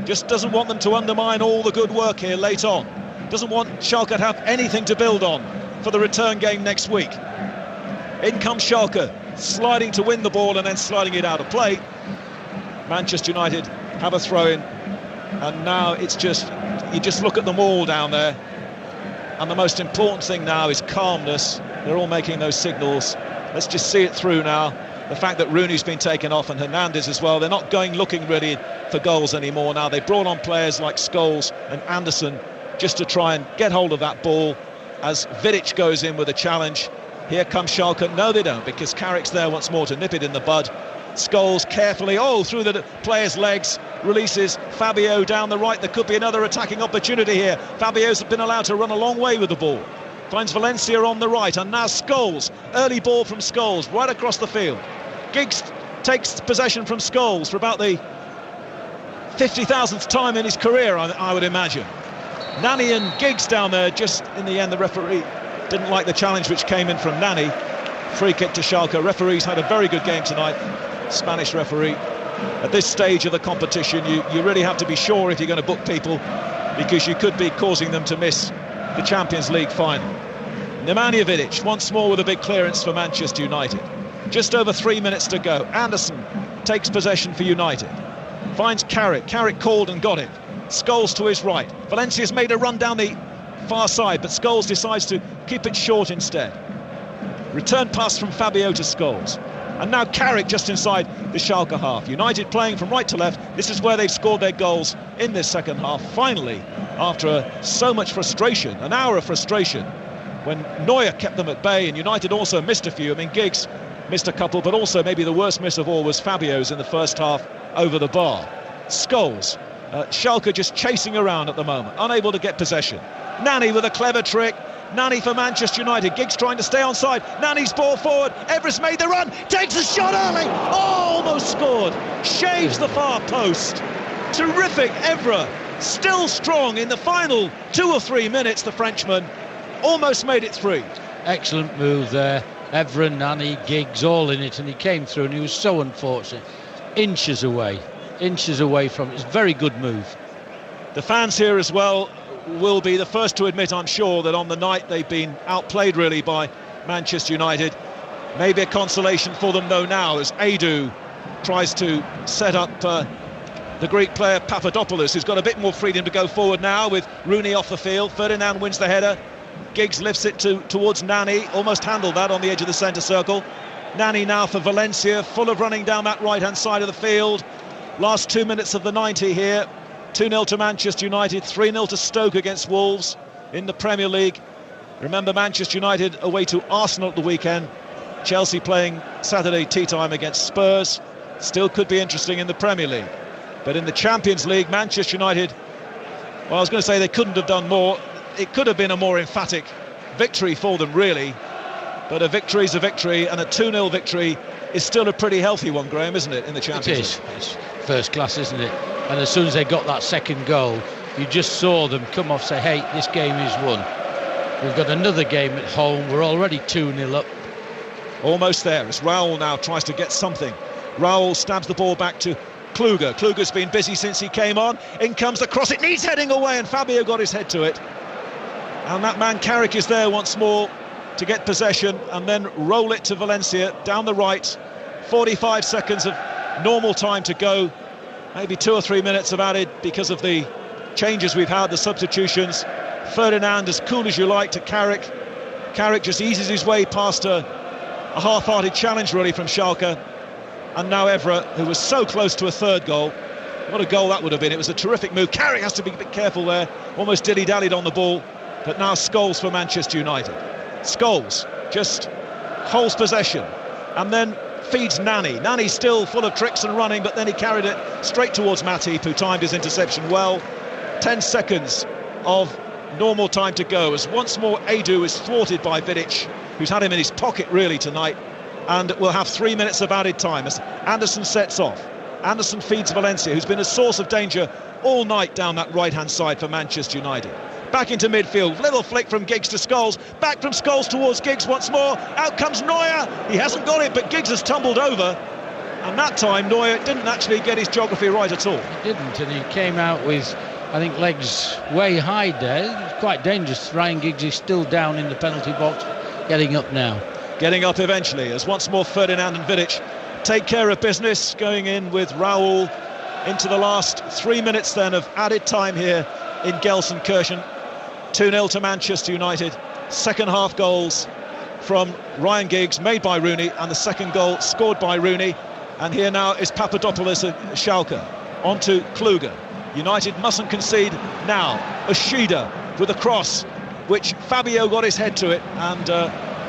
[SPEAKER 4] Just doesn't want them to undermine all the good work here late on. Doesn't want Schalke to have anything to build on for the return game next week. In comes Schalke, sliding to win the ball and then sliding it out of play. Manchester United have a throw-in, and now it's just, you just look at them all down there, and the most important thing now is calmness. They're all making those signals. Let's just see it through now. The fact that Rooney's been taken off and Hernandez as well, they're not looking really for goals anymore now. They brought on players like Scholes and Anderson just to try and get hold of that ball as Vidic goes in with a challenge. Here comes Schalke. No, they don't, because Carrick's there once more to nip it in the bud. Scholes carefully, through the player's legs, releases Fabio down the right. There could be another attacking opportunity here. Fabio's been allowed to run a long way with the ball. Finds Valencia on the right, and now Scholes. Early ball from Scholes, right across the field. Giggs takes possession from Scholes for about the 50,000th time in his career, I would imagine. Nani and Giggs down there. Just in the end, the referee didn't like the challenge which came in from Nani. Free kick to Schalke. Referee's had a very good game tonight. Spanish referee. At this stage of the competition, you really have to be sure if you're going to book people, because you could be causing them to miss the Champions League final. Nemanja Vidic once more with a big clearance for Manchester United. Just over 3 minutes to go. Anderson takes possession for United. Finds Carrick. Carrick called and got it. Scholes to his right. Valencia's made a run down the far side, but Scholes decides to keep it short instead. Return pass from Fabio to Scholes. And now Carrick just inside the Schalke half. United playing from right to left. This is where they've scored their goals in this second half. Finally, after so much frustration, an hour of frustration, when Neuer kept them at bay and United also missed a few. I mean, Giggs missed a couple, but also maybe the worst miss of all was Fabio's in the first half over the bar. Scholes, Schalke just chasing around at the moment, unable to get possession. Nani with a clever trick. Nani for Manchester United. Giggs trying to stay onside. Nani's ball forward. Everest made the run. Takes a shot early. Oh, almost scored. Shaves the far post. Terrific Evra. Still strong in the final 2 or 3 minutes. The Frenchman almost made it 3.
[SPEAKER 2] Excellent move there. Evra, Nani, Giggs all in it, and he came through, and he was so unfortunate. Inches away from it. It's a very good move.
[SPEAKER 4] The fans here as well will be the first to admit, I'm sure, that on the night they've been outplayed really by Manchester United. Maybe a consolation for them though now as Edu tries to set up the Greek player Papadopoulos, who's got a bit more freedom to go forward now with Rooney off the field. Ferdinand wins the header. Giggs lifts it towards Nani, almost handled that on the edge of the centre circle. Nani now for Valencia, full of running down that right hand side of the field. Last 2 minutes of the 90 here. 2-0 to Manchester United, 3-0 to Stoke against Wolves in the Premier League. Remember, Manchester United away to Arsenal at the weekend. Chelsea playing Saturday tea time against Spurs. Still could be interesting in the Premier League. But in the Champions League, Manchester United, well, I was going to say they couldn't have done more. It could have been a more emphatic victory for them, really. But a victory is a victory, and a 2-0 victory is still a pretty healthy one, Graham, isn't it, in the Champions League?
[SPEAKER 2] It is. It's first class, isn't it? And as soon as they got that second goal, you just saw them come off, say, hey, this game is won. We've got another game at home. We're already 2-0 up.
[SPEAKER 4] Almost there as Raul now tries to get something. Raul stabs the ball back to Kluger. Kluger's been busy since he came on. In comes the cross. It needs heading away, and Fabio got his head to it. And that man Carrick is there once more to get possession and then roll it to Valencia down the right. 45 seconds of normal time to go. Maybe 2 or 3 minutes have added because of the changes we've had, the substitutions. Ferdinand as cool as you like to Carrick. Carrick just eases his way past a half-hearted challenge really from Schalke. And now Evra, who was so close to a third goal. What a goal that would have been. It was a terrific move. Carrick has to be a bit careful there. Almost dilly-dallied on the ball. But now Scholes for Manchester United. Scholes just holds possession and then feeds Nani. Nani still full of tricks and running, but then he carried it straight towards Matip, who timed his interception well. 10 seconds of normal time to go as once more Edu is thwarted by Vidic, who's had him in his pocket really tonight, and we'll have 3 minutes of added time as Anderson sets off. Anderson feeds Valencia, who's been a source of danger all night down that right-hand side for Manchester United. Back into midfield, little flick from Giggs to Scholes, back from Scholes towards Giggs once more, out comes Neuer, he hasn't got it, but Giggs has tumbled over, and that time Neuer didn't actually get his geography right at all.
[SPEAKER 2] He didn't, and he came out with, I think, legs way high there. It's quite dangerous. Ryan Giggs is still down in the penalty box, getting up now.
[SPEAKER 4] Getting up eventually, as once more Ferdinand and Vidic take care of business, going in with Raul into the last 3 minutes then of added time here in Gelsenkirchen. 2-0 to Manchester United. Second half goals from Ryan Giggs, made by Rooney, and the second goal scored by Rooney. And here now is Papadopoulos at Schalke. On to Kluger. United mustn't concede now. Ushida with a cross, which Fabio got his head to it, and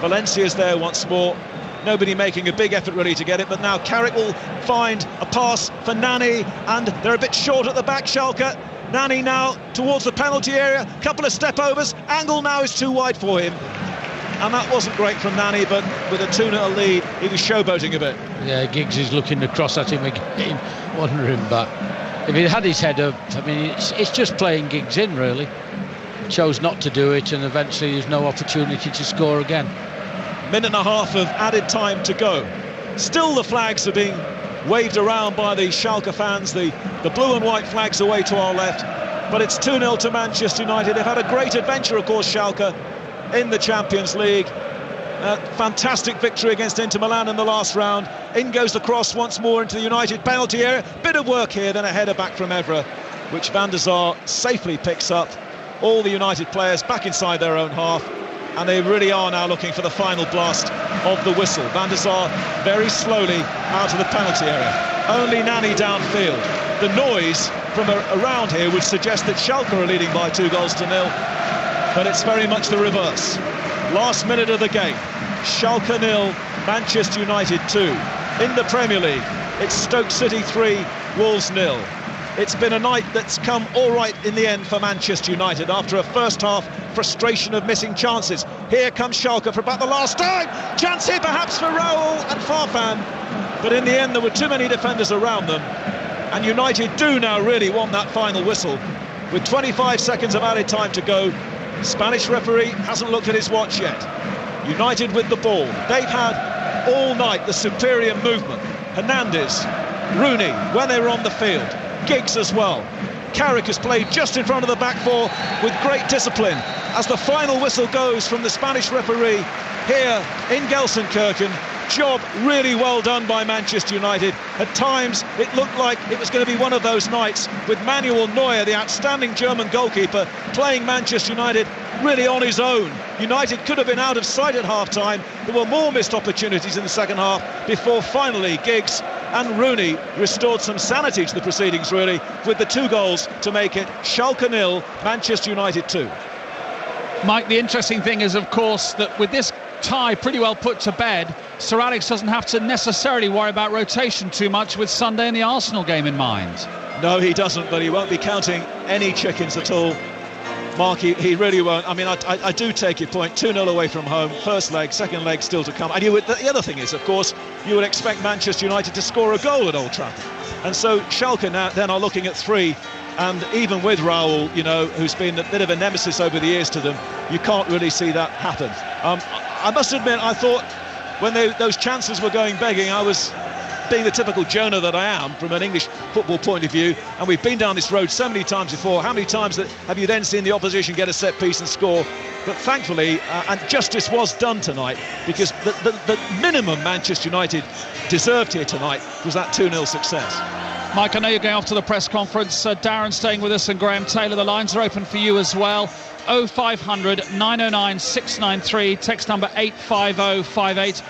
[SPEAKER 4] Valencia's there once more. Nobody making a big effort really to get it, but now Carrick will find a pass for Nani, and they're a bit short at the back, Schalke. Nani now towards the penalty area, couple of step overs, angle now is too wide for him, and that wasn't great from Nani, but with a 2-0 lead he was showboating a bit.
[SPEAKER 2] Yeah, Giggs is looking across at him again, wandering back. If he had his head up, I mean, it's just playing Giggs in really. Chose not to do it, and eventually there's no opportunity to score again.
[SPEAKER 4] Minute and a half of added time to go. Still the flags are being waved around by the Schalke fans, the blue and white flags away to our left, but it's 2-0 to Manchester United. They've had a great adventure, of course, Schalke, in the Champions League. Fantastic victory against Inter Milan in the last round. In goes the cross once more into the United penalty area. Bit of work here, then a header back from Evra, which Van der Sar safely picks up. All the United players back inside their own half, and they really are now looking for the final blast of the whistle. Van der Sar very slowly out of the penalty area. Only Nani downfield. The noise from around here would suggest that Schalke are leading by 2-0, but it's very much the reverse. Last minute of the game, Schalke 0, Manchester United 2. In the Premier League, it's Stoke City 3, Wolves 0. It's been a night that's come all right in the end for Manchester United after a first half frustration of missing chances. Here comes Schalke for about the last time. Chance here perhaps for Raul and Farfan, but in the end there were too many defenders around them, and United do now really want that final whistle. With 25 seconds of added time to go, Spanish referee hasn't looked at his watch yet. United with the ball. They've had all night the superior movement. Hernandez, Rooney when they were on the field, Giggs as well. Carrick has played just in front of the back four with great discipline. As the final whistle goes from the Spanish referee here in Gelsenkirchen, job really well done by Manchester United. At times it looked like it was going to be one of those nights with Manuel Neuer, the outstanding German goalkeeper, playing Manchester United really on his own. United could have been out of sight at half-time. There were more missed opportunities in the second half before finally Giggs and Rooney restored some sanity to the proceedings, really, with the 2 goals to make it Schalke 0, Manchester United 2.
[SPEAKER 5] Mike, the interesting thing is, of course, that with this tie pretty well put to bed, Sir Alex doesn't have to necessarily worry about rotation too much with Sunday and the Arsenal game in mind.
[SPEAKER 4] No, he doesn't, but he won't be counting any chickens at all. Mark, he really won't. I mean, I do take your point. 2-0 away from home, first leg, second leg still to come. And the other thing is, of course, you would expect Manchester United to score a goal at Old Trafford. And so Schalke now then are looking at 3. And even with Raul, you know, who's been a bit of a nemesis over the years to them, you can't really see that happen. I must admit, I thought when those chances were going begging, I was being the typical Jonah that I am from an English football point of view, and we've been down this road so many times before. How many times have you then seen the opposition get a set piece and score? But thankfully, and justice was done tonight, because the minimum Manchester United deserved here tonight was that 2-0 success.
[SPEAKER 5] Mike, I know you're going off to the press conference. Darren staying with us and Graham Taylor. The lines are open for you as well. 0500 909 693, text number 85058.